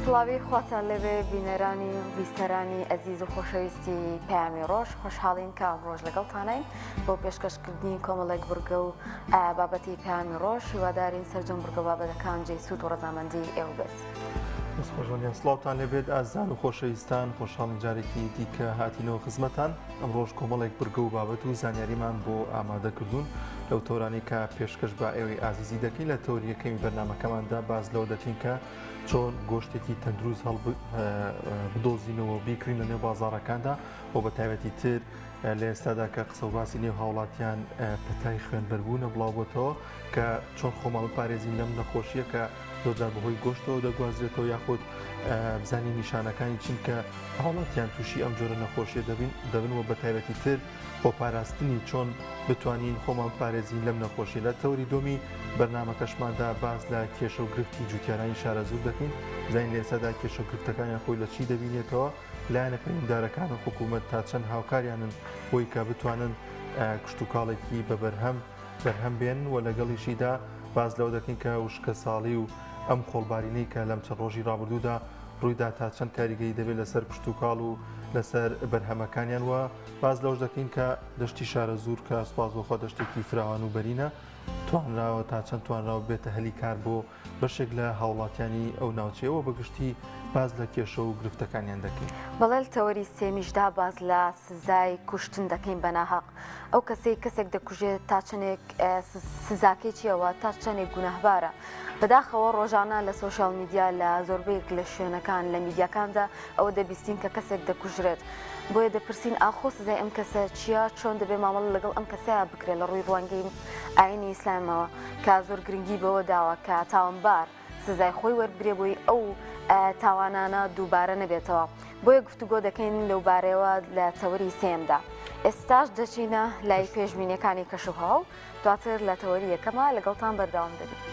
سڵاوی خواتان لەوێ بینەرانی و بیستەرانی ئەزیز و خۆشەویستی پەیامی ڕۆژ خۆشحاڵین کە ڕۆژ لەگەڵتانین بۆ پێشکەشکردنی کۆمەڵێک بورگە و بابەتی پەیامی ڕۆژ هیوادارین سەرجەم بورگە بابەتەکان جێسوود و ڕەزامەندی ئێوە بێت. خۆشحاڵیان سڵاوتان لێبێت ئازان و خۆشەویستان خۆشحاڵی جارێکی دیکە هاتینەوە خزمەتان ئەمڕۆژ کۆمەڵێک بورگە و بابەت و زانیاریمان بۆ ئامادەکردوون لەو تۆرانی کە پێشکەش بە ئێوەی ئازیزی دەکەین لە تۆریەکەمی بەرنامەکەماندا باز لەوە دەکەین کە چۆن گۆشتێکی تەندروست بدۆزینەوە بیکرین لە نێو بازاڕەکاندا بۆ بە تایبەتی تر لە ئێستادا کە قسە و باسی نێو هاوڵاتیان پەتای خوێنبەربوونە بڵاو بۆتەوە کە چۆن خۆمان بپارێزین لەم نەخۆشیە کە زۆرجار بەهۆی گۆشتەوە دەگوازرێتەوە یاخود بزانین نیشانەکانی چین کە هاوڵاتیان تووشی ئەم جۆرە نەخۆشیە دەبن و بە تایبەتی تر بۆ پاراستنی چۆن بتوانین خۆمان بپارێزین لەم نەخۆشیە. لە تەوری دومی بەرنامەکەشماندا باز لە کێشە و گرفتی جوتیارانی شارەزوور دەکەین زین لە ئێستادا کێشە و گرفتەکانیان خۆی لە چی دەبینێتەوە لایەنە پەیوەنددارەکان و حکوومەت تا چەند هاوکاریانن بۆی کە بتوانن کشت و کاڵێکی بە بەرهەم بێن و لەگەڵیشیدا باز لەوە دەکەین کە وشکە ساڵی و ئەم خۆڵبارینەی کە لەم چەند ڕۆژی ڕابردوودا ڕوویدا تا چەند کاریگەری دەبێت لەسەر کشت و کاڵ و لەسەر بەرهەمەکانیان وە باز لەوش دەکەین کە دەشتی شارە زوور کە سوپاسبەخوا دەشتێکی فراوان و بەرینە توانراوە تا چەند توانراوە بێتە هەلی کار بۆ بەشێک لە هاوڵاتیانی ئەو ناوچەیەوە بەگشتی باز لە کێشە و گرفتەکانیان دەکەین. بەڵێ تەوەری سێمیشدا باز لە سزای کوشتن دەکەین بەناحەق ئەو کەسێک دەکوژێت تا چنێک سزاکەی چیەوە تا چەندێک گونەهبارە. بەداخەوە ڕۆژانە لە سۆشیال میدیا لە زۆربەیەک لە شوێنەکان لە میدیاکاندا ئەوە دەبیستین کە کەسێک دەکوژرێت بۆیە دەپرسین ئاخۆ سزای ئەم کەسە چییە چۆن دەبێ مامەڵ لەگەڵ ئەم کەسەیە بکرێت لە ڕووی ڕوانگەی ئاینی ئیسلامەوە کە زۆر گرنگی بەوە داوە کە تاوانبار سزای خۆی وەربرێ بۆی ئەو تاوانانە دووبارە نەبێتەوە. بۆیە گفتوگۆ دەکەین لەو بارەوە لە تەوەری سێمدا. ئێستاش دەچینە لای پێشبینیەکانی کەشوهاو دواتر لە تەوەری یەکەمە لەگەڵتان بەردەوام دەبێت.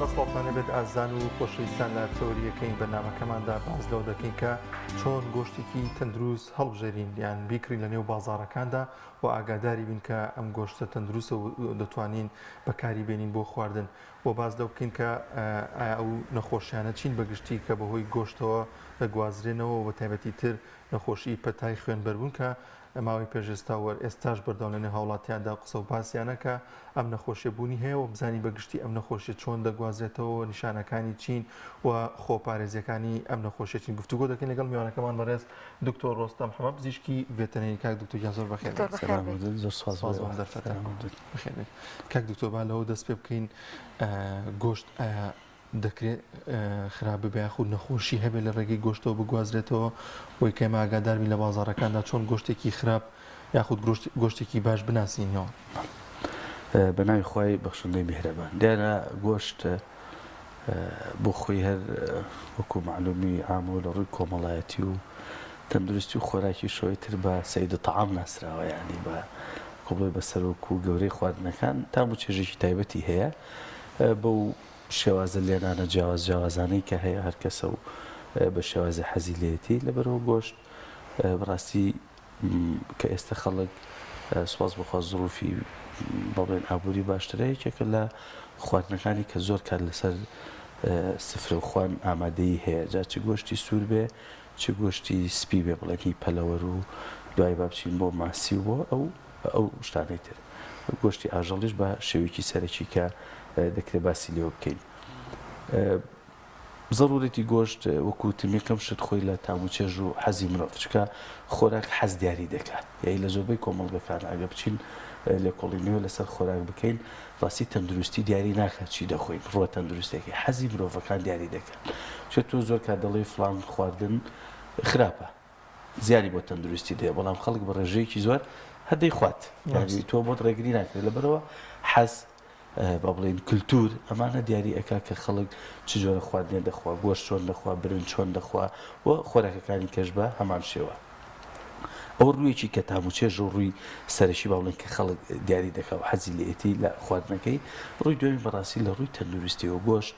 ڕستڵتانە بێت ئازان و خۆشەویستان لە تەوریەکەین بەرنامەکەماندا باز لەو دەکەین کە چۆن گۆشتێکی تەندروست هەڵبژێرین یان بیکرین لە نێو بازاڕەکاندا و ئاگاداری بین کە ئەم گۆشتە تەندروستە و دەتوانین بەکاری بێنین بۆ خواردن و باز لەو بکەین کە ئایا ئەو نەخۆشیانە چین بەگشتی کە بەهۆی گۆشتەوە دەگوازرێنەوە و بە تایبەتی تر نەخۆشی پەتای خوێنبەربوون کە ماوەی پێشێستا وەر ئێستاش بەردەوام لە نێو هاوڵاتیاندا قسە و باسییانەکە ئەم نەخۆشیە بوونی هەیە و بزانی بەگشتی ئەم نەخۆشیە چۆن دەگوازرێتەوە نیشانەکانی چین و خۆپارێزیەکانی ئەم نەخۆشیە چین گفتوگۆ دەکەین لەگەڵ میوانەکەمان بەڕێز دکتۆر ڕۆستەم حەمە پزیشکی ڤێتەنەری. کاک دکتۆر گیان زۆر بەخێر کاک دکتۆر با لەوە دەست پێ بکەین گۆشت دەکرێت خراپ ببێ خود نەخۆشی هەبێت لە ڕێگەی گۆشتەوە بگوازرێتەوە بۆی کەمە ئاگاداربی لە بازاڕەکاندا چۆن گۆشتێکی خراپ یاخود گۆشتێکی باش بناسیینەوە. بە ناوی خۆی بەخشندەی میهرەبان دیارە گۆشت بۆ خۆی هەر وەکو معلومی عام و لە ڕووی کۆمەڵایەتی و تەندروستی و خۆراکی شۆی تر بە سەیدە تەعام ناسراوە یعنی بە کۆبڵی بەسەرۆک و گەورەی خواردنەکان تا بۆ چێژێکی تایبەتی هەیە بەو شێوازە لێنانە جیاوازانەی کە هەیە هەر کەسە و بە شێوازی حەزی لێتی لەبەرەوە گۆشت بەڕاستی کە ئێستا خەڵک سوپاس بخوا زروفی بەڵێن ئابووری باشترەیەکێکە لە خواردنەکانی کە زۆر کات لەسەر سفرە و خوان ئامادەی هەیە جا چ گۆشتی سوور بێ چ گۆشتی سپی بێ بڵێنی پەلەوەر و دوای بابچین بۆ ماسی و بۆ ئەو شتانەی تر گۆشتی ئاژەڵیش بە شێوێکی سەرەکی کە دەکرێت باسی لێوە بکەین. ضرورەتی گۆشت وەکو تمیەکەم شت خۆی لە تاموچێژ و حەزی مرۆڤ چکە خۆراک حەز دیاری دەکات یعنی لە زۆربەی کۆمەڵگەکان ئەگە بچین لە کۆڵینیەوە لەسەر خۆراک بکەین ڕاستی تەندروستی دیاری ناکات چی دەخۆین ڕۆ تەندروستێکی حەزی مرۆڤەکان دیاری دەکات چێ تۆ زۆر کات دەڵێ فڵان خواردن خراپە زیانی بۆ تەندروستی دێ بەڵام خەڵک بە ڕێژەیەکی زۆر هەدەی خوات یعنی تۆ بۆت ڕێگری ناکرێت لەبەرەوە حەز با بڵێن کللتور ئەمانە دیاری ئەکا کە خەڵک چ جۆرە خواردنێ دەخوا گۆشت چۆن دەخوا برنج چۆن دەخوا و خۆراکەکانی کەش بە هەمان شێوە ئەو ڕوویەکی کە تاموچێژ و ڕووی سەرشی با بڵێن کە خەڵک دیاری دەکا و حەزی لێتی لە خواردنەکەی ڕووی دوێنی بەڕاستی لە ڕووی تەندروستی و گۆشت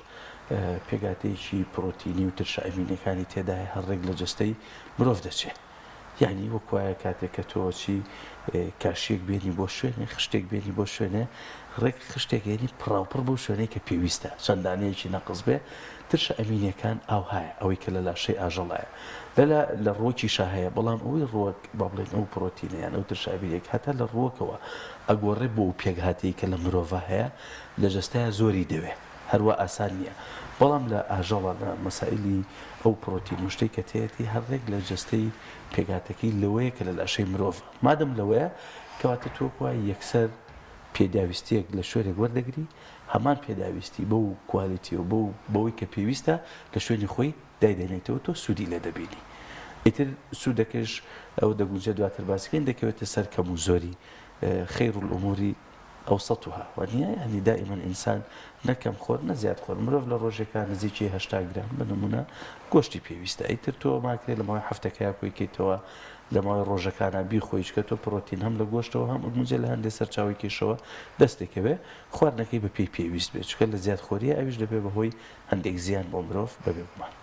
پێگاتەیەکی پرۆتینی و ترشە ئەمینەکانی تێدای هەرڕێک لە جستەی مرۆڤ دەچێت یعنی وەکوایە کاتێک کە تۆچی کاشیەک بێنی بۆ شوێنێ خشتێک بێنی بۆ شوێنێ ڕێک خشتێک ێنی پراوپڕ بۆ شوێنەی کە پێویستە چەندانەیەکی نەقز بێ ترشە ئەمینەکان ئاو هەیە ئەوەی کە لە لاشەی ئاژەڵایە لە ڕۆکیشا هەیە بەڵام ئەوەی ڕۆک با بڵێن ئەو پرۆتینەیان ئەو ترشە ئەمینێک هەتا لە ڕۆکەوە ئەگۆڕێ بۆ پێکهاتەی کە لە مرۆڤ هەیە لە جەستەیە زۆری دەوێ هەروە ئاسان نییە بەڵام لە ئاژەڵە لە مەسائلی ئەو پرۆتین شتێک کە تێتی هەرڕێک لە جستەی پێگاتەکەی لەوەیە کە لە لاشەی مرۆڤ مادەم لەوەیە کەواتە تۆ وای یەکسەر پێداویستیەک لە شوێنێک وەردەگری هەمان پێداویستی بەو کوالیتی و بەوەی کە پێویستە لە شوێنی خۆی دایدێنێتەوە تۆ سوودی لە دەبینی ئیتر سوودەکەش ئەو دەگونجێت دواتر باسکەین دەکەوێتە سەر کەم و زۆری خەیر الئوموری ئەوسەتوها وانە ینی دائما ئینسان نەکەم خۆر نەزیاد خۆر مرۆڤ لە ڕۆژێکان نزیکی 80 گرام بە نمونە گۆشتی پێویستە ئیتر تۆ ماکرێت لە ماوەی هەفتەکەیە کۆیکەیتەوە لە ماوەی ڕۆژەکانە بیخۆیچکە تۆ پرۆتین هەم لە گۆشتەوە هەم ئوموجە لە هەندێک سەرچاوی کێشەوە دەستێکە بێ خواردنەکەی بە پێی پێویست بێت چکە لە زیادخۆریە ئەویش دەبێت بەهۆی هەندێک زیان بۆ مرۆڤ بەبێ بمان.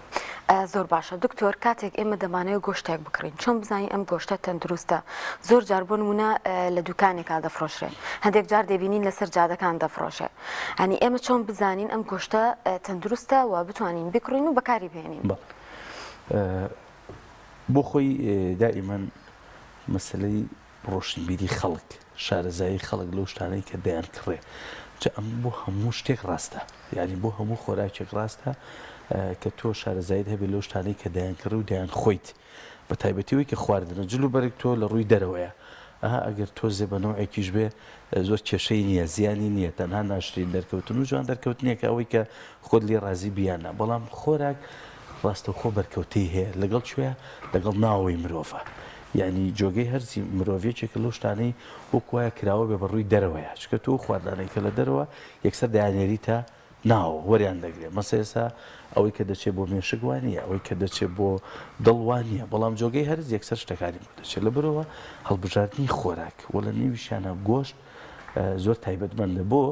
زۆر باشە دکتۆر کاتێک ئێمە دەمانەوە گۆشتێک بکڕین چۆن بزانین ئەم گۆشتە تەندروستە زۆر جار بۆ نمونە لە دوکانێکا دەفرۆشرێ هەندێک جار دەبینین لەسەر جادەکان دەفرۆشێ ئەنی ئێمە چۆن بزانین ئەم گۆشتە تەندروستە و بتوانین بکڕین و بەکاری بهێنین بۆ خۆی دائیمەن مەسلەی ڕۆشنبیری خەڵک شارەزایی خەڵک لەو شتانەی کە دەیان کڕێ ئەم بۆ هەموو شتێک ڕاستە یعنی بۆ هەموو خۆراکێک ڕاستە کە تۆ شارەزایت هەبێت لەو شتانەی کە دەیان کڕ و دەیان خۆیت بە تایبەتیەوەی کە خواردنە جلو بەرێک تۆ لە ڕووی دەرەوەیە ئەگەر تۆ زێبەنەوەیەکیش بێ زۆر کێشەی نییە زیانی نییە تەنها ناشرین دەرکەوتن و جوان دەرکەوتنیەکە ئەوەی کە خۆت لێ ڕازی بیانە بەڵام خۆراک ڕاستەوخۆ بەرکەوتەی هەیە لەگەڵ کوێ لەگەڵ ناوەوەی مرۆڤە یعنی جۆگەی هەرچی مرۆڤێکێکە لەو شتانەی وەکوایە کراوە بێ بەڕووی دەرەوەیە چکە تۆ خواردانەی کە لە دەرەوە یەکسەر دایانێریتە ناوە وەریان دەگرێت مەسەسا ئەوەی کە دەچێت بۆ مێشکوانیە ئەوەی کە دەچێت بۆ دڵوانیە بەڵام جۆگەی هەرز یەکسەر شتەکانی بۆ دەچێت لە بەرەوە هەڵبژاردننی خۆراک وە لە نێویشانە گۆشت زۆر تایبەتمەندە بۆ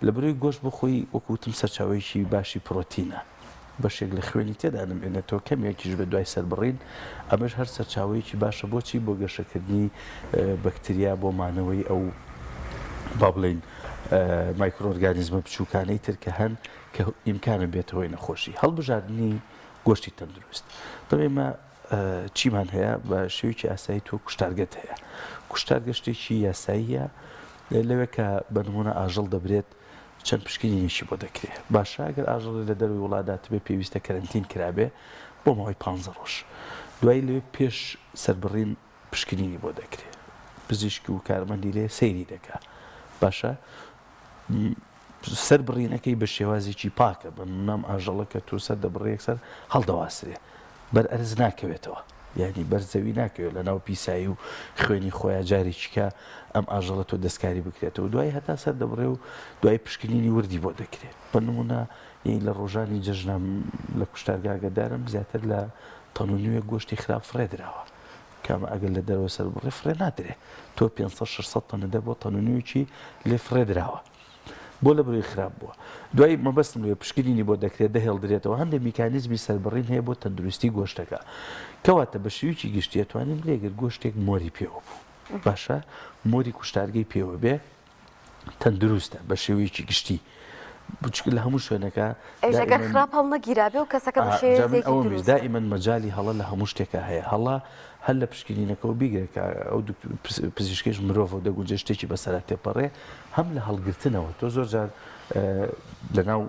لە بەروی گۆشت بۆ خۆی وەکوتم سەرچاوەیەکی باشی پرۆتینە بەشێک لە خوێنی تێدانم ئێنێتەوە کەمێکیش بە دوای سەر بڕین ئەمەش هەر سەرچاوەیەکی باشە بۆچی بۆ گەشەکردنی بەکتریا بۆ مانەوەی ئەو با بڵین مایکرۆۆرگانیزمە بچووکانەی ترکە هەن کە ئیمکانە بێتەوەی نەخۆشی هەڵبژاردننی گۆشتی تەندروست دەڵێمە چیمان هەیە بە شێوکی ئاسایی تۆ کوشتارگەت هەیە کوشتارگە شتێکی یاساییە لەوێ کە بە نمونە ئاژەڵ دەبرێت چەند پشکنینیشی بۆ دەکرێت باشە ئەگەر ئاژەڵی لە دەروی وڵاتات بێ پێویستە کەرنتین کرابێ بۆ ماوەی 15 ڕۆژ دوای لەوێ پێش سەربڕین پشکنینی بۆ دەکرێت پزیشکی و کارمەندی لێ سەیری دەکات باشە سەر بڕینەکەی بە شێوازێکی پاکە بە نام ئاژەڵە کە تو سەر دەبڕێک سەر هەڵدەواسرێ بەر ئەرز ناکەوێتەوە یعنی بەرزەوی ناکەوێت لە ناو پیسایی و خوێنی خۆیان جارێکیکە ئەم ئاژەڵە تۆ دەستکاری بکرێتەوە دوای هەتا سەر دەبڕێ و دوای پشکنینی وردی بۆ دەکرێت بە نمونە لە ڕۆژانی جەژنام لە کوشتارگاگەدارم زیاتر لە تەنونوێ گۆشتی خراپ فرێدراوە کامە ئەگەر لە دەرەوە سەر بڕێ فرێ نادرێ تۆ 500-600 تەنەدە بۆ تەنونوێکی لێ فرێدراوە بۆ لە بڕی خراپ بووە دوای مەبەستم لێ پشکنینی بۆ دەکرێت دەهێڵدرێتەوە هەندێک میکانیزمی سەربڕین هەیە بۆ تەندروستی گۆشتەکە کەواتە بە شێوەیەکی گشتی توانین لێگر گۆشتێک مۆری پێوە بوو باشە مۆری کوشتارگەی پێوە بێ تەندروستە بە شێوەیەکی گشتی بچکە لە هەموو شوێنەکە ئەگەر خراپ هەڵ نەگیرابێ و کەسەکە بە شێوەیەکی دائیمەن مەجای هەڵە لە هەموو شتێکە هەیە هەڵا هەر لە پشکنینەکەەوە بیگرێت ئەو پزیشکیش مرۆڤ دەگونجێ شتێکی بەسەرا تێپەڕێ هەم لە هەڵگرتنەوە تۆ زۆر جار لەناو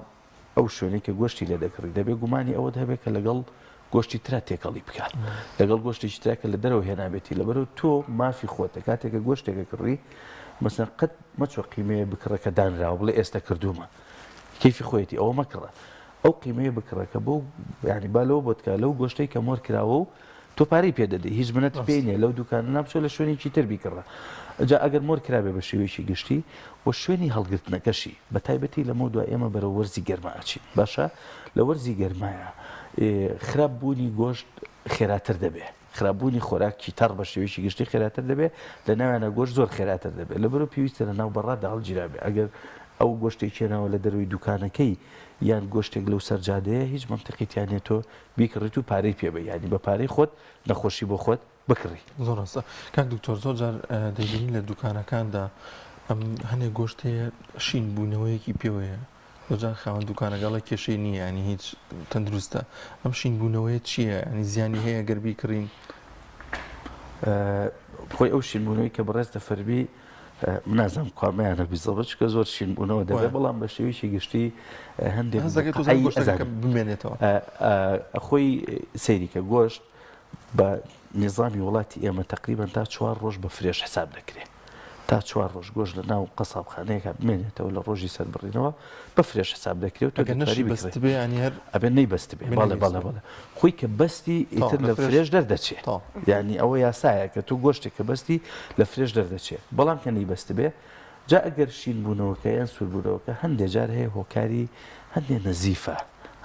ئەو شوێنەی کە گۆشتی لێ دەکڕی دەبێ گومانی ئەوە هەبێت کە لەگەڵ گۆشتی ترا تێکەڵی بکات لەگەڵ گۆشتێکی تراکە لە دەرەوە هێنابێتی لەبەرەوە تۆ مافی خۆتە کاتێکە گۆشتێکە کڕی مەسەن قەت مەچۆ قیمەیە بکڕەکە دانراوە بڵێ ئێستا کردومە کەیفی خۆیەتی ئەوە مەکڕە ئەو قیمەیە بکڕەکە بۆ ینی بالەوە بۆتکە لەو گۆشتەی کە مۆر کراوە و تۆ پارەی پێدەدەی هیچ منەت پێی نیە لەو دوکانە نابچۆ لە شوێنێکی تر بیکڕە جا ئەگەر مۆر کرابێ بە شێوەیەکی گشتی و شوێنی هەڵگرتنەکەشی بە تایبەتی لەمە دوای ئێمە بەرە وەرزی گەرما ئاچین باشە لە وەرزی گەرمایە خراپبوونی گۆشت خێراتر دەبێ خراپبوونی خۆراکی تەڕ بە شێوەیەکی گشتی خێراتر دەبێ لە ناویانە گۆشت زۆر خێراتر دەبێت لەبەرەوە پێویستە لە ناو بەڕادا هەڵگیرابێ ئەگەر ئەو گۆشتێک چێناوە لە دەروی دوکانەکەی یان گۆشتێک لەو سەرجادەیە هیچ منتەقیتیانێت تۆ بیکڕیت و پارەی پێبە ینی بە پارەی خۆت نەخۆشی بۆ خۆت بکڕی زۆر ڕاستە کاک دکتۆر زۆر جار دەیبینی لە دوکانەکاندا ئەم هەنێک گۆشتەیە شین بوونەوەیەکی پێوەیە زۆرجار خاوەن دوکانەگەڵە کێشەی نییە ینی هیچ تەندروستە ئەم شین بوونەوەیە چییە ینی زیانی هەیە گەر بیکڕین خۆی ئەو شین بوونەوەی کە بەڕێز دەفەربی نازانم کامەیانە بیزەڵ چکە زۆر شین بوونەوە دەبێت بەڵام بە شێوەیەکی گشتی هەندێک بمێنێتەوە خۆی سەیریکە گۆشت بە نظامی وڵاتی ئێمە تقریبان تا 4 ڕۆژ بە فرێش حساب دەکرێت تا 4 ڕۆژ گۆشت لە ناو قەسابخانەیەکە بمێنێتەوە لە ڕۆژی سەربڕینەوە بە فرێش حساب دەکرێت و ئەبێ نەیبەست بێ بەڵێ خۆی کە بەستی ئیتر لە فرێش دەردەچێت یعنی ئەوە یاسایە کە تو گۆشتێک کە بەستی لە فرێش دەردەچێت بەڵام کە نەیبەست بێ جا ئەگەر شین بوونەوەکە یان سوور بوونەوەکە هەندێک جار هەیە هۆکاری هەندێک نەزیفە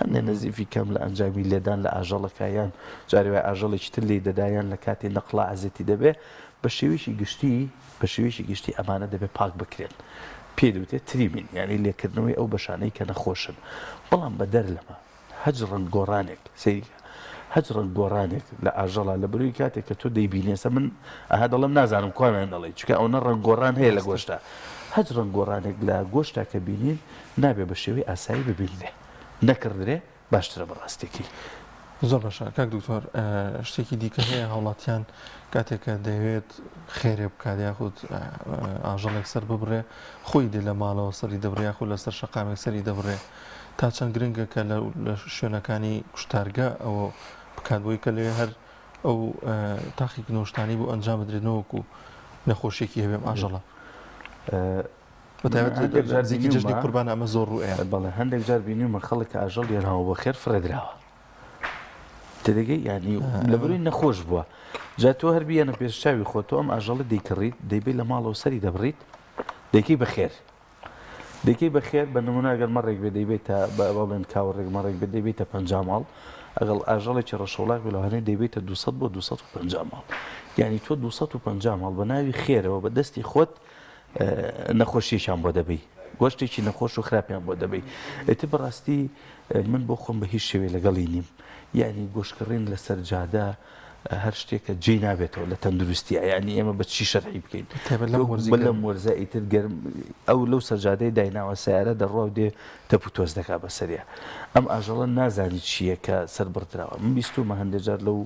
هەندێک نەزیفی کەم لە ئەنجامی لێدان لە ئاژەڵەکە یان جاروای ئاژەڵێکی تر لێ دەدایان لە کاتی نەقڵا عەزەتی دەبێ بە شێوەیەکی گشتی ئەمانە دەبێت پاک بکرێن پێ دەوتێت تریمین یعنی لێکردنەوەی ئەو بەشانەی کە نەخۆشن بەڵام بە دەر لەمە هەج ڕەنگ گۆڕانێک سەیریکە هەج ڕەنگ گۆڕانێک لە ئاژەڵا لە بەروی کاتێک کە تۆ دەیبینێسە من ئەها دەڵم نازانم کوێمیان دەڵێ چکە ئەو نە ڕەنگ گۆڕان هەیە لە گۆشتە هەج ڕەنگ گۆڕانێک لە گۆشتا کە بینین نابێ بە شێوەی ئاسایی ببینێ نەکردرێ باشترە بەڕاستێکی زۆر باشە کاک دکتۆر شتێکی دیکە هەیە هاوڵاتیان کاتێکە دەوێت خێرێ بکات یاخود ئاژەڵێک سەر ببڕێ خۆی دێ لە ماڵەوە سەری دەبڕێ یاخود لەسەر شەقامێک سەری دەبڕێ تا چەند گرنگە کە لە شوێنەکانی کوشتارگە ئەوە بکات بۆی کە لێ هەر ئەو تاقی نۆشتانی بۆ ئەنجام بدرێنەوەکو نەخۆشیێکی هەبێم ئاژەڵە بەتایبەتی جژنی قوربان ئەمە زۆر ڕوئە بەڵێ هەندێک جار بینیمە خەڵک ئاژەڵ ێناوە بۆ خێر فرێدراوە تێدەگەی ینی لەبەروی نەخۆش بووە جا تۆ هەر بیانە پێشچاوی خۆتۆ ئەم ئاژەڵە دەیکڕیت دەیبێت لە ماڵەوە سەری دەبڕیت دەیکەی بەخێر دەیکەی بەخێر بە نمونە ئەگەر مەڕێک بێ دەیبێتە بەڵێن کاوەڕێک مەڕێک بێ دەیبێتە 50 ماڵ ئەگەڵ ئاژەڵێکی ڕەشەوڵاک لەوانەیە دەیبێتە 200 بۆ 250 ماڵ یعنی تۆ 250 ماڵ بە ناوی خێرەوە بە دەستی خۆت نەخۆشیشان بۆ دەبی گۆشتێکی نەخۆش و خراپیان بۆ دەبی ئێتە بەڕاستی من بۆ خۆم بە هیچ شێوێ لەگەڵی نیم یعنی گۆشتکڕین لەسەر جادە هەر شتێکە جێی نابێتەوە لە تەندروستی ینی ئێمە بە چی شەرعی بکەین لەم وەرزە ئیتر گەرم ئەو لەو سەرجادەی دایناوە سیارە دەڕوا و دێ تەپ و تۆز دەکا بەسەریە ئەم ئاژەڵە نازانی چییە کە سەر بڕدراوە من بیستومە هەندێک جار لەو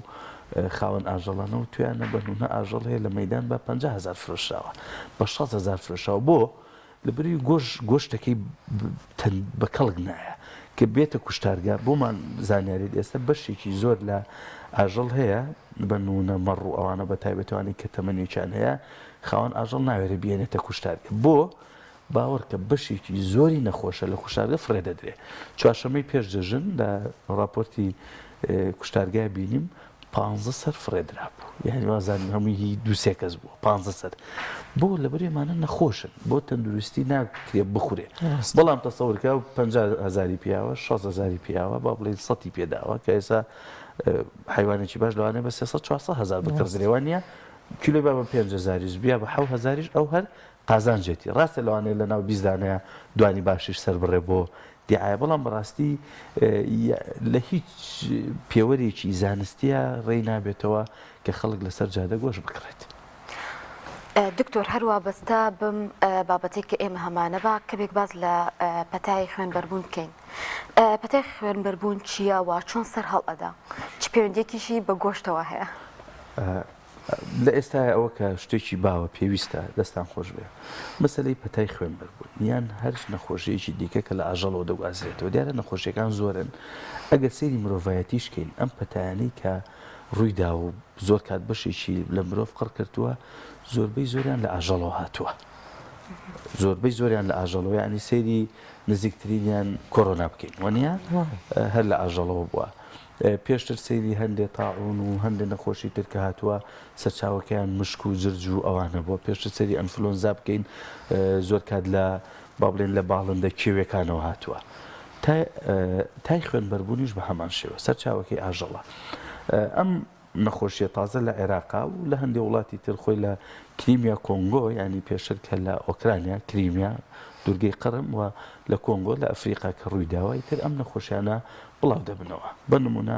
خاوەن ئاژەڵانەوە تویانە بەنونە ئاژەڵ هەیە لە مەدان بە 50,000 فرۆشراوە بە 6,000 فرۆشراوە بۆ لەبەری گۆشتەکەی بە کەڵک نایە کە بێتە کوشتارگا بۆمان زانیاریت ئێستا بەشێکی زۆر لە ئاژەڵ هەیە بە نونە مەڕ و ئەوانە بە تایبەتوانی کە تەمەنیویان هەیە خاوەن ئاژەڵ ناوێرە بێنێتە کوشتارگە بۆ باوەڕکە بەشێکی زۆری نەخۆشە لە کوشتارگە فرێدەدرێ. چوارشەمەی پێش دەژن لە راپۆرتی کوشتارگای بینیم 15 سەر فرێدرا بوو، یعنی وازانین هەمووی دووسێ کەس بووە 15 سەر بۆ لە بەرێمانە نەخۆشن، بۆ تەندروستی ناکرێ بخورێ. بەڵام تەسەورکە 50,000 پیاوە 6,000 پیاوە با بڵێن 100 پێداوە کە ئێستا حیوانێکی باش لەوانێ بە 300-400,000 بکردرێوان نیە کیلۆی با بە 5,000 بیا بە 7,000 ئەو هەر قازانجێتی ڕاستە لەوانەیە لە ناو 20 دانەیە دوانی باشیش سەر بڕێ بۆ دیعاە، بەڵام بەڕاستی لە هیچ پێوەرێکی زانستیە ڕێی نابێتەوە کە خەڵک لەسەر جادە گۆش بکڕێت. دکتۆر هەروە بەستا بم بابەتێک کە ئێمە هەمانە با کەبێک باز لە پەتای خوێنبەربوون بکەین. پەتای خوێنبەربوون چییە و چۆن سەر هەڵئەدا؟ چ پەیوەندیەکیشی بە گۆشتەوە هەیە؟ لە ئێستای ئەوە کە شتێکی باوە پێویستە دەستان خۆش بێ مەسەلەی پەتای خوێنبەربوون یان هەر نەخۆشیەکی دیکە کە لە ئاژەڵەوە دەگوازرێتەوە دیارە نەخۆشیەکان زۆرن. ئەگەر سەیری مرۆڤایەتیشکەین ئەم پەتایانەی کە ڕوویدا و زۆر کات بەشێکی لە مرۆڤ قڕ کردووە زۆربەی زۆریان لە ئاژەڵەوە هاتووە، زۆربەی زۆریان لە ئاژەڵەوە ینی سەیری نزیکترینیان کۆرۆنا بکەین وانە هەر لە ئاژەڵەوە بووە. پێشتر سەیری هەندێک تاعون و هەندێک نەخۆشی ترکە هاتووە سەرچاوەکەیان مشک و جرج و ئەوانە بووە. پێشتر سەری ئەنفلۆنزا بکەین زۆر کات لە با بڵێن لە باڵندە کێوێکانەوە هاتووە. تای خوێنبەربوونیش بە هەمان شێوە سەرچاوەکەی ئاژەڵە. ئەم نەخۆشیە تازە لە عێراقا و لە هەندێک وڵاتی تر خۆی لە کریمیا کۆنگۆ ینی پێشتر کە لە ئۆکرانیا کریمیا دوورگەی قەرم و لە کۆنگۆ لە ئەفریقا کە ڕوویداوای تر ئەم نەخۆشیانە بڵاو دەبنەوە. بە نمونە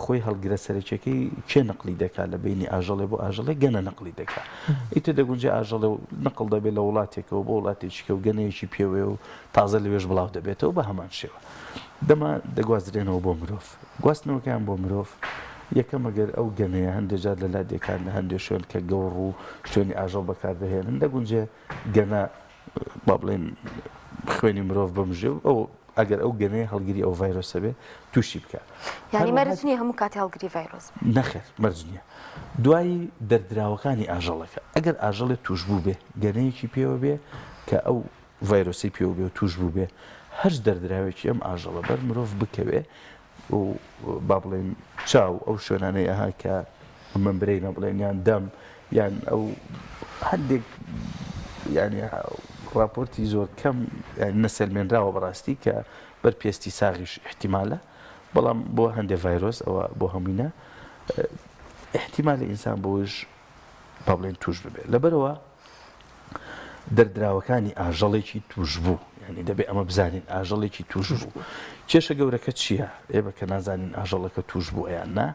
خۆی هەڵگرە سەرچەکەی کێ نەقلی دەکات لە بینی ئاژەڵێ بۆ ئاژەڵێ گەنە نەقلی دەکات. ئیتر دەگونجێ ئاژەڵێ و نەقل دەبێت لە وڵاتێکەوە بۆ وڵاتێکیکە و گەنەیەکی پێوێ و تازە لەوێش بڵاو دەبێتەوە بە هەمان شێوە. دەما دەگوازرێنەوە بۆ مرۆڤ. گواستنەوەکەیان بۆ مرۆڤ یەکەم ئەگەر ئەو گەنەیە هەندێک جار لە لادێکان لە هەندێک شوێن کە گەوڕ و شوێنی ئاژەڵ بەکاردەهێنن دەگونجێ گەنە با بڵێن خوێنی مرۆڤ بمژێ و ئەو ئەگەر ئەو گەنەیە هەڵگیری ئەو ڤایرۆسە بێ تووشی بکە. یعنی مەرج نییە هەموو کاتی هەڵگری ڤایرۆس نەخێر مەرج نییە. دوایی دەردراوەکانی ئاژەڵەکە ئەگەر ئاژەڵێ توش بوو بێ گەنەیەکی پێوە بێ کە ئەو ڤایرۆسی پێوە بێ و توش بوو بێ هەر دەردراوێکی ئەم ئاژەڵە بەر مرۆڤ بکەوێ و با بڵێن چاو ئەو شوێنانەی ئەها کە مەمبرەی نەبڵێن یان دەم یان ئەو هەندێک ینی راپۆرتی زۆر کەم نەسەلمێنراوە بەڕاستی کە بەرپێستی ساغیش احتیمالە بەڵام بۆ هەندێک ڤایرۆس ئەوە بۆ هەمووینە احتیمالە ئینسان بۆش با بڵێن توش ببێت. لەبەرەوە دەردراوەکانی ئاژەڵێکی توش بوو ینی دەبێت ئەمە بزانین ئاژەڵێکی توش بوو. کێشە گەورەکە چییە؟ ئێمە کە نازانین ئاژەڵەکە توش بوو ئەیان نا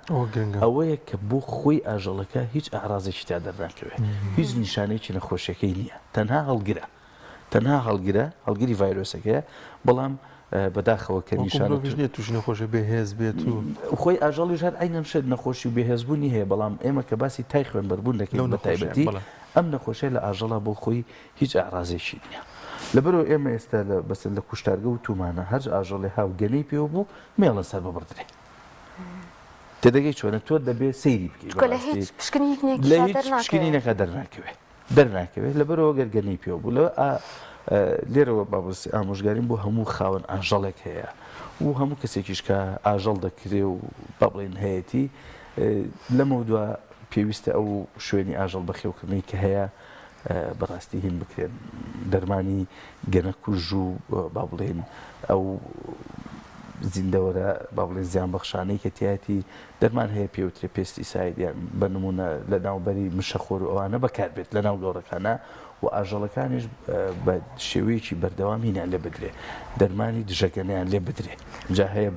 ئەوەیە کە بۆ خۆی ئاژەڵەکە هیچ ئاڕازێکی تا دەرناکەوێت هیچ نیشانەیەکی نەخۆشیەکەی نییە تەنها هەڵگرە تەنها هەڵگری ڤایرۆسەکەیە بەڵام بەداخەوە کە نیشانە توش نەخۆشی بێهێز بێت و خۆی ئاژەڵی هەر ئەینەم شێت نەخۆشی و بێهێزبوونی هەیە بەڵام ئێمە کە باسی تای خوێنبەربوون دەکەین بە تایبەتی ئەم نەخۆشیە لە ئاژەڵە بۆ خۆی هیچ ئاڕازێکی نییە. لەبەرەوە ئێمە ئێستا بەسەر لە کوشتارگە و تومانە هەر ئاژەڵێ هاو گەنەی پێوە بوو مێڵە سەر ببڕدرێ تێدەگەی چۆنە تۆ دەبێت سەیری بکەیت لە هیچ پشکنینەکە دەرناکەوێت لەبەرەوە گەرگەنەی پێوە بوو لە لێرەوە بابرسی ئامۆژگاریم بۆ هەموو خاوەن ئاژەڵێک هەیە و هەموو کەسێکیش کە ئاژەڵ دەکرێ و با بڵێن هەیەی لەمە دووە پێویستە ئەو شوێنی ئاژەڵ بەخێوکردنەی کە هەیە بەڕاستی هین بکرێن دەرمانی گەنە کوژ و با بڵێن ئەو زیندەوەرە با بڵێن زیان بەخشانەی کە تایەتی دەرمان هەیە پێوترێ پێستی سایدیان بە نمونە لە ناوبەری مشەخۆر و ئەوانە بەکاربێت لە ناو گەوڕەکانە و ئاژەڵەکانیش بە شێوەیەکی بەردەوامینیان لێ بدرێ دەرمانی دژەگەنیان لێ بدرێ جا هەیە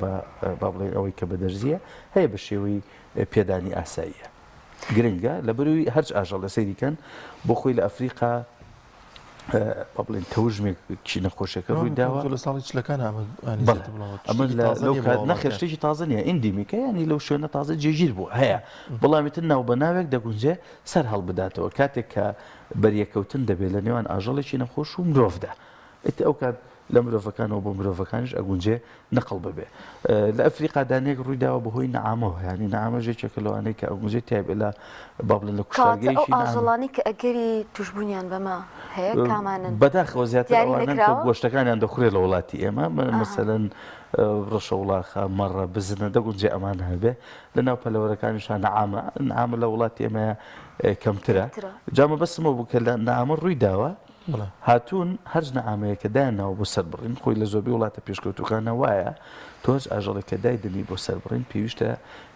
با بڵێن ئەوەی کە بەدەرزیە هەیە بە شێوەی پێدانی ئاساییە گرنگە لە بەروی هەرچ ئاژەڵ لە سەیریکەن بۆ خۆی لە ئەفریقا با بڵێن تەوژمێکی نەخۆشەکە ڕووی داوە لە ساڵی چلەکان ئەمە لەو کات نەخێر شتێکی تازە نیە ئیندیمیکە ینی لەو شوێنە تازە جێگیر بوو هەیە بەڵامیتر ناو بە ناوێک دەگونجێ سەر هەڵبداتەوە کاتێک کە بەریەکەوتن دەبێت لە نێوان ئاژەڵێکی نەخۆش و مرۆڤدا ئەو کات لە مرۆڤەکانەوە بۆ مرۆڤەکانش ئەگونجێ نەقڵ ببێ. لە ئەفریقا دانێک ڕوویداوە بەهۆی نەعامەوە ینی نەعامەژێکێکە لەوانەیە کە ئەگونجێ تایب لە با بڵێن لە کوشتارگەیەکی ئاژەڵانی کە ئەگەری توشبوونیان بەمە هەیە کامانن بەداخەوە زیاتر دیاری ئەوانن کە نەکراوە؟ گۆشتەکانیان دەخورێت لە وڵاتی ئێمە مەسەلەن ڕەشەوڵاخە مەڕە بزنە دەگونجێ ئەمان هەبێ لە ناو پەلەوەرەکانیشان نەعامە لە وڵاتی ئێمە کەمترە جامە بەسمەوە بوو کە لە نەعامە ڕووی داوە هاتوون هەرج نەعامەیە کە دایاناوە بۆ سەربڕین خۆی لە زۆربەی وڵاتە پێشکەوتوەکانە وایە تۆش ئاژەڵێک کە دایدنی بۆ سەربڕین پێویستە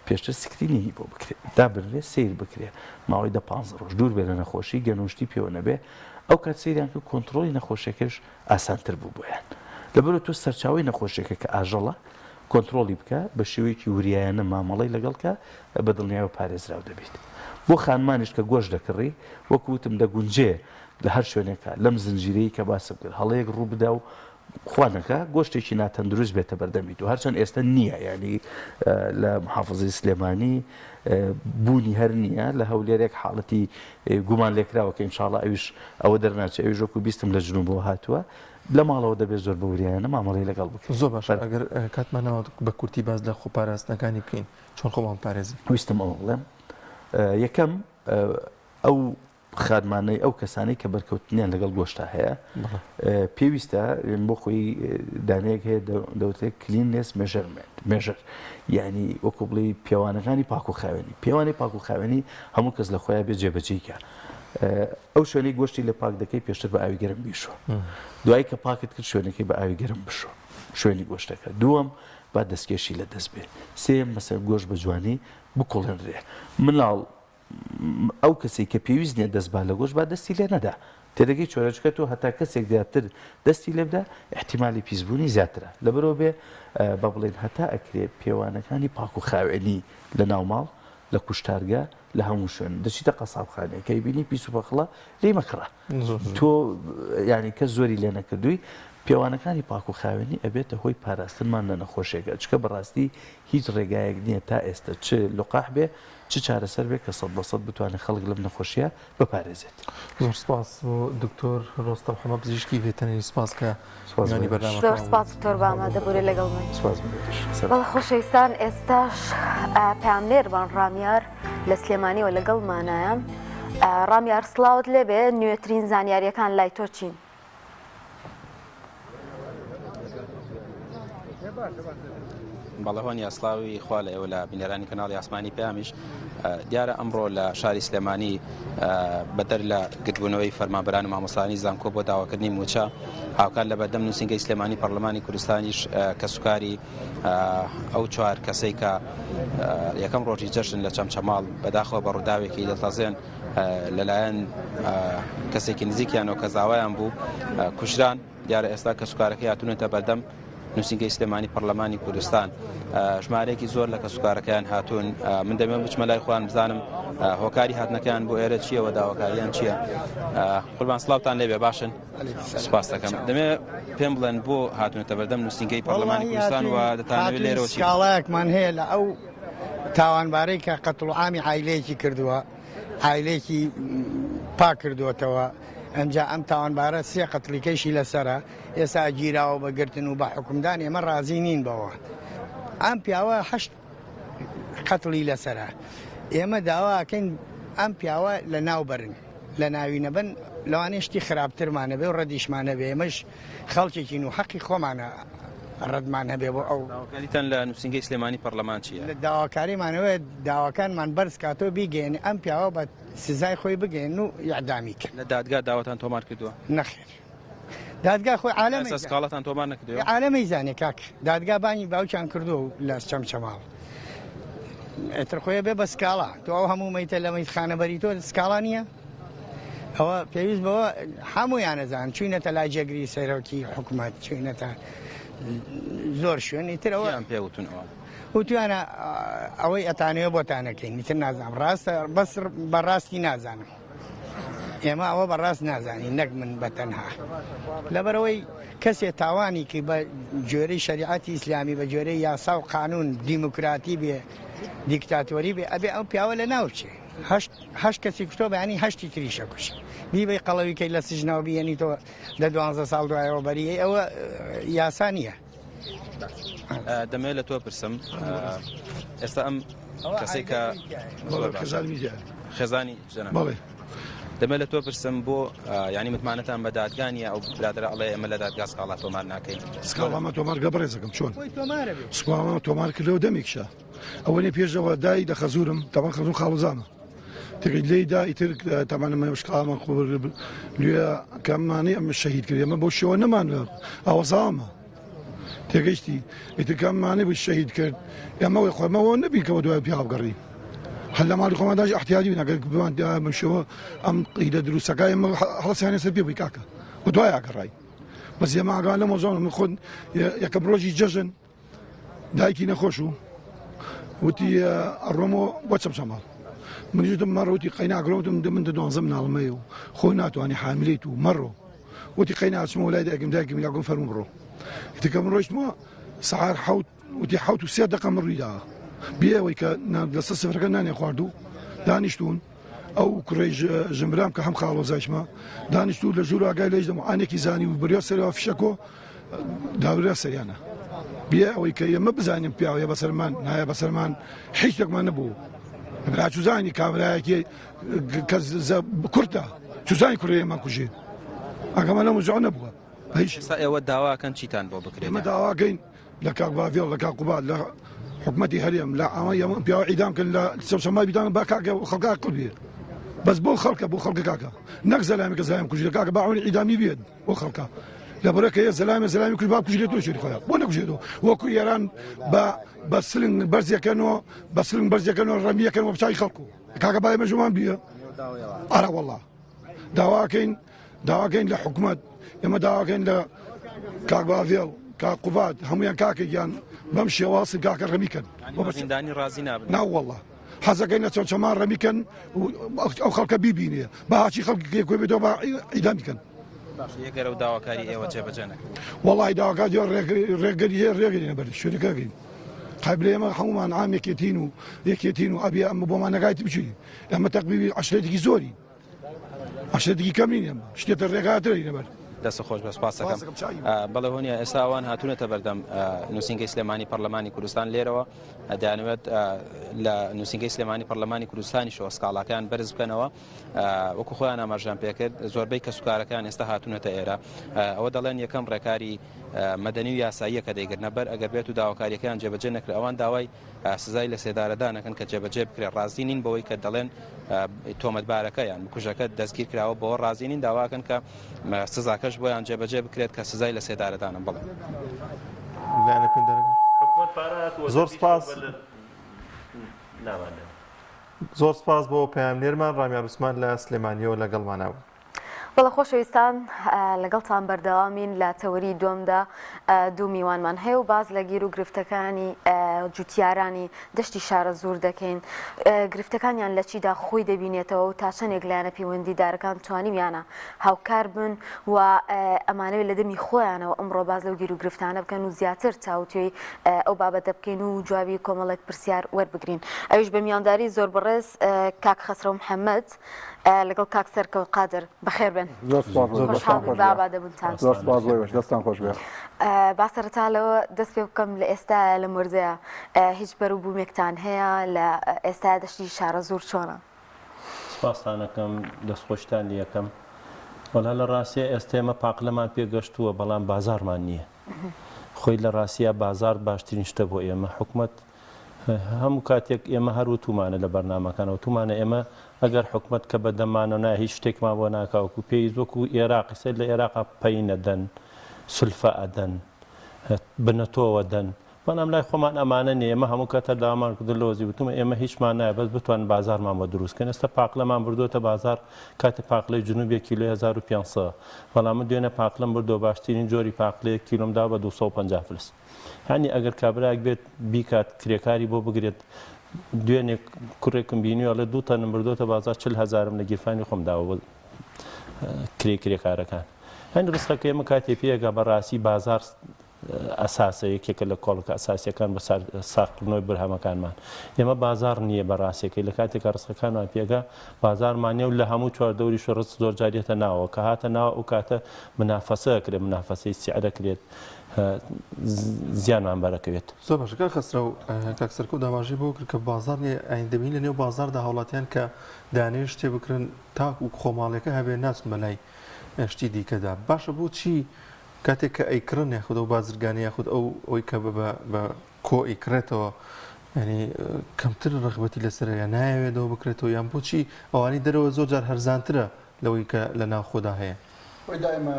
پێشتر سکرینی بۆ بکرێت دابرێ سیر بکرێ ماوەی 15 ڕۆژ دوور بێ لە نەخۆشی گەنوشتی پێوە نەبێ ئەو کات سەیریان کە کۆنتڕۆلی نەخۆشیەکەش ئاسانتر بوو بۆیان لەبەرەوە تۆ سەرچاوی نەخۆشیەکە کە ئاژەڵە کۆنتڕۆلی بکە بە شێوەیەکی وریایانە مامەڵەی لەگەڵکە بە دڵنیایە پارێزراو دەبێت بۆ خانمانیش کە گۆشت دەکڕی وەکوتم دەگونجێ لە هەر شوێنێکە لەم زنجیرەی کە باسم کرد هەڵەیەک ڕوو بدا و خوانەکە گۆشتێکی ناتەندروست بێتە بەردەمیت و هەرچەند ئێستا نییە ینی لە محافزی سلێمانی بوونی هەر نییە لە هەولێرێک حاڵەتی گومان لێکراوە کە ئینشاڵڵا ئەویش ئەوە دەرناچێت ئەوی ژۆک و بیستم لە جنوبەوە هاتووە لە ماڵەوە دەبێت زۆر بەوریانە مامەڵی لەگەڵ بکە زۆر باش ئەگەر کاتمانەوە بە کورتی باز لە خۆپاراستنەکانی بکەین چۆن خۆمان پارێزی ویستم ئەوە بڵێم یەکەم ئەو خادمانەی ئەو کەسانی کە بەرکەوتنیان لەگەڵ گۆشتا هەیە پێویستە بۆ خۆی دانەیەک هەیە دەوتێت کلیننس مێژەر یعنی وەکو بڵێ پیاوانەکانی پاک و خاوێنی پیاوانی پاک و خاوێنی هەموو کەس لە خۆیان بێ جێبەجێیکە ئەو شوێنەی گۆشتی لە پاک دەکەی پێشتر بە ئاوی گەرم بیشۆ دوایی کە پاکت کرد شوێنەکەی بە ئاوی گەرم بشۆ شوێنی گۆشتەکە دووەم با دەستکێشی لە دەست بێ سێم مەسەر گۆشت بە جوانی بکوڵێنرێ مناڵ ئەو کەسێک کە پێویست نیە دەستبا لە گۆشت با دەستی لێ نەدا تێدەگەی چۆرەچکە تۆ هەتا کەسێک زیاتر دەستی لێ بدە احتیمالی پیسبوونی زیاترە لەبەرەوە بێ بە بڵێن هەتا ئەکرێ پیاوانەکانی پاک و خاوێنی لە ناو ماڵ لە کوشتارگە لە هەموو شوێن دەچیتە قەسابخانەیە کەی بینی پیس و پەخڵە لێی مەکڕە تۆ ینی کەس زۆری لێ نەکردووی پیاوانەکانی پاک و خاوێنی ئەبێتە هۆی پاراستنمان لە نەخۆشیێکە چکە بەڕاستی هیچ ڕێگایەک نییە تا ئێستا چ لقاح بێ چ چارەسەر بێ کە 100% بتوانێت خەڵک لەم نەخۆشیە بپارێزێت زۆر سپاس دکتۆر ڕۆستەم حەمە پزیشکی ڤێتەنەری سپاس کە ینی بەردەوام زۆر سپاس دکتۆر بە ئامادەبووری لەگەڵ من بەڵە خۆشەویستان ئێستاش پامنێربان ڕامیار لە سلێمانیەوە لەگەڵمانایە ڕامیار سڵاوت لێبێ نوێترین زانیاریەکان لای تۆ چین بەڵێوان یاسلاوی خوا لە ئێوە لە بینەرانی کەناڵی ئاسمانی پامیش دیارە ئەمڕۆ لە شاری سلێمانی بەدەر لە گرتبوونەوەی فەرمانبەران و مامۆستانی زانکۆ بۆ داواکردنی موچە هاوکار لە بەردەم نووسینگەی سلێمانی پەرلەمانی کوردستانیش کە سوکاری ئەو چوار کەسەی کە یەکەم ڕۆژی جەشن لە چەمچەماڵ بەداخەوە بە ڕووداوێکی دڵتەزێن لەلایەن کەسێکی نزیکیانەوە کە زاوایان بوو کوژران دیارە ئێستا کە سوکارەکەی هاتوونێتە بەردەم نووسینگەی سلێمانی پەرلەمانی کوردستان ژمارەیەکی زۆر لە کەسوکارەکەیان هاتوون من دەمێن بچمە لای خوان بزانم هۆکاری هاتنەکەیان بۆ ئێرە چییە و داواکاریان چییە قوربان سڵاوتان لێبێ باشن سوپاس دەکەم دەمێ پێم بڵێن بۆ هاتوونێتە بەردەم نووسینگەی پەرلەمانی کوردستان و دەتانەوێت لێرەوە چی سکاڵایەکمان هەیە لە ئەو تاوانبارەی کە قەتڵ و عامی عایلەیەکی کردووە عایلێکی پاک کردووەتەوە ئەمجا ئەم تاوانبارە سێ قەتڵیکەیشی لەسرە ئێستا گیراوە بەگرتن و بە حکومدان ئێمە ڕازی نین بەوە ئەم پیاوە 8 قەتڵی لەسرە ئێمە داواکەین ئەم پیاوە لە ناو بەرن لە ناوی نەبن لەوانێشتی خراپترمانە بێ و ڕەدیشمانە بێ ئێمەش خەڵکێکین و حەقی خۆمانە ڕەدمان هەبێ بۆ ئەو داواکاریتان لە نووسینگەی سلێمانی پەرلەمان چییە؟ لە داواکاریمانەوە داواکانمان بەرز کاتۆ بیگەێن ئەم پیاوە بە سزای خۆی بگەێن و یعدامی کرد لە دادگا داواتان تۆمار کردووە؟ نەخێر دادگا خۆی عالەمە سکاڵاتان تۆمار نەکردووە؟ عالەمەی زانێ کاک دادگا بانی باوچیان کردو لە چەمچەماڵ ئێتر خۆیە بێ بە سکاڵا تۆ ئەو هەموو مەیتە لە مەیتخانەبەری تۆ سکاڵا نییە؟ ئەوە پێویست بەوە هەموویانەزان چوینەتە لای جێگری سەرۆکی حکوومەت چوینەتە زۆر شوێنی ترەوە پێوتونەوە وتوانە ئەوەی ئەتانەوە بۆتانەکەین نیتر نازانم ڕاستە بەس بەڕاستی نازانم ئێمە ئەوە بەڕاست نازانین نەک من بەتەنها لەبەرەوەی کەسێ تاوانی کە بە جۆرەی شریعەتی ئیسلامی بە جۆرەی یاسا و قانون دیموکراتی بێ دیکتاتۆری بێ ئەبێ ئەو پیاوە لە ناوچێ هەشت کەسی کوشتۆ بەیانی هەشتی تریشە کوش بیبەی قەڵەویکەی لە سژنەوە بیێنی تۆ لە 12 ساڵ دوایەوە بەریە ئەوە یاسا نییە دەمەوێت لە تۆ پرسم ئێستا ئەم کەسێک کە خێزانی دەمە لە تۆ پرسم بۆ ینی متمانەتان بە دادگانیە ئەو برادرە ئەڵێ ئەمە لە دادگا سکاڵا تۆمار ناکەین سکاڵامە تۆمار گەبڕێزەکەم چۆن سکاڵامە تۆمار کردەوە دەمێکشە ئەوەنێ پێشەوە دای دە خەزورم تاوان خەزوم خاڵزانە تێگەی لێدا ئیتر تامانەمە شکاڵامە لێ کەمانەی ئەمە شەهید کرد ئەمە بۆ شێوە نەمان ئاوەزامە تێگەیشتی ئیتر کەمانەی بە شەهید کرد ئەمەوەی خۆمەوە نەبیکەوە دوای پیاوگەڕی هەل لە ماڵی خۆمەداش احتیاجی نەگەر بمان بشەوە ئەم قیدە دروستەکە ئەمە هەڵسیانە سەر پێ بووی کاکە بۆ دوای ئاگەڕای بەس ئێمە ئاگان لە مۆزۆن من خۆن یەکەم ڕۆژی جەژن دایکی نەخۆش و وتی ئەڕۆمەوە بۆ چەمچەماڵ منیشتم مەڕۆتی قەیناگرۆتم من دە دوانزە مناڵمەیە و خۆ ناتوانانی حاملەیت و مەڕۆ وتی قەیناچمەوە لای دایکم دایکم یاگۆم فەرموو بڕۆ کتێکە من ڕۆیشتمەوە سەعات حەوت وتی حەوت و 3 دقە من ڕوویدا بێەوەی کە لەسەر سفرەکە نانێ خواردو دانیشتون ئەو کوڕی ژمرام کە هەم خاڵۆزایشمە دانیشتو لە ژوور ئاگای لەیش دەمەوانێکی زانی و بڕیا سەرەوە فشەکۆ داوریا سەریانە بێ ئەوەی کە ئێمە بزانیم پیاوەیە بەسەرمان نایە بەسەرمان هیچ شتێکمان نەبوو چوزانی کابراایەکی کورتە چوزانی کوڕێمان کوژێ ئەگەمە لە مزۆ نەبووە ئێوە داواکەن چیتان بۆ بکرێت ئێمە داواکەین لە کاک باڤێڵ لە کاک قوبات لە حکومەتی هەرێم لە ئەمە پیاوە عیدام کردن لە سەوشەمای بیدانە با کاکە خەڵکا قوڵبێ بەس بۆ خەڵکە بۆ خەڵکە کاکە نەک زەلامی کە زەلامی کوژێت کاکە باوەنی عیدامی بێت بۆ خەڵکە لەبەرەکە زەلامی کوژ با کوژێتەوە شێری خۆیان بۆ نەکوژێتەوە وەکو ئێران بە سلنگ بەرزیەکەنەوە بە سلنگ بەرزیەکەنەوە ڕەمیەکەنەوە بچای خەڵکو کاکە با ئێمە ژومان بیە ئارە وەڵڵا داواکەین لە حکومەت ئێمە داواکەین لە کاک باڤێڵ کاک قوبات هەمویان کاکێکیان بەم شێواسی کاکە ڕەمیکەن زیندانی ڕازی نابن ناوەڵڵا حەزەکەین لە چۆنچەمان ڕەمیکەن ئەو خەڵکە بیبینێ بە هاچی خەڵکی کوێ بێتەوە بە عیدامیکەن یەگەرە و داواکاری ئێوە جێبەجێ نەکرد وەڵی داواکات ڕێگەری هەیە ڕێگەری نەبەر شوێنەکەگەین قبل ئێمە هەمومان عام یەکێتین و ئەبێ ئەمە بۆمان نەگایت بچی ئەمە تەقریبی عەشرەتێکی زۆری عەشرەتێکی کەم نین ئێمە شتێتە ڕێگاتری نەبەر دەست خۆش بە سپاسەکەم بەڵێ هۆنیە ئێستا ئەوان هاتوونەتە بەردەم نووسینگەی سلێمانی پەرلەمانی کوردستان لێرەوە دەیانەوێت لە نووسینگەی سلێمانی پەرلەمانی کوردستانیشەوە سکاڵاکان بەرز بکەنەوە وەکو خۆیان ئاماژیان پێکرد زۆربەی کەسوکارەکان ئێستا هاتوونەتە ئێرە ئەوە دەڵێن یەکەم ڕێکاری مەدەنی و یاساییە کە دەیگرنە بەر ئەگەر بێت و داواکاریەکان جێبەجێ نەکرێت ئەوان داوای سزای لە سێدارەدانەکەن کە جێبەجێ بکرێت ڕازی نین بەوەی کە دەڵێن تۆمەتبارەکە یان بکوژەکە دەستگیر کراوە بەوە ڕازی نین داواکەن کە سزاکەش بۆیان جێبەجێ بکرێت کە سزای لە سێدارەدانە بڵێن زۆر سپاس زۆر سپاس بۆ پەیامنێرمان ڕامیار عوسمان لە سلێمانیەوە لەگەڵمانەوە بەڵە خۆشەویستان لەگەڵتان بەردەوامین لە تەوەری دووەمدا دوو میوانمان هەیە و باز لە گیر و گرفتەکانی جوتیارانی دەشتی شارە زۆر دەکەین گرفتەکانیان لە چیدا خۆی دەبینێتەوە و تا چەندێک لایەنە پەیوەندیدارەکان توانیمیانە هاوکار بن و ئەمانەوێت لە دەمی خۆیانەوە ئەمڕۆ باز لەو گیر و گرفتانە بکەن و زیاتر چاوتێی ئەو بابەتە بکەین و جوابی کۆمەڵێک پرسیار وەربگرین ئەویش بە میانداری زۆر بەڕێز کاک خەسرە محەممەد لەگەڵ کاک سەرکەوت قادر بەخێر بن دەستان خۆش بێ با سەرەتا لەوە دەست پێ بکەم لە ئێستا لە موردەیە هیچ بەروبوومێکتان هەیە لە ئێستا دەشتی شارە زۆر چۆنە سپاسانەکەم دەستخۆشتان یەکەم وەلا لە ڕاستیە ئێستێمە پاقلەمان پێگەشتووە بەڵام بازارمان نییە خۆی لە ڕاستیە بازار باشترین شتە بۆ ئێمە حکومەت هەموو کاتێک ئێمە هەروە تومانە لە بەرنامەکانەوە تومانە ئێمە ئەگەر حکومت کە بەدەمانە نای هیچ شتێکمان بۆ ناکاوکو پێی وەکو عێراقی سەر لە عێراقا پەینە دەن سولفە ئەدەن بنەتۆوە دەن بەڵام لای خۆمان ئەمانە نیە ئێمە هەموو کاتە داوامان کردو لەوەزی وتمە ئێمە هیچمان نایە بەس بتوان بازارمان بۆ دروستکەن ئێستا پاقلەمان بردوتە بازار کاتی پاقلەی جنوبی کیلۆ 1500 بەڵام من دوێنێ پاقلەم بردو باشترین جۆری پاقلەیە کیلۆمدا بە 250 فلس هەنی ئەگەر کابراک بێت بیکات کرێکاری بۆ بگرێت دوێنێ کوڕێکم بینیوە لە 2 تەنم بردوتە بازار 40,000 لە گیرفانی خۆم داوە کرێکارەکان هەنی ڕستەکە ئێمە کاتێ پێگە بەڕاستی بازار ئەساسە یەکێکە لە کۆڵکە ئەساسیەکان بە ساختکردنەوەی برهەمەکانمان ئێمە بازار نییە بەڕاستیەکەی لە کاتێکە ڕستەکانمان پێگا بازارمانێ و لە هەموو چواردەوری ڕست زۆر جاریێتە ناوە کە هاتە ناوە و کاتە منافەسە کرێت منافەسەی سیعرەکرێت زیانمان بەرەکەوێت زۆر باشەکە خسرە و کاکسەرکە و داماژی بۆ کرد کە بازار ئایندەبین لە نێو بازاردا هاوڵاتیان کە دانێ شتێ بکرن تا و خۆماڵەکە هەبێ ناچن بەلای شتی دیکەدا باشە بۆ چی کاتێک کە ئەیکردن یاخود ئەو بازرگانی یاخود ئەوی کە بە کۆ ئیکرێتەوە ینی کەمتر ڕغبەتی لەسەرەیە نایەوێتەوە بکرێتەوە یان بۆچی ئەوانی دەرەوە زۆر جار هەرزانترە لەوەی کە لە ناو خۆدا هەیە دائما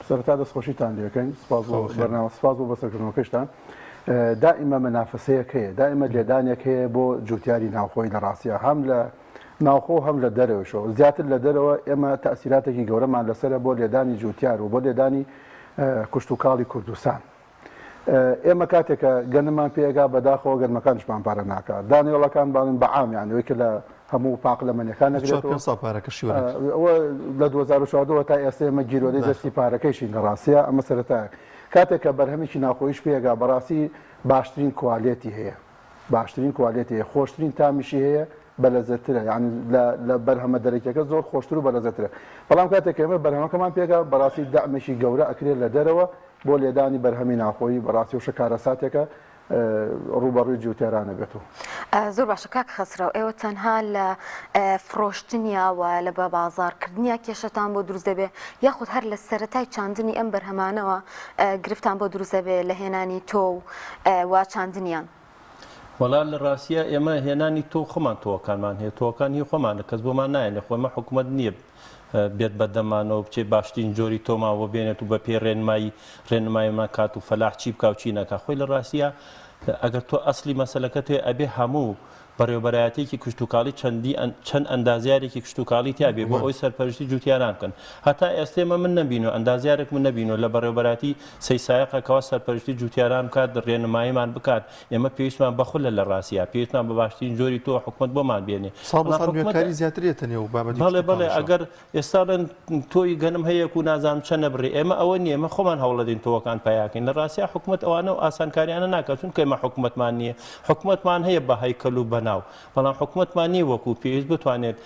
سەرەتا دەستخۆشیتان لێەکەین سپاس بۆ بەرنامە سپاس بۆ بەسەرکردنەوەکەشتان دائما منافسەیەک هەیە دائما لێدانێک هەیە بۆ جوتیاری ناوخۆی لە ڕاستیە هەم لە ناوخۆ هەم لە دەرەوەشەوە زیاتر لە دەرەوە ئێمە تەئسیراتێکی گەورەمان لەسرە بۆ لێدانی جوتیار و بۆ لێدانی کوشت و کاڵی کوردستان ئێمە کاتێکە گەنمان پێگا بەداخەوە گەنمەکانشمان پارە ناکات دانیێڵەکان باڵین بەعامیان وەیکە لە هەموو پاقلەمەنیەکان ئەوە لە 2014 تا ئێستا ئێمە گیرۆدەی دەستی پارەکەیشی لە ڕاستیە ئەمە سەرەتایە کاتێکە بەرهەمێکی ناخۆیش پێگا بەڕاستی باشترین کوالێتی هەیە باشترین کوالێتی هەیە خۆشترین تامیشی هەیە بەلەزەترە یعنی لە بەرهەمە دەرەکەکە زۆر خۆشتر و بەلەزەترە بەڵام کاتێک ئێمە بەرهەمەکەمان پێگا بەڕاستی دامێکی گەورە ئەکرێت لە دەرەوە بۆ لێدانی بەرهەمی ناخۆی بەڕاستی و شکارە ساتێکە ڕوبەڕووی جوتێرانە بێت و زۆر باشە کاک خسرە و ئێوە تەنها لە فرۆشتنیاوە لە بە بازارکردنیا کێشەتان بۆ دروست دەبێ یاخود هەر لە سەرەتای چاندنی ئەم بەرهەمانەوە گرفتان بۆ دروست دەبێ لە هێنانی تۆ و چاندنیان وەڵا لە ڕاستیە ئێمە هێنانی تۆ خۆمان تۆکانمان هەیە تۆکانی خۆمانە کەس بۆمان نایەنێ خۆمە حکوومەت نییە بێت بەدەمانەوە بچێ باشترین جۆری تۆماوە بێنێت و بە پێ ڕێنماییمان کات و فەلاح چی بکاو چی نەکە خۆی لە ڕاستیە ئەگەر تۆ ئەسلی مەسەلەکە توێ ئەبێ هەموو بەڕێوەبەرایەتێکی کشتتوکاڵی چەند ئەندازیارێکی کشتتوکاڵی تیاابێ بۆ ئەوی سەرپەرشتی جوتیاران بکەن هەتا ئێستێمە من نبینەوە ئەندازیارێک من نبینەوە لە بەڕێوەبەراتی سەیسایقەکەەوە سەرپەرشتی جوتیاران بکات ڕێنماییمان بکات ئێمە پێویستمان بەخولە لە ڕاستە پێویستمان بە باشترین جۆری تۆ حکومت بۆمان بێنێ ساڵکاری زیاترێتە نێو بەڵێ ئەگەر ئێستاڵێن تۆی گەنم هەیە و نازانم چەنە بڕێ ئێمە ئەوە نیە ئێمە خۆمان هەوڵەدەین تۆوەکان پیاکەین لە ڕاستە حکومت ئەوانە و ئاسانکاریانە ناکات چونکە ئێمە حکومتمان نییە حکومتمان هەیە بە هەیکەل و بەناو بەڵام حکومتمان نیە وەکو پێویست بتوانێت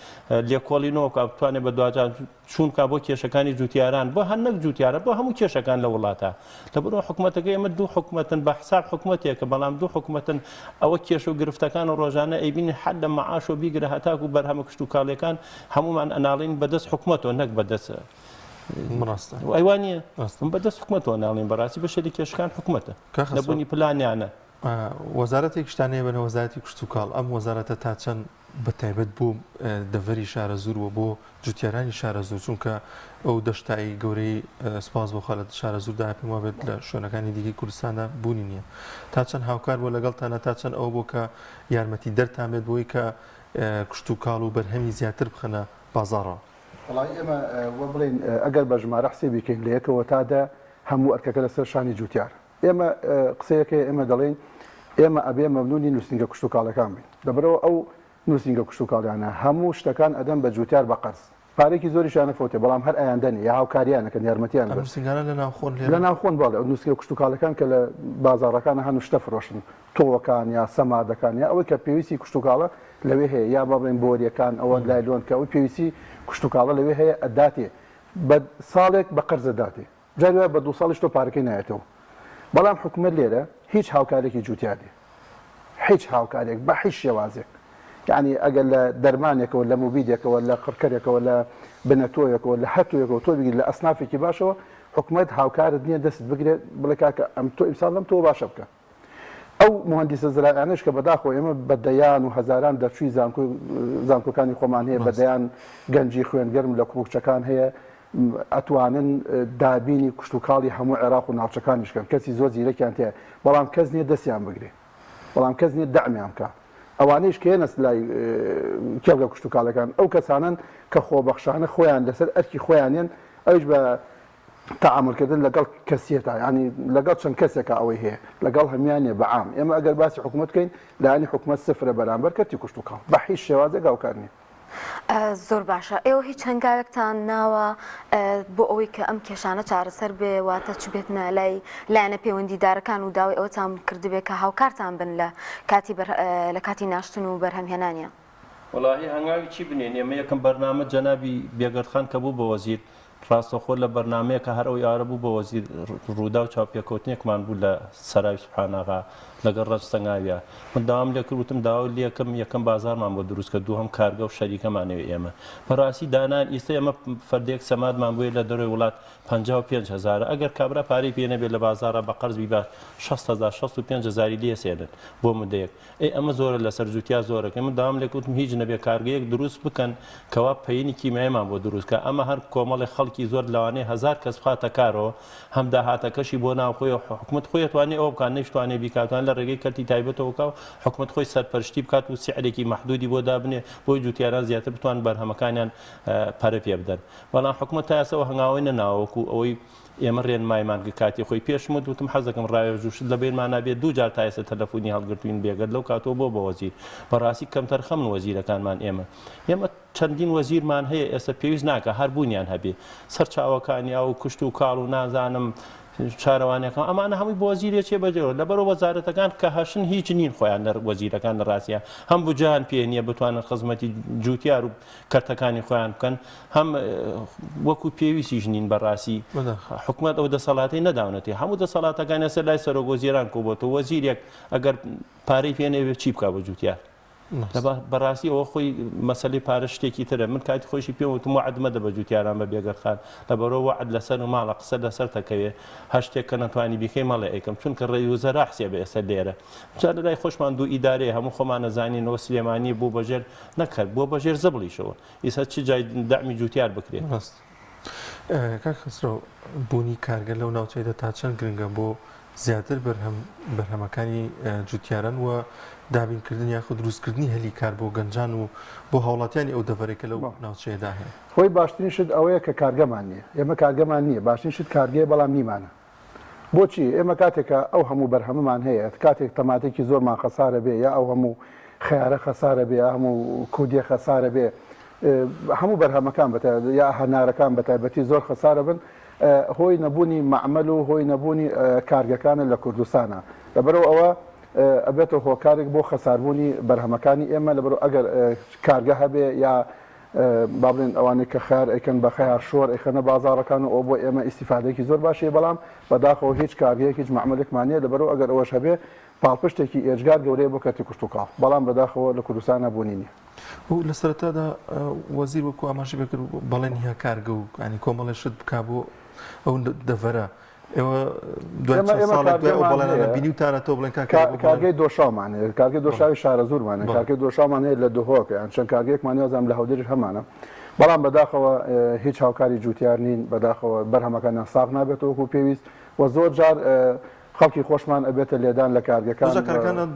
لێکۆڵینەوە بتوانێت بە دوجان چونکە بۆ کێشەکانی جوتیاران بۆ هەر نەک جوتیارە بۆ هەموو کێشەکان لە وڵاتە لە بڕۆ حکومەتەکە ئێمە دوو حکومەتن بە حساب حکومەتێکە بەڵام دوو حکومەتن ئەوە کێش و گرفتەکان و ڕۆژانە ئەیبینی حد لە مەعاش و بیگرە هەتاک و بەرهەمە کشت و کاڵیەکان هەمومان ئەناڵین بەدەست حکومەتەوە نەک بەدەست ئەیوانە بەدەست حکومەتەوە ناڵین بەڕاستی بەشێری کێشەکان حکومەتە نەبوونی پلانیانە وەزارەتێک شتانەیە بنە وەزارەتی کشت و کاڵ ئەم وەزارەتە تا چەند بەتایبەت بۆ دەڤەری شارە زوور و بۆ جوتیارانی شارە زوور چونکە ئەو دەشتایی گەورەی سپاس بۆ خەڵەت شارە زووردا پێم وابێت لە شوێنەکانی دیگەی کوردستاندا بوونی نییە تا چەند هاوکار بۆ لەگەڵتانە تا چەند ئەو بۆ کە یارمەتی دەرتان بێت بۆی کە کشت و کاڵ و بەرهەمی زیاتر بخەنە بازاڕەوە وڵای ئێمە وە بڵین ئەگەر بە ژمارە حسێ بیکەین لە یەکەوە تادا هەموو ئەرکەکە لەسەر شانی جوتیار ئێمە قسەیەکە ئێمە دەڵێن ئێمە ئەبێ مەمنونی نووسنگە کشت و کاڵەکان بین دەبرەوە ئەو نووسنگە کشت و کاڵیانە هەموو شتەکان ئەدەم بە جوتیار بە قەرز پارێکی زۆریشانە فۆتێ بەڵام هەر ئەیاندەنی یا هاوکاریانەکەن یارمەتیان لە ناوخۆن باڵێ ئەو نووسنگە کشت و کاڵەکان کە لە بازاڕەکانە هەنوو شتە فرۆشن تۆوەکان یا سەمادەکان یا ئەوەی کە پێویستی کشت و کاڵە لەوێ هەیە یا بڵێن بۆریەکان ئەوە لایلۆن کە ئەوی پێویستی کشت و کاڵە لەوێ هەیە ئەداتێ بە ساڵێک بە قەرزە داتێ جاروە بە 2 ساڵیش تۆ پارەکەی نایەتەوە بەڵام حکومەت لێرە هیچ هاوکارێکی جوتیاری هیچ هاوکارێک بە هیچ شێوازێک یعنی ئەگەر لە دەرمانێکەوە لە موبیدێکەوە لە قڕکەرێکەوە لە بنەتۆیەکەوە لە هەتوویەکەوە تۆ بگیر لە ئەسنافێکی باشەوە حکومەت هاوکارت نییە دەست بگرێت بڵێ کاکە ئەم تۆ ئیمسال لەم تۆ باشە بکە ئەو مهندسە زراعیانش کە بەداخۆ ئێمە بەدەیان و هەزاران دەرچووی زانکۆکانی خۆمان هەیە بەدەیان گەنجی خوێنگەرم لە کوڕکچەکان هەیە ئەتوانن دابینی کشت و کاڵی هەموو عێراق و ناوچەکانیشکەن کەسی زۆر زیرەکیان تەیە بەڵام کەس نییە دەستیان بگرێ بەڵام کەس نییە دەعمیان بکە ئەوانەیش کە هێنەست لای کێڵگە کشت و کاڵەکان ئەو کەسانن کە خۆبەخشانە خۆیان لەسەر ئەرکی خۆیانێن ئەوش بە تعاملکردن لەگەڵ کەسیەتە ینی لەگەڵ چەند کەسێکە ئەوەی هەیە لەگەڵ هەمیانە بەعام ئێمە ئەگەر باسی حکومت بکەین لایانی حکومت سفرە بەرامبەر کەتی کشت و کاڵ بە هیچ شێوازێک هاوکار نیە زۆر باشە ئێوە هیچ هەنگاوێکتان ناوە بۆ ئەوەی کە ئەم کێشانە چارەسەر بێ واتە چ بێتنە لای لایەنە پەیوەندیدارەکان و داوای ئەوەتان کردبێت کە هاوکارتان بن لە کاتی ناشتن و بەرهەمهێنانیان وڵاهی هەنگاوی چی بنێن ئێمە یەکەم بەرنامە جەنابی بێگەردخان کە بوو بە وەزیر ڕاستەخۆ لە بەرنمەیە کە هەرەوەی ئارە بوو بە وەزیر ڕوودا و چاوپێکەوتنێکمان بوو لە سەراوی سوبحاناغا لەگەڵ ڕەج سەنگاویە من داوام لێ کردوتم داوا یەکەم بازارمان بۆ دروست کە دووهەم کارگە و شەریکەمانەوە ئێمە بەڕاستی دانان ئیستا ئێمە فەردێک سەمادمان بووە لە دەروی وڵات 55,000 ئەگەر کابرا پارەی پێ نەبێت لە بازارە بە قەرز بیبات 65,000 لێسێنن بۆ مدەیەک ئەمە زۆرە لەسەر جوتیا زۆرەکە من داوام لێ کەوتم هیچ نەبێ کارگەیەک دروست بکەن کەوا پەیەنی کیمایەمان بۆ دروستکە ئەمە هەر کۆمەڵی خەڵکی زۆر لەوانەیە 1000 کەس بخاتە کارەوە هەم داهاتەکەشی بۆ ناوخۆی حکومت خۆی توانێت ئەو بکات نەیتوانێت بیکاتوان لە ڕێگەی کەرتی تایبەتەوە کاو حکومت خۆی سەرپەرشتی بکات و سیعرێکی مەحدودی بۆ دابنێ بۆی جوتیاران زیاتر بتوان بەرهەمەکانیان پەرە پێ بدەن بەڵام حکومت تا ئێستا هەنگاوی نەناوەکو ئەوەی ئێمە ڕێنمایمان کاتی خۆی پێشمت وتم حەزەکەم ڕاوێژوشت لە بێنمان نابێت دوو جار تا ئێستا تەلەفۆنی هەڵگرتوین بێگەر لەو کاتەوە بۆ وەزیر بەڕاستی کەمتەر خەمن وەزیرەکانمان ئێمە چەندین وەزیرمان هەیە ئێستا پێویست ناکە هەر بوونیان هەبێ سەرچاوەکانی ئەو کوشت و کاڵ و نازانم شارەوانەکان ئەمانە هەمووی بۆ وەزیرێ چێ بەجێەوە لەبەرەوە وەزارەتەکان کە هەشن هیچ نین خۆیان لە وەزیرەکان لە ڕاستیە هەم بجان پێ نییە بتوانن خزمەتی جوتیار و کەرتەکانی خۆیان بکەن هەم وەکو پێویستیش نین بەڕاستی حکومت ئەو دەسەڵاتی نەداونەتی هەموو دەسەڵاتەکان ئێستا لای سەرۆکوەزیران کۆبۆتەوە وەزیرێک ئەگەر پارەی پێ نەوێت چی بکات بە جوتیار بەڕاستی ئەوە خۆی مەسەلەی پارە شتێکی ترە من کاتی خۆشی پێوتم وعدمەدە بە جوتیاران بە بێگەرخان لەبەرەوە وعد لەسەر و ماڵە قسە لەسەر تەکەوێ هەر شتێک کە نەتوانی بیکەی مەڵێ ئەیکەم چونکە ڕێوزەرا حسێ بە ئێستا لێرە جا لە لای خۆشمان دوو ئیدارەیە هەموو خۆمان نەزانینەوە سلێمانی بوو بەژێر نەکرد بۆ بەژێر زەبڵیشەوە ئیسا چ جای دامی جوتیار بکرێت کاک خسرۆ بوونی کارگەر لەو ناوچەیدا تا چەند گرنگە بۆ زیاتر بەرهەمەکانی جوتیاران و دابینکردن یاخود دروستکردنی هەلی کار بۆ گەنجان و بۆ هاوڵاتیانی ئەو دەڤەرێکە لەو ناوچەیەدا هەیە خۆی باشترین شت ئەوەیە کە کارگەمان نییە ئێمە کارگەمان نییە باشترین شت کارگەیە بەڵام نیمانە بۆچی ئێمە کاتێکە ئەو هەموو بەرهەمەمان هەیە کاتێک تەماتێکی زۆرمان خەسارە بێ یا ئەو هەموو خیارە خەسارە بێ هەموو کودیە خەسارە بێ هەموو بەرهەمەکان یا هەنارەکان بە تایبەتی زۆر خەسارە بن هۆی نەبوونی معمەل و هۆی نەبوونی کارگەکانە لە کوردستانە لەبەرەوە ئەوە ئەبێتەوە هۆکارێک بۆ خەساربوونی بەرهەمەکانی ئێمە لەبەرەوە ئەگەر کارگە هەبێ یا با بڵێن ئەوانەی کە خیار ئەیکەن بە خەیار شۆر ئەیخەنە بازاڕەکان و ئەو بۆ ئێمە ئیسیفادێکی زۆر باشیە بەڵام بەداخەوە هیچ کارگەیەک هیچ معمەلێکمانە لەبەرەوە ئەگەر ئەوەش هەبێ پاڵپشتێکی ئێجگار گەورەیە بۆ کەتی کوشت و کاڵ بەڵام بەداخەوە لە کوردستان نەبوونی نییە و لە سەرەتادا وەزیر وەکو ئاماژی بکرد بەڵێنی هە کارگە و ینی کۆمەڵی شت بکا بۆ ئەو دەڤەرە ئێوە دوای ساڵێک دوای ئەو بەڵێنە بینی و تارەتەوە بڵێن کارگەی دۆشاومانەیە کارگەی دۆشاوی شارە زۆرمانە کارگەی دۆشاومان هەیە لە دۆهۆکە یان چەند کارگەیەکمان هەیە زانام لە هەولێرش هەمانە بەڵام بەداخەوە هیچ هاوکاری جوتیار نین بەداخەوە بەرهەمەکانیان ساغ نابێتەوە وەکو پێویست و زۆر جار خەڵکی خۆشمان ئەبێتە لێدان لە کارگەکان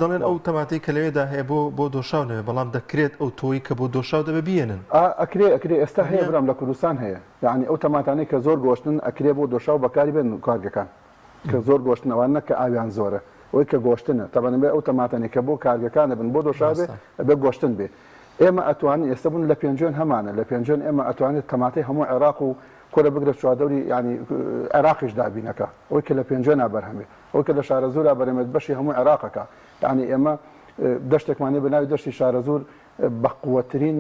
دەڵێن ئەو تەماتی کە لەوێدا هەیە بۆ دۆشاو نەوێ بەڵام دەکرێت ئەو تۆی کە بۆ دۆشاو دەبێ بێنن ئەکرێ ئێستا هەیە برام لە کوردستان هەیە یعنی ئەو تەماتانەی کە زۆر گۆشتن ئەکرێ بۆ دۆشاو بەکاری بێن کارگەکان کە زۆر گۆشتنەوە نەکە ئاویان زۆرە ئەوەی کە گۆشتنە تەبەن بێ ئەو تەماتانی کە بۆ کارگەکانە بن بۆ دۆشاو بێ گۆشتن بێ ئێمە ئەتوانین ئێستا بوون لە پێنجۆن هەمانە لە پێنجۆن ئێمە ئەتوانێت تەماتی هەموو عێراق و کۆرە بگرە چوادەوری ینی عێراقیش دابینەکە ئەوەی کە لە پێنجۆن نابەرهەمێ ئەوەی کە لە شارە زۆر بەرەمێت بەشی هەموو عێراقەکە یعنی ئێمە دەشتێکمانێ بەناوی دەشتی شارە زۆر بەقووەترین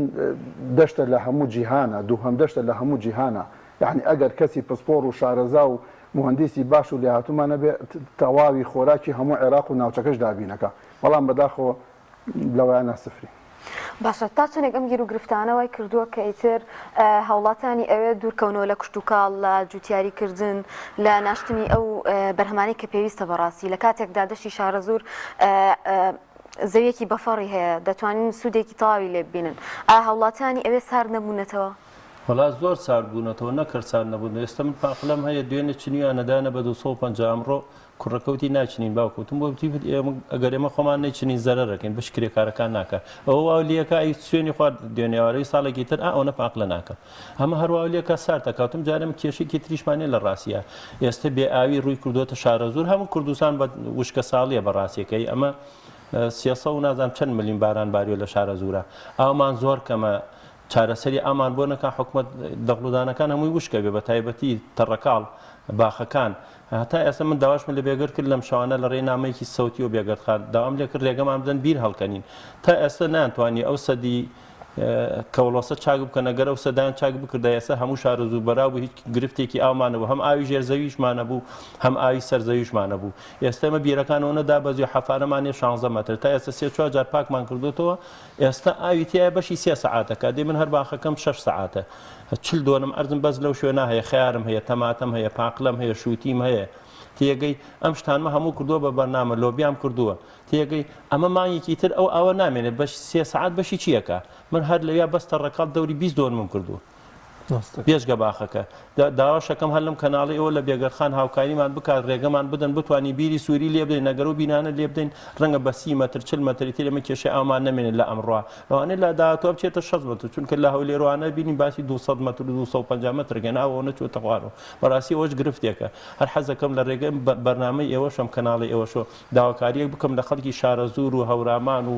دەشتە لە هەموو جیهانە دووهەم دەشتە لە هەموو جیهانە یعنی ئەگەر کەسی پسپۆر و شارەزا و مهندسی باش و لێهاتومانە بێ تەواوی خۆراکی هەموو عێراق و ناوچەکەش دابینەکە بەڵام بەداخەوە لەوەیانە سفری باشە تا چنێک ئەم گیر و گرفتانەوەی کردووە کە ئیتر هاوڵاتانی ئەوێ دوورکەونەوە لە کشت و کاڵ لە جوتیاریکردن لە ناشتنی ئەو بەرهەمانەی کە پێویستە بەڕاستی لە کاتێکدا دەشتی شارە زۆر زەویەکی بەفەڕی هەیە دەتوانین سوودێکی تەواوی لێ ببینن هاوڵاتانی ئەوێ سار نەبوونەتەوە وڵا زۆر سار بوونەتەوە نەکرد سار نەبوون ئێستا من پاقلەم هەیە دوێنێ چنیوانەدانە بە 250 ئەمڕۆ کوڕەکەوتی ناچنین باوکوتم بۆ بتی ئەگەر ئێمە خۆمان نەیچنین زەرەرەکەین بە شکرێکارەکان ناکە ئەوە واولیەکە ئەی سوێنی خوارد دوێنێوارەی ساڵێکی تر ئەو نەپاق لە ناکە ئەمە هەروواولیەکە سارتەکەوتم جارم کێشێکی تریشمانێ لە ڕاستیە ئێستا بێ ئاوی ڕووی کردوتە شارە زۆر هەموو کوردستان بە وشکە ساڵیە بەڕاستیەکەی ئەمە سیاسە و نازانم چەند ملیون باران باریۆ لە شارە زورە ئەومان زۆر کەمە چارەسەری ئامان بۆ نەکە حکومت دەغڵودانەکان هەمووی وشکە بێ بە تایبەتی تەڕەکاڵ باخەکان هەتا ئێستا من داواشم لە بێگەر کرد لەم شەوانە لە ڕێی نامەیەکی سەوتی و بێگەرخان داوام لێ کرد ڕێگەمان بدەن بیر هەڵکەنین تا ئێستا نانتوانی ئەو سەدی کەوڵەسە چاک بکەنە گەرە و سەدایان چاک بکردا ئێستا هەموو شارەزوو بەراو بوو هیچ گرفتێکی ئاومانەبوو هەم ئاوی ژێرزەویشمانە بوو هەم ئاوی سەرزەویشمانە بوو ئێستا ئێمە بیرەکانەوە دابەزی و حەفارەمانێ 16 مەتر تا ئێستا 3-4 جار پاکمان کردوتەوە ئێستا ئاوی تایە بەشی 3 سەعاتەکە دێ من هەر باخەکەم 6 سەعاتە 40 دۆنم ئەرزم بەس لەو شوێنە هەیە خیارم هەیە تەماتەم هەیە پاقلەم هەیە شووتیم هەیە تێگەی ئەم شتانمە هەموو کردووە بە بەرنامە لۆبیام کردووە تێگەی ئەمە مانگێکی تر ئەو ئەوە نامێنێت بەش 3 سەعات بەشی چیەکە من هەر لەویا بەستە ڕێکاڵ دەوری 20 دۆنمم کردووە پێشگە باخەکە داواشەکەم هەر لەم کەناڵی ئەوە لە بێگەرخان هاوکاریمان بکات ڕێگەمان بدەن بتوانانی بیری سووری لێ بدەین نەگەر و بینانە لێ بدەین ڕەنگە بە 30 مەتر 40 مەتری تر ئێمە کێشەی ئاومان نەمێنێت لە ئەمڕۆ ئەوانەیە لە داهاتوە بچێتە 6 مەتر چونکە لە هەولێرانە بینین باسی 200 مەتر و 250 مەترگەن ئەوە نەچووەتە خوارەوە بەڕاستی ئەوەش گرفتێکە هەر حەزەکەم لە ڕێگەی بەرنامەی ئێوەشم کەناڵی ئێوەشۆ داواکاریەک بکەم لە خەڵکی شارەزوور و هەورامان و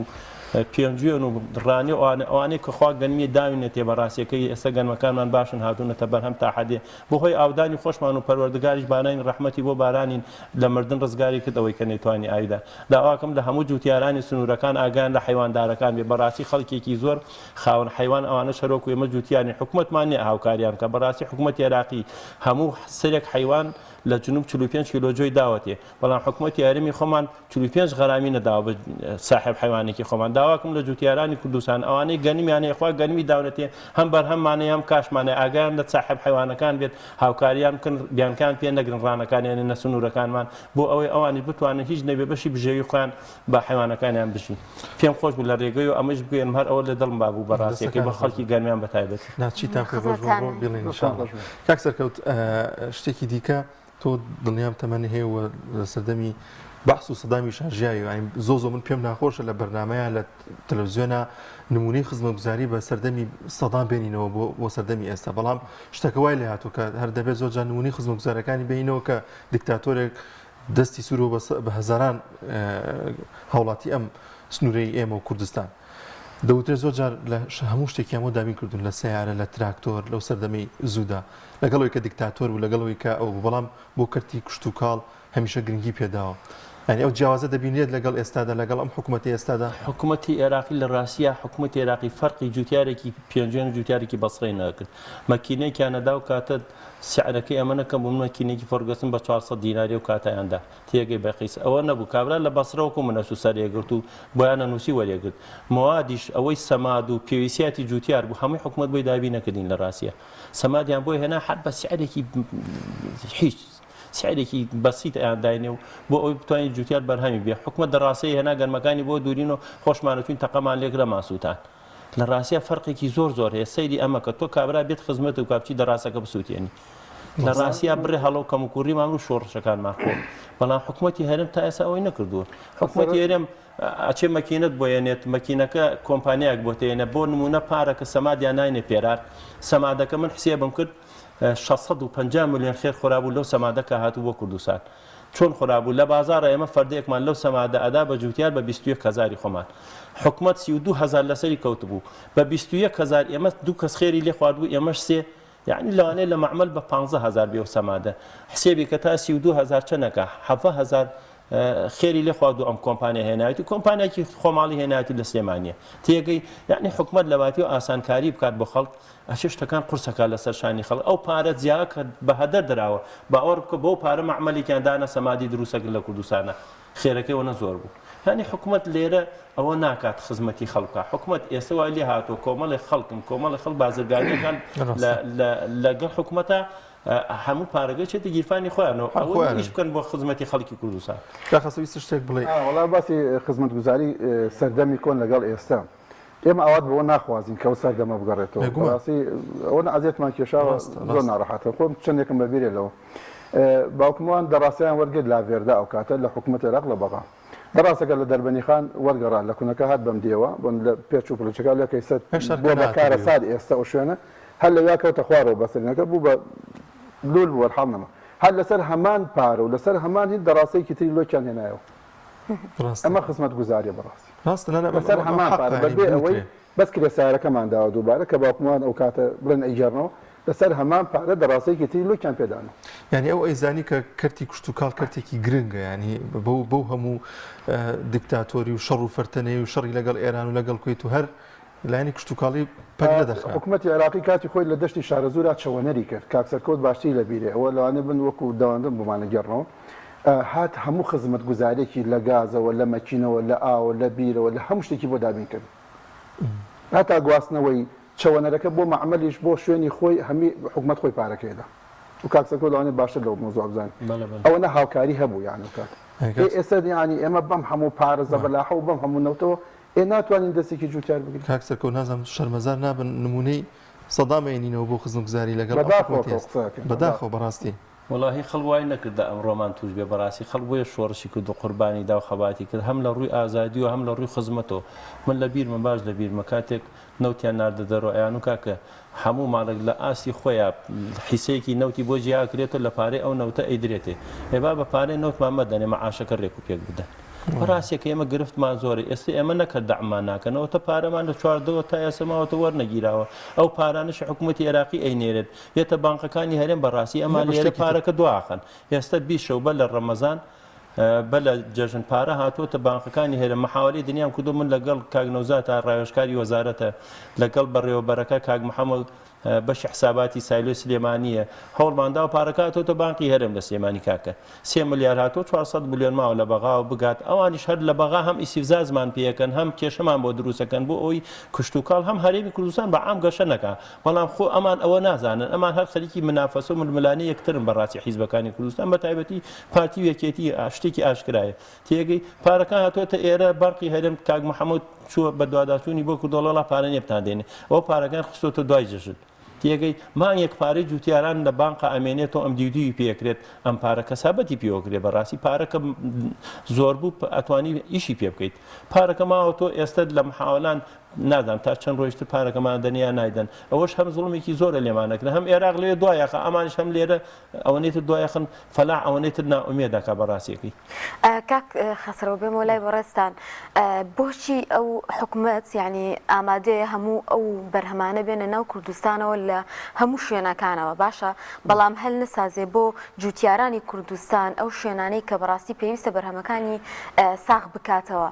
پێنجوێن و ڕانی ئەوانەیە کە خوا گەنمی داوینێتێ بەڕاستیەکەی ئێستا گەنمەکانمان باشن هاتوونەتە بەرهەم تا حەدێ بۆهۆی ئاودانی خۆشمان و پەروەردگاریش بانین ڕەحمەتی بۆ بارانین لە مردن ڕزگاری کرد ئەوەی کە نەیتوانی ئایدا داواکەم لە هەموو جوتیارانی سنوورەکان ئاگان لە حیواندارەکان بێ بەڕاستی خەڵکێکی زۆر خاوەن حیوان ئەوانە شەرۆک و ئێمە جوتیانی حکومەتمان نیە هاوکاریان کە بەڕاستی حکومەتی عێراقی هەموو سەرێک حیوان لە جنوب 45 کیلۆجۆی داوەتێ بەڵام حکومەتی یاریمی خۆمان 45 غەرامی نەداوە بە ساحب حیوانێکی خۆمان داواکەم لە جوتیارانی کوردستان ئەوانەی گەنمیانەیە خوا گەنمی داونەتێ هەم بەرهەممانەیە هەم کاشمانە ئاگایان لە ساحب حیوانەکان بێت هاوکاریان بکەن بیانکان پێ نەگرن ڕانەکانیان نە سنوورەکانمان بۆ ئەوەی ئەوانی بتوانن هیچ نەبێ بەشی بژێوی خۆیان بە حیوانەکانیان بژین پێم خۆش بوو لە ڕێگەی و ئەمەش بگوێن هەر ئەوە لە دڵم بابوو بەڕاستیەکەی بە خەڵکی گەرمیان بەتایبەت ناچیتان پێ بڵێن کاک سەرکەوت شتێکی دیکە تۆ دڵنیام تەمەنی هەیە و لە سەردەمی بەحس و سەدامی شارژیایی زۆ من پێم ناخۆشە لە بەرنمەیە لە تەلەڤیزیۆنە نمونەی خزمەتگوزاری بە سەردەمی سەدان بێنینەوە بۆ سەردەمی ئێستا بەڵام شتەکە وای لێ هاتوو کە هەر دەبێت زۆر جار نمونەی خزمەتگوزارەکانی بینەوە کە دیکتاتۆرێک دەستی سوور بە هەزاران هاوڵاتی ئەم سنوورەی ئێمە و کوردستان دەوترێت زۆر جار لە هەموو شتێکی هەموو دابین کردوون لە سیارە لە تراکتۆر لەو سەردەمەی زوودا لەگەڵەوەی کە دیکتاتۆر و لەگەڵەوەی کە ئەو بەڵام بۆ کەرتی کوشت و کاڵ هەمیشە گرنگی پێداوە ینی ئەو جیاوازە دەبینێت لەگەڵ ئێستادا لەگەڵ ئەم حکوومەتی ئێستادا حکوومەتی عێراقی لە ڕاستیە حکوومەتی عێراقی فەرقی جوتیارێکی پێنجێن و جوتیارێکی بەسڕی نەکرد مەکینەیەکیانەدا و کاتە سعرەکەی ئەمە نەکەم بوو مەکینێکی فەرگەسن بە 400 دیناری و کاتایاندا تێگەی بەقیس ئەوە نەبوو کابرا لە بەسرەوەکو منەسو سەرێگرت و بۆیانە نووسی وەرێگرت موادیش ئەوەی سەماد و پێویستیاتی جوتیار بوو هەمووی حکوومەت بۆی دابی نەکردین لە ڕاستیە سەمادیان بۆی هێنا حەت بە سعرێکی هیچ سعرێکی بەسیت ئەیانداینێ و بۆ ئەوی بتوانین جوتیار بەرهەمی بێ حکومەت دەڕاستەیە هێنا گەرمەکانی بۆ دوورین و خۆشمانەتوین تەقەمان لێگرە ماسووتان لە ڕاستیە فەرقێکی زۆر هەیە سەیری ئەمە کە تۆ کابرا بێت خزمەت و کاپچی دەڕاستەکە بسووتێنی لە ڕاستیە بڕێ هەڵۆ کەم و کوڕی مام و شۆڕشەکانمان خۆ بەڵام حکومەتی هەرم تا ئێستا ئەوەی نەکردووە حکومەتی هەرێم ئەچێ مەکینەت بۆیەنێت مەکینەکە کۆمپانیاک بۆ تێنە بۆ نمونە پارەکە سەمادیان ناینێ پێرار سەمادەکە من حسێبم کرد 650 میلیۆن خێر خۆرابوو لەو سەمادەکە هاتوو بۆ کوردستان چۆن خۆرابوو لە بازارە ئێمە فەردەیەکمان لەو سەمادە ئەدا بە جوتیار بە 21,000 خۆمان حکومەت 32,000 لەسەری کەوت بوو بە 21,000 ئێمە دوو کەس خێری لێ خواردبوو ئێمەش سێ یعنی لەوانەیە لە معمەل بە 15,000 بێ و سەمادە حسێبی کە تا 32,000 چەنەکە 7,000 خێری لێ خواردوو ئەم کۆمپانیا هێنایەتی کۆمپانیاکی خۆماڵی هێنایەتی لە سلێمانیە تێگەی یعنی حکومەت لەواتی و ئاسانکاری بکات بۆ خەڵک ئەچ شتەکان قورسەکە لەسەر شانی خەڵک ئەو پارە جیاوە کە بە هەدەر درراوە باوەڕ بکە بۆ پارە معمەلێکیان دانە سەمادی دروستەکرد لە کوردستانە خێرەکەی وەنە زۆر بوو یعنی حکومەت لێرە ئەوە ناکات خزمەتی خەڵکە حکومەت ئێستا وای لێ هاتووە کۆمەڵی خەڵکن کۆمەڵی خەڵک بازرگانیەکان لەگەڵ حکومەتە هەموو پارەگە چێتە گیرفانی خۆیانەوە ئەوە هیچ بکەن بۆ خزمەتی خەڵکی کوردستان داخەسەویست شتێک بڵێ وڵا باسی خزمەتگوزاری سەردەمی کۆن لەگەڵ ئێستا ئێمە ئەوات بەوە ناخوازیین کە ئەو سەردەمە بگەڕێتەوە ڕاستی ئەوە ئازیێتمان کێشاوە زۆر ناڕەحەتە خۆم چەندێکم بەبیرێ لەوە باوکمەوان دەڕاستیان وەرگرت لاڤێردا ئەو کاتە لە حکوومەت عێراق لە بەغا دەڕاستەکە لە دەربەنی خان وەرگەڕان لە کوونەکە هات بەم دێوە بۆن لە پێچ و پلچەکە لەکەی سەد بۆ بەکارە ساد ئێستا ئەو شوێنە هەر لەویا کەوتە خوارەوە بەسەرینەکە بوو بە لول بوو وەرحەڵنەما هەر لەسەر هەمان پارە و لەسەر هەمان هیچ دەڕاستەیەکی تری لۆکیان هێنایەوە ئەمە خزمەتگوزاریە بەڕاستی بەسەر هەمان پارە بەبێ ئەوەی بەس کرێ سیارەکەمان داوە دووبارە کە باوکمان ئەو کاتە بڵێن ئەیگەڕنەوە لەسەر هەمان پارە دەڕاستەیەکی تری لۆکیان پێدانە. یعنی ئەو ئەیزانی کە کەرتی کوشت و کاڵ کەرتێکی گرنگە، ینی بەو هەموو دیکتاتۆری و شەڕ و فەرتەنەی و شەڕی لەگەڵ ئێران و لەگەڵ کوێت و هەر لایەنی کوشت و کاڵی پەک نەدەخرا. حکوومەتی عێراقی کاتی خۆی لە دەشتی شارەزورا چەوەنەری کرد، کاکسەرکەوت باشتری لەبیرێ ئەوە لەوانێ بن وەکو دەوەندن بمانە گەڕنەوە. هات هەموو خزمەت گوزارێکی لە گازەوە لە مەکینەوە لە ئاوە لە بیرەوە لە هەموو شتێکی بۆ دابین کرد. هاتا گواستنەوەی چەوەنەرەکە بۆ معمەلیش بۆ شوێنی خۆی هەمی حکومەت خۆی پارەکەیدا و کاکسەکە لەوانێت باشتر لەو مۆزوع بزانین. ئەوە نە هاوکاری هەبوو یانە کات ئێستا ینی ئێمە بەم هەموو پارە زەبەلاحە و بەم هەموو نەوتەوە ناتوانین دەستێکی جوتیار بگرین. کاکسەکە نازانم شەرمەزار نابن نمونەی سەدامێنینەوە بۆ خزمگوزاری لەگەڵ بەداخەوە بەڕاستی. وڵی خەڵوای نەکرد ئەمڕۆمان توش بێ بەڕاستی خەڵ بۆیە شۆڕشی کرد و قوربانی دا و خەباتی کرد هەم لە ڕووی ئازادی و هەم لە ڕووی خزمەتەوە. من لە بیرمە باش لە بیرمە کاتێک نەوتیان ناردە دەرەوە ئەیان و کاکە هەموو ماڵک لە ئاسی خۆیان حیسەیەکی نەوتی بۆ جیاکرێتەوە لە پارەی ئەو نەوتە ئەیدرێتێ ێبا بە پارەی نەوتمان مەدەنێ مەعاشەکە ڕێک و پێک بدەن. بەڕاستێکە ئێمە گرفتمان زۆرە ئێستا ئێمە نەکرد دەعمان ناکەنەوە تا پارەمان لە چواردەوە تا ئێسماوەتە وەرنەگیراوە ئەو پارانش حکوومەتی عێراقی ئەینێرێت بێتە بانقەکانی هەرێم بەڕاستی ئەمە لێرە پارەکە دواخن ئێستا 20 شەوبە لە ڕەمەزان بە لە جەژن پارە هاتووەتە بانقەکانی هێرە محاوەری دنیام کردو من لەگەڵ کاگنەوزات تا ڕایۆژکاری وەزارەتە لەگەڵ بەڕێوەبەرەکە کاک محەممەد بەشی حساباتی سایلۆ سلێمانیە هەوڵماندا و پارەکاتەوە بانقی هەرم لە سلێمانی کاکە 3 ملیار هاتۆ 400 میلیۆن ماوە لە بەغا و بگات ئەوانیش هەر لە بەغا هەم ئیسیفزازمان پێەکەن هەم کێشەمان بۆ دروستەکەن بۆ ئەوی کشت و کاڵ هەم هەرێمی کوردستان بە عام گەشە نەکە بەڵام خۆ ئەمان ئەوە نازانن ئەمان هەر خەریکی منافەسە و ململانی یەکترن بەڕاستی حیزبەکانی کوردستان بە تایبەتی پارتی و یەکێتی شتێکی ئاشکرایە تێگەی پارەکان هاتوۆتە ئێرە بەرقی هەرم کاک محەممەد چووە بە دوواداچوونی بۆ کوردوڵەڵا پارە نێبتان دێنێ ئەوە پارەکان خستۆتە دوای جەژن تێگەی مان یەک پارەی جوتیاران لە بانقە ئەمێنێتەوە ئەم دیودی پێکرێت ئەم پارەکە سابەتی پێوەکرێ بەڕاستی پارەکە زۆر بوو ئەتوانی ئیشی پێ بکەیت پارەکە ماوە تۆ ئێستا لە محاولان نادام تا چەند ڕۆژتر پارەکەمان دەنیا نایدەن ئەوەش هەم زوڵمێکی زۆرە لێمانەکرد هەم عێراق لێ دوایەخە ئەمانش هەم لێرە ئەوەنێتر دوایەخن فەلاح ئەوەنێتر ناومێداکە بەڕاستیەکەی کاک خەسەرەوە بێمە لای بەڕێستان بۆچی ئەو حکوومەت یعنی ئامادەیە هەموو ئەو بەرهەمانە بێنە ناو کوردستانەوە لە هەموو شوێنەکانەوە باشە بەڵام هەل نسازێ بۆ جوتیارانی کوردستان ئەو شوێنانەی کە بەڕاستی پێویستە بەرهەمەکانی ساغ بکاتەوە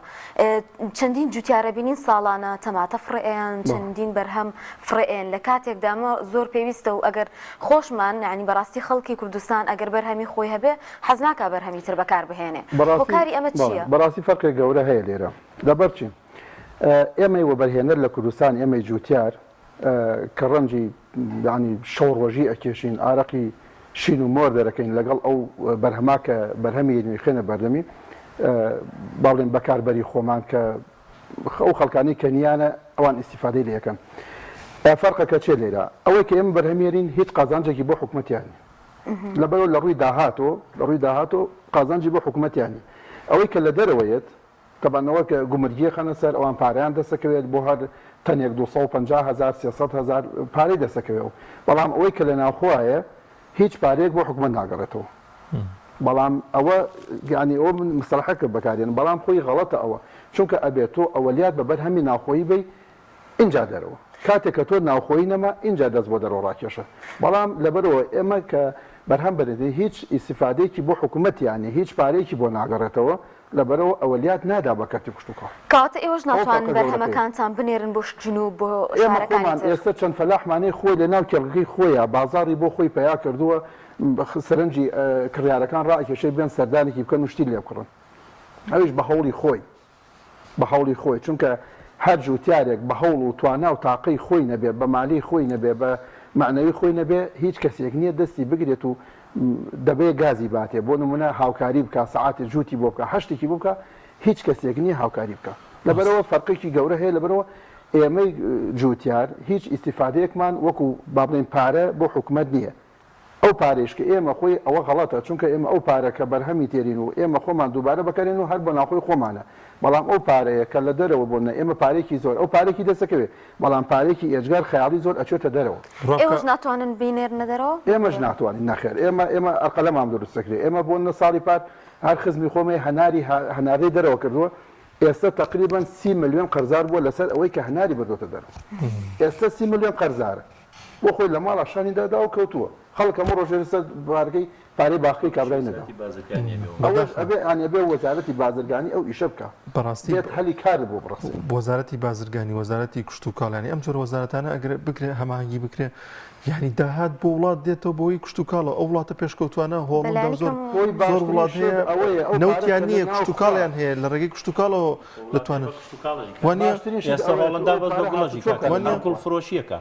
چەندین جوتیارە بینین ساڵانە تەماتە فڕێیان چەندین بەرهەم فڕێن لە کاتێکدامە زۆر پێویستە و ئەگەر خۆشمان ینی بەڕاستی خەڵکی کوردستان ئەگەر بەرهەمی خۆی هەبێ حەز ناکا بەرهەمی تر بەکار بهێنێ هۆکاری ئەمە چییە؟ بەڕاستی فەرقێک گەورە هەیە لێرە لەبەر چی ئێمەی وەبەرهێنەر لە کوردستان ئێمەی جوتیار کە ڕەنجی ینی شەو ڕۆژی ئەکێشین ئارەقی شین و مۆر دەرەکەین لەگەڵ ئەو بەرهەماکە بەرهەمی خوێنە بەردەمی باڵێن بەکاربەری خۆمان کە ئەو خەڵکانی کەنیانە ئەوان ئیسیفادەی لە یەکەم فەرقەکە چێ لێرە ئەوەی کە ئێمە بەرهەمێرین هیچ قازانجێکی بۆ حکوومەتیانی لەبەرەوە لە ڕووی داهاتۆ قازانجی بۆ حکوومەتیانی ئەوەی کە لە دەرەوەیەت تەبانەوە کە گومرگیە خەنە سەر ئەوان پارەیان دەسەکەوێت بۆ هەر تەنێک 250,000 300,000 پارەی دەسەکەوێت بەڵام ئەوەی کە لە ناوخۆیە هیچ پارەیەک بۆ حکوومەت ناگەڕێتەوە بەڵام ئەوە ینی ئەوە من مستەلحەکە بەکارێن بەڵام خۆی غەڵەتە ئەوە چونکە ئەبێت تۆ ئەوەلیات بە بەرهەمی ناوخۆیی بی اینجا دەرەوە کاتێک کە تۆ ناوخۆیی نەما اینجا دەست بۆ دەرەوە ڕاکێشە بەڵام لەبەرەوە ئێمە کە بەرهەم بەرێتی هیچ ئیسیفادەیەکی بۆ حکوومەتیانی هیچ پارەیەکی بۆ ناگەڕێتەوە لەبەرەوە ئەوەلیات نادا بە کەرتی کوشتوکە کاتە ئێوەش ناتوانن بەرهەمەکانتان بنێرن بۆ ژنو بۆ شارەکانی ئێستا چەند فەلاحمانەی خۆی لە ناو کێڵگەی خۆیە بازاڕی بۆ خۆی پیا کردووە سەرنجی کڕیارەکان ڕائکێشەی بێن سەردانێکی بکەن و شتی لێ بکڕن ئەویش بە هەوڵی خۆی چونکە هەر جوتیارێک بە هەوڵ و توانە و تاقەی خۆی نەبێ بە مالی خۆی نەبێ بە معنەوی خۆی نەبێ هیچ کەسێک نییە دەستی بگرێت و دەبێ گازی باتێ بۆ نمونە هاوکاری بکە سەعاتی جوتی بۆ بکە هەشتێکی بۆ بکە هیچ کەسێک نییە هاوکاری بکە لەبەرەوە فەرقێکی گەورە هەیە لەبەرەوە ئێمەی جوتیار هیچ ئیسیفادەیەکمان وەکو با بڵێن پارە بۆ حکوومەت نییە ئەو پارێش کە ئێمە خۆی ئەوە غەڵەتە چونکە ئێمە ئەو پارەکە بەرهەمی تێرین و ئێمە خۆمان دووبارە بەکارێن و هەر بە ناوخۆی خۆمانە بەڵام ئەو پارەیە کە لە دەرەوە بۆنە ئێمە پارێکی زۆر ئەو پارێکی دەسەکەوێت بەڵام پارێکی ئێجگار خەیاڵی زۆر ئەچێتە دەرەوە ئێوەش ناتوانن بینێرنە دەرەوە ئێمەش ناتوانین نەخێر ئێمە ئەقەلەمان دروستەکرێت ئێمە بۆ نە ساڵی پات هەر خزمی خۆمەی هەناری دەرەوە کردووە ئێستا تقریبان 30 ملیۆن قەرزار بووە لەسەر ئەوەی کە هەناری بردۆتە دەرەوە. ئێستا 30 ملیۆن قەرزارە بۆ خۆی لە ماڵ شانی دادا و کەوتووە. خەڵک هەموو ڕۆژێستا بارگەی پارەی باقی کابرای نەدا. ئەبێ وەزارەتی بازرگانی ئەو ئیشە بکە. بەڕاستی بێت هەلی کار بۆ بڕخسێ. وەزارەتی بازرگانی وەزارەتی کشت و کاڵانی ئەم جۆرە وەزارەتانە ئەگەر بکرێ هەماهنگگی بکرێ یعنی داهات بۆ وڵات دێتەوە بۆی کشت و کاڵە ئەو وڵاتە پێشکەوتوانە هۆڵندا زۆر وڵات هەیە نەوتیان نییە کشت و کاڵیان هەیە لە ڕێگەی کشت و کاڵەوە دەتوانێت ئێستا بەس بە گوڵەژی گوڵ فرۆشیەکە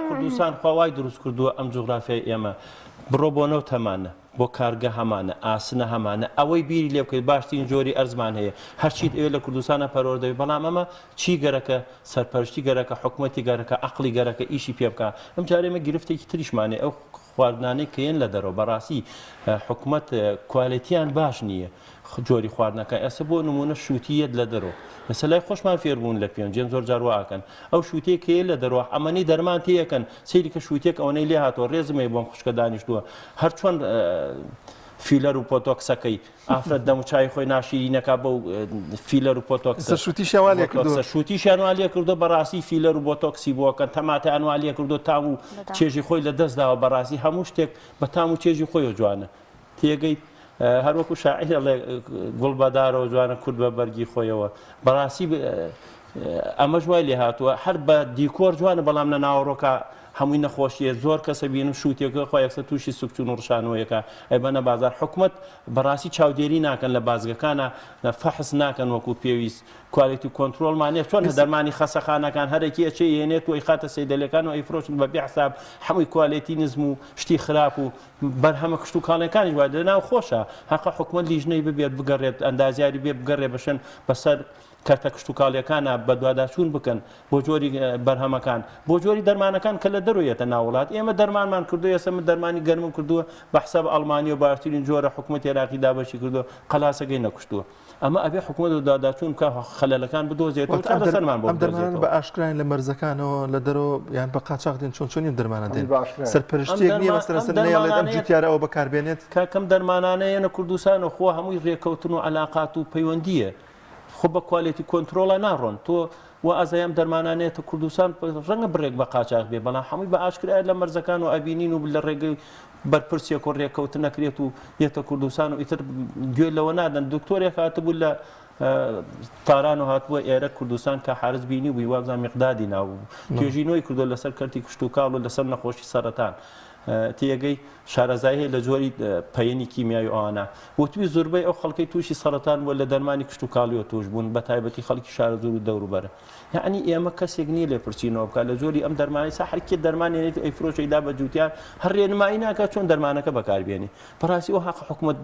کوردستان خواوای دروست کردووە ئەم جوغرافیای ئێمە بڕۆ بۆ نەو تەمانە بۆ کارگە هەمانە ئاسنە هەمانە ئەوەی بیری لێ بکەیت باشترین جۆری ئەرزمان هەیە هەرچیت ئێوە لە کوردستانە پەروەردەوی بەڵام ئەمە چی گەرەکە سەرپەرشتی گەرەکە حکوومەتی گەرەکە عەقڵی گەرەکە ئیشی پێ بکە ئەم جارێ ئێمە گرفتێکی تریشمانێ ئەو خواردنانەی کەیەن لە دەرەوە بەڕاستی حکوومەت کوالیتیان باش نییە جۆری خواردنەکە ئێستا بۆ نمونە شووتیەت لە دەرەوە مەسەلای خۆشمان فێربوون لە پێنجێن زۆر جار واکەن ئەو شووتەیە کەیە لە دەرەوە ئەمەنی دەرمان تێیەکەن سەیری کە شووتێک ئەوەی لێ هاتەوە ڕێزمێ بۆم خوشکە دانیشتووە هەر چۆن فیلەر و پۆتۆکسەکەی ئافرەت دەم و چای خۆی ناشیرینەکە بەو فیلەر و پۆتۆکسە شووتیشیان والێ کردو بەڕاستی فیلەر و بۆتۆکسی بووەکەن تەماتیان والێ کردو تام و چێژی خۆی لە دەستداوە بەڕاستی هەموو شتێک بە تام و چێژی خۆی جوانە تێگەیت هەروەکو شاعیر گوڵبەدارەوە جوانە کورد بە بەرگی خۆیەوە بەڕاستی ئەمە جوای لێ هاتووە هەر بە دیکۆر جوانە بەڵام لە ناوەڕۆکە هەمووی نەخۆشیە زۆر کەسە بینم شووتێکە خۆ یەکسە تووشی سوکچون و ڕشانەوەیەکە ئەی بەنە بازار حکوومەت بەڕاستی چاودێری ناکەن لە بازگەکانە فەحس ناکەن وەکو پێویست کوالیتی کۆنتترۆلمانێت چۆن دەرمانی خەسەخانەکان هەرێکی ئەچێ یێنێت و خاتە سەیدەلەکان و ئەیفرۆشن بە بێحساب هەمووی کوالیتی نزم و شتی خراپ و بەرهەمە کشت و کاڵەکانی وای لەناو خۆشە حەقا حکوومەت لیژنەی ببێت بگەڕێت ئەندازیاری بێ بگەڕێ بەشن بەسەر کەرتە کشت و کاڵیەکانە بە دوواداچوون بکەن بۆ جۆری بەرهەمەکان بۆ جۆری دەرمانەکان کە لە دەرویەتە ناوڵات ئێمە دەرمانمان کردو ێستا من دەرمانی گەرمم کردووە بە حساب ئەڵمانی و باشترین جۆرە حکوومەت عێراقی دابەشی کردووە قەلاسەکەی نەکوشتووە ئەمە ئەبێ حکوومەت و دوواداچوون کە خەلەلەکان بدۆزێتەوە سەرمان بۆ دەرمانان بە ئاشکراین لە مەرزەکانەوە لە دەرەوە یان بە قاچاق دێن چۆنی دەرمانە دێن سەرپەرشتێک نییە مەسەرەسەر نەیەڵێت ئەم جوتیارەوە بەکاربێنێت کەم دەرمانانەیە لە کوردستان و خۆ هەمووی ڕێکەوتن و عەلاقات و پەیوەندیە خۆ بە کوالیتی کۆنتترۆڵە ناڕۆن تۆ و ئازایم دەرمانانێتە کوردستان ڕەنگە بڕێک بە قاچاق بێ بەڵام هەمووی بە ئاشکرای لە مەرزەکان و ئەبینین و لە ڕێگەی بەرپرسێک و ڕێکەوت نەکرێت و یەتە کوردستان و ئیتر گوێ لەوە نادەن دکتۆرێک هاتبوو لە تاران و هاتبووە ئێرە کوردستان کە حارس بینی بووی وابزان میقدادی ناوبوو توێژینەوەی کردو لەسەر کەرتی کشت و کاڵ و لەسەر نەخۆشی سەرەتان تێگەی شارەزایی هەیە لە جۆری پەیەنی کیمیایی ئەوانە وتوی زۆربەی ئەو خەڵکی تووشی سەرەتان بووە لە دەرمانی کشت و کاڵیەوە توش بوون بە تایبەتی خەڵکی شارە زۆر و دەوروبەرە یعنی ئێمە کەسێک نییە لێ پرچینەوە بکە لە جۆری ئەم دەرمانی ساحرکێ دەرمانێنێت ئەیفرۆشەیدا بە جوتیار هەر ڕێنمایی ناکات چۆن دەرمانەکە بەکاربێنی بەڕاستی ئەو حەق حکوومەت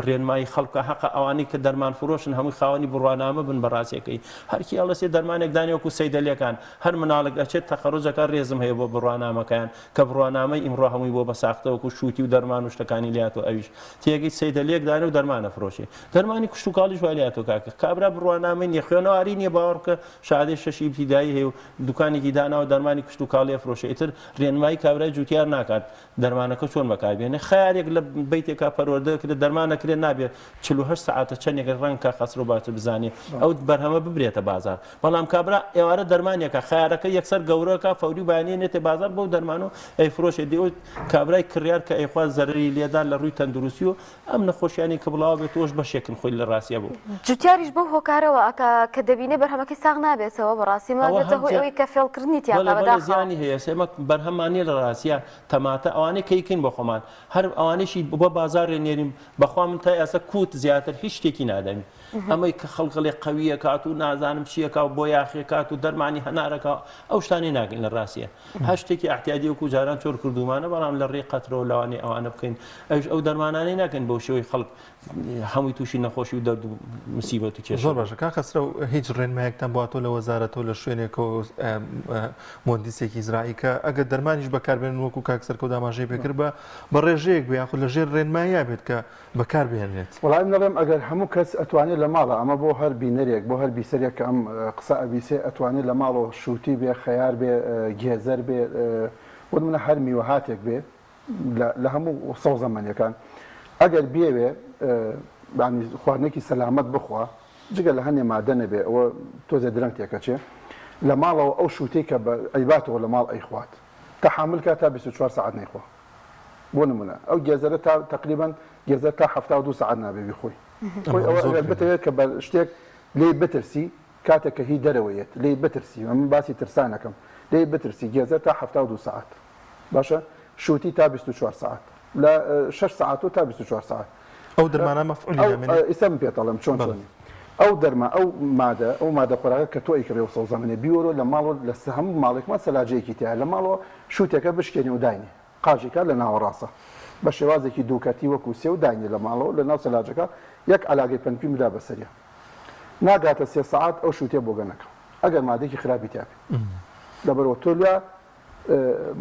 ڕێنمایی خەڵکە حەق ئەوانەی کە دەرمان فرۆشن هەمووی خاوەنی بڕوانامە بن بەڕاستیەکەی هەرکی ئەڵەسێ دەرمانێک دانیوەکو سەیدەلەکان هەر مناڵک ئەچێت تەخەڕوجەکە ڕێزم هەیە بۆ بڕوانامەکەیان کە بڕوانامەی ئیمڕۆ هەمووی بۆ بەساختەوەکو شووتی و دەرمان و شتەکانی لاتەوە ئەویش تێگەی سەیدەلێک دانێ و دەرمانە فرۆشێ دەرمانی کشت و کاڵیش وای لاتەوە کاکە کابرا بڕوانامەی نیە خوێنەواری نییە باوەڕ بکە شادەی شەشی ابتیدایی هەیە و دوکانێکی داناوە دەرمانی کشت و کاڵی فرۆشێ ئیتر ڕێنمایی کابرای جوتیار ناکات دەرمانەکە چۆن بەکاربێنێ خەیارێک لە بیتێکا پەروەردەکرێت دەرمانەکرێت نابێت 48 ساعتە چەندێک ڕەنگکە خەسر و باتە بزانێ ئەو بەرهەمە ببرێتە بازار بەڵام کابرا ئێوارە دەرمانێکە خەیارەکە یەکسەر گەورەکە فەوری بەیانێنێتە بازار بەو دەرمان و ئەیفرۆشێ دێ کابرای کڕیار کە ئەیخوا زەرری لێدان لە ڕووی تەندروستی و ئەم نەخۆشیانی کە بڵاو بێت تۆش بەشێکن خۆی لە ڕاستیە بوو جوتیاریش بەو هۆکارەوە کە دەبینێ بەرهەمەکەی ساغ نابێتەوە بەڕاستی مابێتە هۆی ئەوەی کە فێڵکردنی تیاڵی هەیە سێمە بەرهەمانی لە ڕاستیە تەماتە ئەوانەی کەیکەین بۆ خۆمان هەر ئەوانەیشی بۆ بازارێ نێریم بەخوا من تا ئێستا کووت زیاتر هیچ شتێکی نادەمی ئەمەی کە خەڵقڵێ قەویە کات و نازانم چیەکە و بۆ یاخیەکات و دەرمانی هەنارەکە ئەو شتانی ناگەین لە ڕاستیە هەر شتێکی احتیاجی وەکو جاران چۆر کردومانە بەڵام لە ڕێ قەترەوە لەوانێ ئەوانە بکەین ئەو دەرمانانەی ناکەن بۆ شێوەی خەڵک هەمووی تووشی نەخۆشی و دەرد و مسیبەت و کێشە زۆر باشە کا خەسرە و هیچ ڕێنمایەکتان بواتۆ لە وەزارەتەوە لە شوێنێکەوە مۆندیسێکی ئیزرایی کە ئەگەر دەرمانیش بەکاربێن وەکو کاکسەرکە و داماژەی پێکرد بە ڕێژەیەک بێ یاخود لە ژێر ڕێنمایە بێت کە بەکاربێنێت وەڵام نەڵێم ئەگەر هەموو کەس ئەتوانێت لە ماڵە ئەمە بۆ هەر بینەرێک بۆ هەر بیسەرێک کە ئەم قسە ئەبیسێ ئەتوانێت لە ماڵەوە شووتی بێ خەیار بێ گێزەر بێ وت منە هەر میوە هاتێک بێ لە هەموو سەو زەمانیەکان ئەگەر بێوێ خواردنێکی سەلامەت بخوا جگە لە هەنێ مادە نەبێ ئەوە تۆزە درەنگ تێکەچێ لە ماڵەوە ئەو شووتەی کە بە ئەیباتەوە لە ماڵ ئەیخوات تەحامل تا 24 ساعت نەیخوا بۆ نمونە ئەو گێزەرە تا تقریبا گێزەر تا 72 ساعت نابێ بیخۆی ئەوە بتەوێت کە بە شتێک لێ بترسی کاتێک کە هی دەرەوەیەت لێ بترسی من باسی ترسانەکەم لێ بترسی گێزەر تا 72 ساعت باشە شووتی تا 24 ساعت لە 6 ساعت و تا 24 ساعت ئەو دەرمانە مەفعولی ئیسم پێتەڵم چۆن ئەو دەرما ئەو مادە خۆراکە کە تۆ ئیکڕێ و سەوزەمنێ بیوەرە لە ماڵ لە هەموو ماڵێکمان سەلاجەیەکی تیا لە ماڵەوە شووتێکە بشکێنی و داینێ قاژێکە لە ناوەڕاستە بە شێوازێکی دووکەتی وەکو سێ و داینێ لە ماڵەوە لە ناو سەلاجەکە یەک علاگەی پەنپی مدا بەسەریە ناگاتە 3 ساعت ئەو شووتێ بۆ گەنەکە ئەگەر مادێکی خراپی تیاکە لەبەرەوە تۆ لە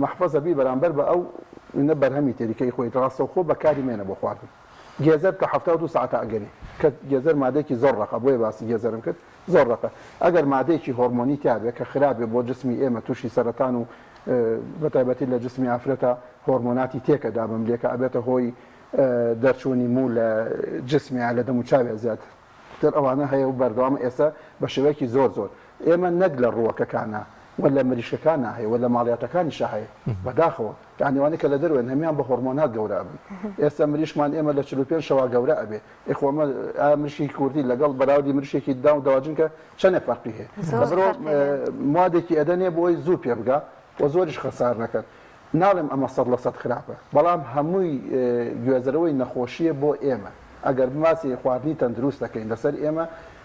محفەزە بی بەرامبەر بە ئەو بەرهەمی تێریکەی خۆی ڕاستە خۆ بەکاری مێنە بۆ خواردن گێزەر کە 72 ساعت ئەگەنی کە گێزەر مادێکی زۆر ڕقە بۆیە باسی گێزەرم کرد زۆر ڕقە ئەگەر مادێکی هۆرمۆنی تیاابێت کە خراپێ بۆ جسمی ئێمە تووشی سەرەتان و بەتایبەتی لە جسمی ئافرەتە هۆرمۆناتی تێکەدا بملێکە ئەبێتە هۆی دەرچوونی مو لە جسمیان لە دەم و چاوێ زیاتر تر ئەوانە هەیە و بەردەوام ئێستا بە شێوەیەکی زۆر ئێمە نەک لە ڕووەکەکانە ولا مریشەکان هەیە ولا ماڵیاتەکانیش هەیە بەداخەوە یانیوانی کە لە دەروێن هەمیان بە هۆرمۆنات گەورە بن ئێستا مریشمان ئێمە لە 45 شەوا گەورە ئەبێ ئێخۆمە مریشی کوردی لەگەڵ بەراوردی مریشێکی دا و داواجنکە چەندێ فەرقی هەیە بەبرۆ موادێکی ئەدەنێ بۆی زوو پێ بگا و زۆریش خەسار نەکەن ناڵێم ئەمە 100% خراپە بەڵام هەمووی گوێزەرەوەی نەخۆشیە بۆ ئێمە ئەگەر بماسی خواردنی تەندروست دەکەین لەسەر ئێمە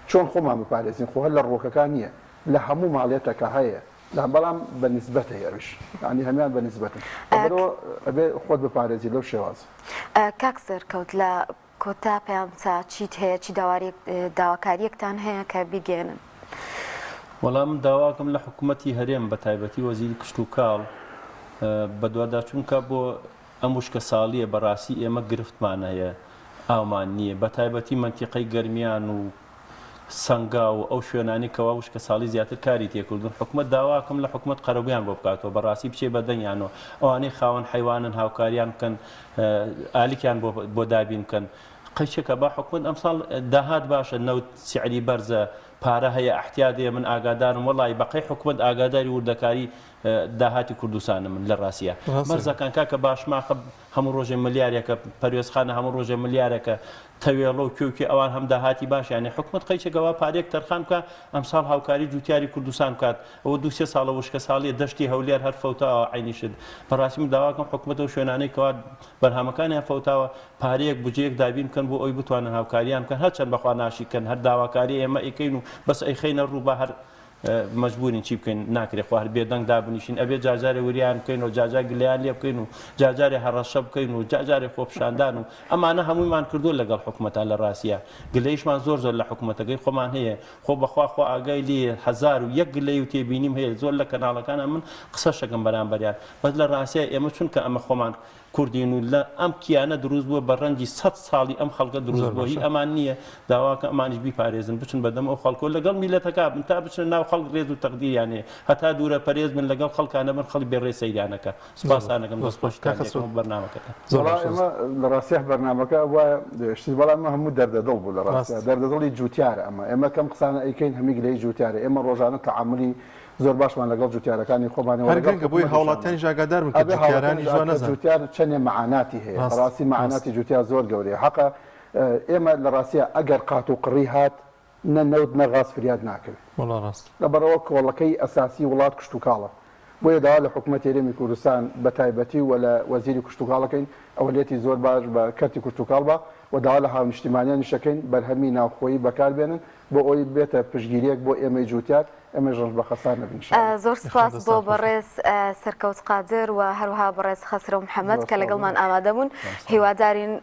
چۆن خۆمان بپارێزین خۆ هەر لە ڕۆکەکان نییە لە هەموو ماڵێتەکە هەیە بەڵام بەنسبەت هەیەویش ینی هەمیان بەنسبەتن ئەبێ خۆت بپارێزی لەو شێواز کاکسەر کەوت لە کۆتا پێیانچە چیت هەیە چی داواکاریەکتان هەیە کە بیگەێنن وەڵام داواکەم لە حکوومەتی هەرێم بە تایبەتی وەزیری کشت و کاڵ بە دوواداچونکە بۆ ئەم وشکە ساڵیە بەڕاستی ئێمە گرفتمان هەیە ئامان نییە بە تایبەتی منتیقەی گەرمیان و سەنگا و ئەو شوێنانی کەوا وشکە ساڵی زیاتر کاری تێکردن حکومت داواکەم لە حکومت قەرەبیان بۆ بکاتەوە بەڕاستی بچێ بەدەنگیانەوە ئەوانەی خاوەن حیوانن هاوکاریان بکەن ئالیکیان بۆ دابین بکەن قەیچێکە با حکومت ئەمساڵ داهات باشە نەوت سیعری بەرزە پارە هەیە احتیادێ من ئاگادارم وەڵی بەقەی حکومت ئاگاداری وردەکاری داهاتی کوردستانە من لە ڕاستیە مەرزەکان کاکە باشماخە هەموو ڕۆژێ ملیارێکە پەروێزخانە هەموو ڕۆژێ ملیارێکە تەوێڵە و کێوکی ئەوان هەم داهاتی باشیانێ حکومت قەیچێکەوە پارێک تەرخان بکە ئەمساڵ هاوکاری جوتیاری کوردستان بکات ئەوە 2-3 ساڵە وشکە ساڵی دەشتی هەولێر هەر فەوتاوە عینیشت بەڕاستی من داواکەم حکومەت و شوێنانەی کەوا بەرهەمەکانیان فەوتاوە پارەیەک بجەیەک دابین بکەن بۆ ئەوی بتوانن هاوکاریان بکەن هەرچەند بەخوا ناشیکەن هەر داواکاری ئێمە ئەیکەین و بەس ئەیخەینە ڕوو بە هەر مەجبورین چی بکەین ناکرێت خو هەر بێدەنگ دابنیشین ئەبێ جاجارێ وریان بکەین و جاجار گلیان لێ بکەین و جاجارێ هەڕەشە بکەین و جاجارێ خۆپشاندان و ئەمانە هەموویمان کردو لەگەڵ حکوومەتان لە ڕاستیە گلەیشمان زۆر لە حکوومەتەکەی خۆمان هەیە خۆ بەخوا خۆ ئاگای لێ 1001 گلەی و تێبینیم هەیە زۆر لە کەناڵەکانە من قسە شەکەم بەرامبەریان بەس لە ڕاستیە ئێمە چونکە ئەمە خۆمان کوردین و لە ئەم کیانە دروست بووە بە ڕەنگی 100 ساڵی ئەم خەڵکە دروست بووە هی ئەمان نییە داواکە ئەمانیش بیپارێزن بچن بەدەم ئەو خەڵکۆ لەگەڵ میلەتەکە بن تا بچن ناو خەڵک ڕێز و تەقدیریانێ هەتا دوورە پەرێز من لەگەڵ خەڵکانە من خەڵی بێڕێ سەیرانەکە سپاسانەکەم دەستخۆشکەم بەرنامەکەتە ئێمە لە ڕاستیە بەرنامەکە وایە شتی بەڵام هەموو دەردەدڵ بوو لە ڕاستە دەردەدڵی جوتیارە ئەمە کەم قسانە ئەیکەین هەمی گلەی جوتیارە ئێمە ڕۆژانە تەعاملی زۆر باشمان لەگەڵ جوتیارەکانی خۆمانەوە هەرگەنگە بۆی هاوڵاتیانی ژاگادار بن کە جوتیارانی جوان نەزان جوتیار چەندێ معاناتی هەیە ڕاستی معاناتی جوتیار زۆر گەورەیە حەقا ئێمە لە ڕاستیە ئەگەر قات و قڕی هات نە نەوت نە غاز فریاد ناکەوێت وەڵا ڕاست لەبەرەوە کۆڵەکەی ئەساسی وڵات کشت و کاڵە بۆیە داوا لە حکوومەتی هەرێمی کوردستان بە تایبەتی و لە وەزیری کشت و کاڵەکەین ئەوەلێتی زۆر باش بە کەرتی کشت و کاڵ بە و داوا لە هاونیشتیمانیانی شەکەین بەرهەمی ناوخۆیی بەکاربێنن بۆ ئەوی بێتە پشگیریەک بۆ ئێمەی جوتیار ئەمە ژەنج بە خەسار نەبین زۆر سپاس بۆ بەڕێز سەرکەوت قادر و هەروها بەڕێز خەسرە محەممەد کە لەگەڵمان ئامادە بوون هیوادارین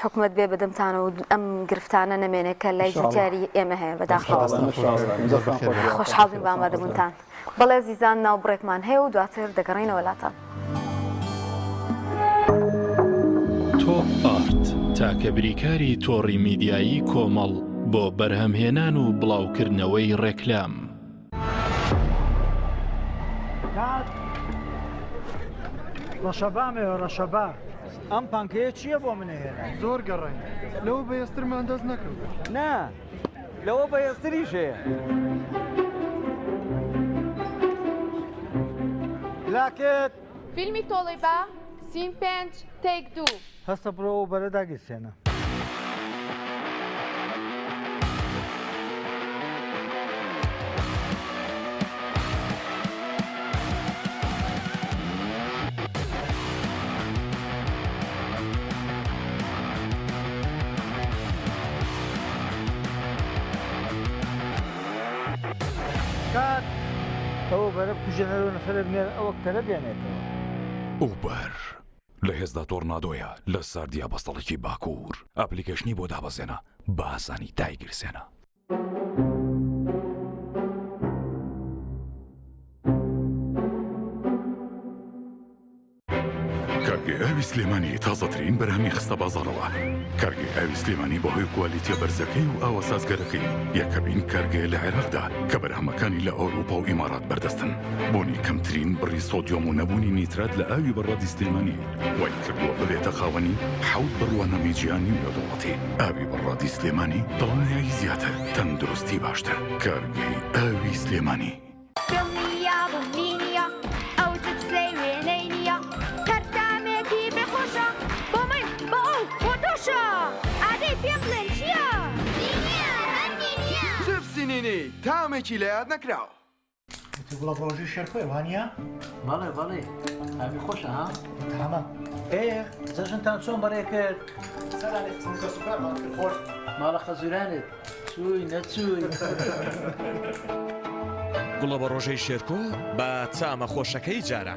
حکومت بێ بەدەمتانە و ئەم گرفتانە نەمێنێت کە لای جوتیاری ئێمە هەیە بەداخەوە خۆشحاڵین بە ئامادەبوونتان بەڵێ زیزان ناو بڕێکمان هەیە و دواتر دەگەڕێنەوە وڵاتان تۆپ ئارت تاکە بریکاری تۆڕی میدیایی کۆمەڵ بۆ بەرهەمهێنان و بڵاوکردنەوەی ڕێکلام ڕەشەبامێ ڕەشەبا ئەم پانکەیە چییە بۆ منێ هێنا زۆر گەڕین لەو بەێسترمان دەست نەکرد نا لەوە بەهێزتریشەیە لاکێت فیلمی تۆڵی بە سیم 5 تێک 2 هەستە بڕەوە بەرە داگیرسێنە کات ئەوە بەرە کوژێنەرەوە نەفرە بنێر ئەوە کتەرە بێنێتەوە ئوبەر لە هێزدا تۆرنادۆیە لە ساردیا بەستەڵێکی باکوور ئەپلیکیشنی بۆ دابەزێنە بە ئاسانی دایگیرسێنە. کارگێ ئاوی سلێمانی تازەترین بەرهەمی خستە بازاڕەوە. کارگێ ئاوی سلێمانی بەهۆی کوالیتیە بەرزەکەی و ئاوە سازگەرەکەی یەکەمین کارگێ لە عێراقدا کە بەرهەمەکانی لە ئەوروپا و ئیمارات بەردەستن. بۆنی کەمترین بڕی سۆدیۆم و نەبوونی نیترات لە ئاوی بەڕادی سلێمانی وای کردووە ببێتە خاوەنی حەوت بڕوانەمی جیهانی و نێودەوڵەتی. ئاوی بەڕادی سلێمانی دڵنیایی زیاتر، تەندروستی باشتر. کارگێی ئاوی سلێمانی. تامێکی لە یاد نەکراوە. گوڵە ڕۆژی شێرکۆی وانە؟ بەڵێ بەڵێ ئاوی خۆشە ها؟ تامە جەژنتان چۆن بەڕێ کرد؟ خۆش ماڵە خەزورانت چووی نەچووی. گوڵە بە ڕۆژەی شێرکۆ بە چامە خۆشەکەی جارە.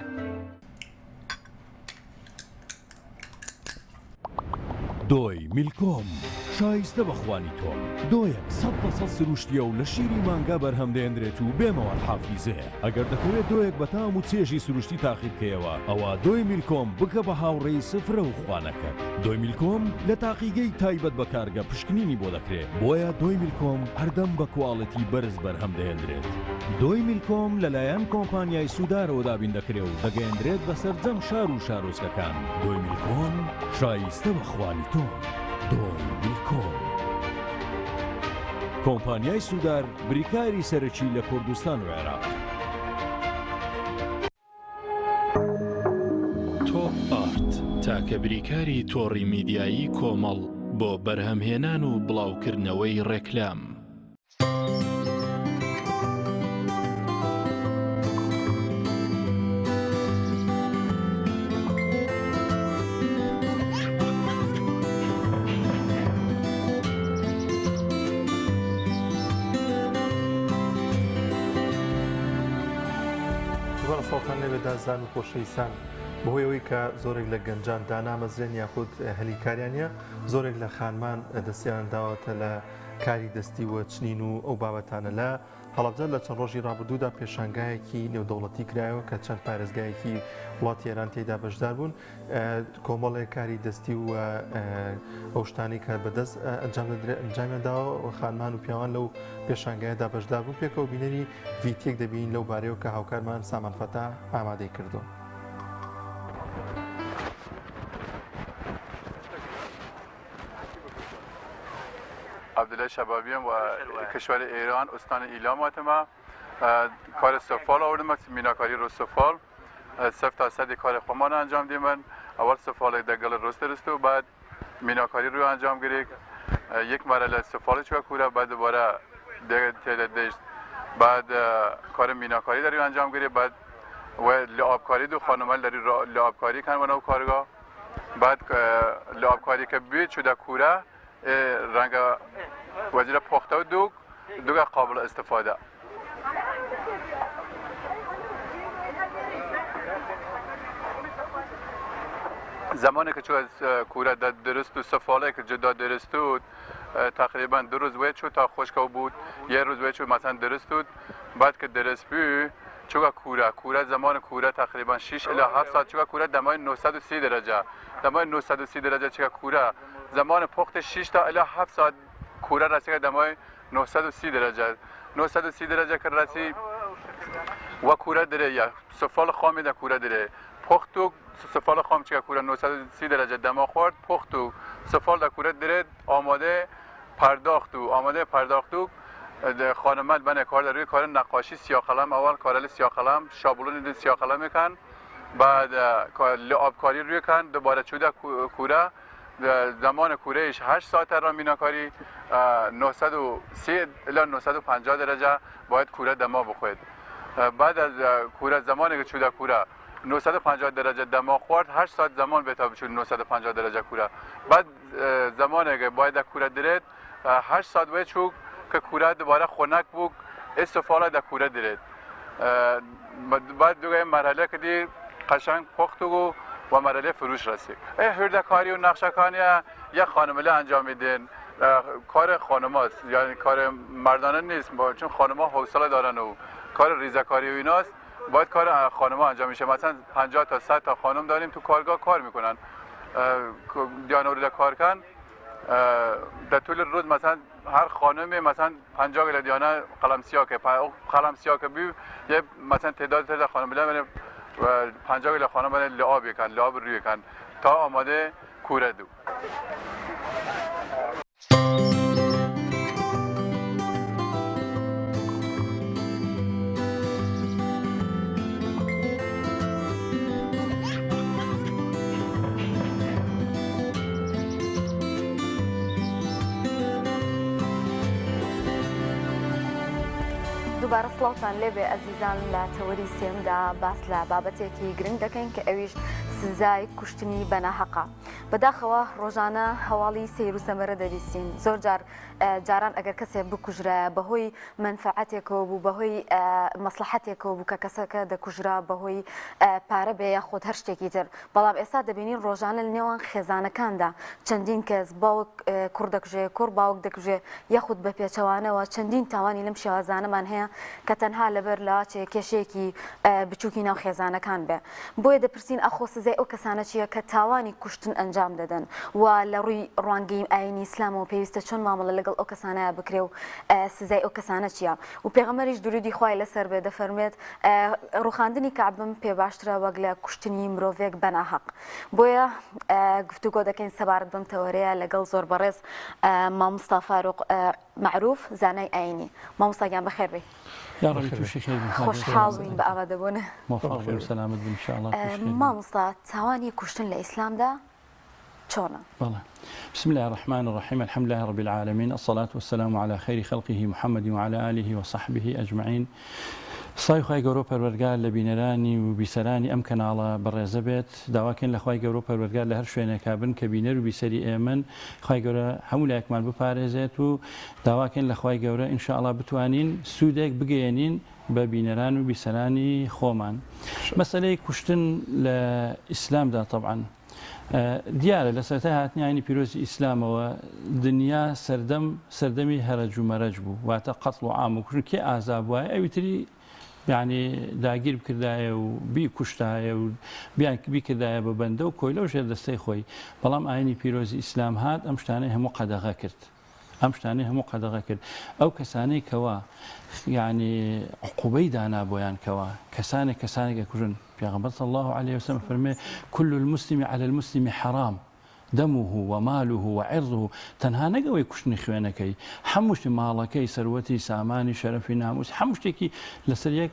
دۆی میلکۆم شایستە بەخوانی تۆم. دۆیەک 100% سروشتیە و لە شیری مانگا بەرهەمدێنرێت و بێمەوە حافیزەیە. ئەگەر دەکەوێت دۆیەک بە تام و چێژی سروشتی تاقی بکەیەوە ئەوە دۆی میلکۆم بکە بە هاوڕێی سفرە و خوانەکەت. دۆی میلکۆم لە تاقیگەی تایبەت بە کارگە پشکنینی بۆ دەکرێت. بۆیە دۆی میلکۆم هەردەم بە کواڵەتی بەرز بەرهەمدێنرێت. دۆی میلکۆم لەلایەن کۆمپانیای سوودارەوە دابین دەکرێت و دەگەیەندرێت بەسەر جەم شار و شارۆچکەکان. دۆی میلکۆم شایستە بەخوانی تۆم. دۆی میلکۆم. کۆمپانیای سوودار بریکاری سەرەکی لە کوردستان و عێراق. تۆپ ئارت تاکە بریکاری تۆڕی میدیایی کۆمەڵ بۆ بەرهەمهێنان و بڵاوکردنەوەی ڕێکلام. ساڵتان لەوێدا زان و خۆشەویستان بەهۆی ئەوەی کە زۆرێک لە گەنجان دانامەزرێن یاخود هەلیکاریانە زۆرێک لە خانمان دەستیان داوەتە لە کاری دەستی و چنین و ئەو بابەتانە لە هەڵەبجە لە چەند ڕۆژی ڕابردوودا پێشانگایەکی نێودەوڵەتی کرایەوە کە چەند پارێزگایەکی وڵاتی ئێران تێدا بەشدار بوون کۆمەڵێک کاری دەستی و ئەو شتانی کە بەدەست ئەنجامیانداوە خانمان و پیاوان لەو پێشانگایەدا بەشدار بوون پێکەوە بینەری ڤیتێک دەبین لەو بارەیەوە کە هاوکارمان سامان فەتا ئامادەی کردو. عبدالله شبابیم و کشور ایران استان ایلاماتما کار سفال آوردم میناکاری رو سفال 0% کار خمان انجام دیدم اول سفال دگل رست و بعد میناکاری رو انجام گرفت یک مرحله سفال چوب کوره بعد دوباره دشت بعد کار میناکاری داری انجام گرفت بعد و لعابکاری دو خانمال داری لعابکاری کن و کارگاه بعد لعابکاری که بیت شده کوره رنگ وزیر پخته و دوگ قابل استفاده زمانی که چون کوره درست و سفاله که جدا درست بود تقریبا 2 روز وید شد تا خشک بود 1 روز وید شد مثلا درست بود بعد که درست بود چون کوره زمان کوره تقریبا 6 الی 7 ساعت چون کوره دمای 930 درجه دمای 930 درجه چون کوره زمان پخت 6 تا الی 7 ساعت کوره رسید دمای 930 درجه 930 درجه که رسید و کوره داره یا سفال خام در کوره داره پخت و سفال خام چه کوره 930 درجه دما خورد پخت و سفال در کوره داره آماده پرداخت و آماده پرداخت و خانمت بنه کار در روی کار نقاشی سیاه قلم، اول کارل سیاه قلم شابلون سیاه قلم میکن، بعد آبکاری روی کن، دوباره چوده کوره، زمان کورهش 8 ساعت را میناکاری 930 الی 950 درجه باید کوره دما بخورد. بعد از کوره زمانی که چوده کوره 950 درجه دما خورد 8 ساعت زمان بهتاب شد 950 درجه کوره. بعد زمانی که باید کوره درید 8 ساعت باید چوک که کوره دوباره خنک بود استفاده در کوره درید. بعد دوگه مرحله که دی قشنگ پخت و مرحله فروش رسید. هردکاری و نقشه‌کاری یک خانمله انجام میدین، کار خانماست، یعنی کار مردانه نیست، چون خانم‌ها حوصله دارن و کار ریزکاری و ایناست، باید کار خانم‌ها انجام میشه. مثلا 50 تا 100 تا خانم داریم تو کارگاه کار میکنن، دیانه کار کن در طول روز مثلا هر خانمی مثلا 50 گله دیانه قلم سیاه که بی یه مثلا تعداد خانم بله 50 گله خانم بله لعاب یکن لعاب روی یکن تا آماده کوره دو. دووبارە سڵاوتان لێبێ ئەزیزان لە تەوەری سێمدا باس لە بابەتێکی گرنگ دەکەین کە ئەویش سزای کوشتنی بەناحەقە. بەداخەوە ڕۆژانە هەواڵی سەیر و سەمەرە دەبیستین. زۆر جاران ئەگەر کەسێک بکوژرە بەهۆی منفعەتێکەوە بوو بەهۆی مەسلحەتێکەوە بوو کە کەسەکە دەکوژرا بەهۆی پارە بێ یاخۆت هەر شتێکی تر. بەڵام ئێستا دەبینین ڕۆژانە لە نێوان خێزانەکاندا چەندین کەس باوک کوڕ دەکوژێ کوڕ باوک دەکوژێ یاخود بە پێچەوانەوە چەندین تاوانی لەم شێوازانەمان هەیە کە تەنها لەبەر لە کێشەیەکی بچووکی ناو خێزانەکان بێ. بۆیە دەپرسین ئەخۆ سزای ئەو کەسانە چییە کە تاوانی کوشتن ئەنجام دەدەن و لە ڕووی ڕوانگەی ئاینی ئیسلامەوە پێویستە چۆن مامەڵە لەگەڵ ئەو کەسانەیە بکرێ و سزای ئەو کەسانە چییە. و پێغەمبەریش درودی خوای لەسەر بێ دەفەرمێت ڕوخاندنی کەعبم پێ باشترە وەک لە کوشتنی مرۆڤێک بەناحەق. بۆیە گفتوگۆ دەکەین سەبارەت بەم تەوەرەیە لەگەڵ زۆر بەڕێز مامۆستا فاروق معروف زانای ئاینی. مامۆستاگیان بەخێر بێ. خۆشحاڵ بین بە ئاوادەبوون. مامۆستا تاوانی کوشتن لە ئیسلامدا چۆنە؟ بسم الله الرحمن الرحيم الحمد لله رب العالمين الصلاة والسلام على خير خلقه محمد وعلى آله وصحبه أجمعين. سای خوای گەورە پەروەردگار لە بینەرانی و بیسەرانی ئەم کەناڵە بەڕێزە بێت. داواکەین لە خوای گەورە پەروەردگار لە هەر شوێنێکا بن کە بینەر و بیسەری ئێمن خوای گەورە هەموو لایەکمان بپارێزێت و داواکەین لە خوای گەورە ئینشاءڵڵا بتوانین سوودێک بگەێنین بە بینەران و بیسەرانی خۆمان. مەسەلەی کوشتن لە ئیسلامدا طبعاً دیارە لە سەرەتای هاتنیانی پیرۆزی ئیسلامەوە دنیا سەردەمی هەرەج و مەرەج بوو، واتە قەتڵ و عام و کوشتن کێ ئازاب وایە ئەویتری یعنی داگیر بکردایە و بیکوشتایە و بیکردایە بە بەندە و کۆی لەو ژێر دەستەی خۆی. بەڵام ئاینی پیرۆزی ئیسلام هات ئەم شتانەی هەموو قەدەغە کرد. ئەو کەسانەی کەوا یعنی عقوبەی دانا بۆیان کەوا کەسانێک کوژن. پیغمبر صلی الله عليه وسلم فرمي كل المسلم على المسلم حرام دمه وماله وعرضه. تەنها نەگەوەی کوشتنی خوێنەکەی هەموو شتی ماڵەکەی سەروەتی سامانی شەرەفی ناموس هەموو شتێکی لەسەر یەک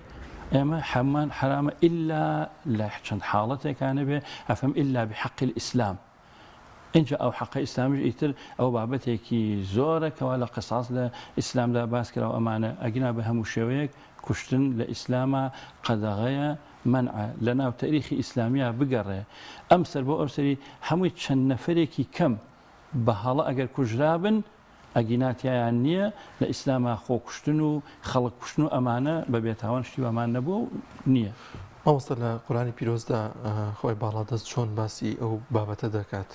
ئێمە هەمان حرامە ئللا لە چەند حاڵەتێکانە بێ ئەفەم ئللا بحق الإسلام. اینجا ئەو حەقە ئیسلامیش ئیتر ئەو بابەتێکی زۆرە کەوا لە قساس لە ئیسلامدا باس کراوە ئەمانە ئەگینا بە هەموو شێوەیەک کوشتن لە ئیسلامە قەدەغەیە منع لە ناو تاریخی ئیسلامیە بگەڕێ. ئەم سەر بۆ ئەو سەری هەمووی چەند نەفرێکی کەم بە هەڵە ئەگەر کوژرابن ئەگیناتیان نییە لە ئیسلامە خۆکوشتن و خەڵک کوشتن و ئەمانە بە بێتاوان شتی ئەمان نەبوو نییە. مامۆستا لە قورآنی پیرۆزدا خۆی باڵادەست چۆن باسی ئەو بابەتە دەکات؟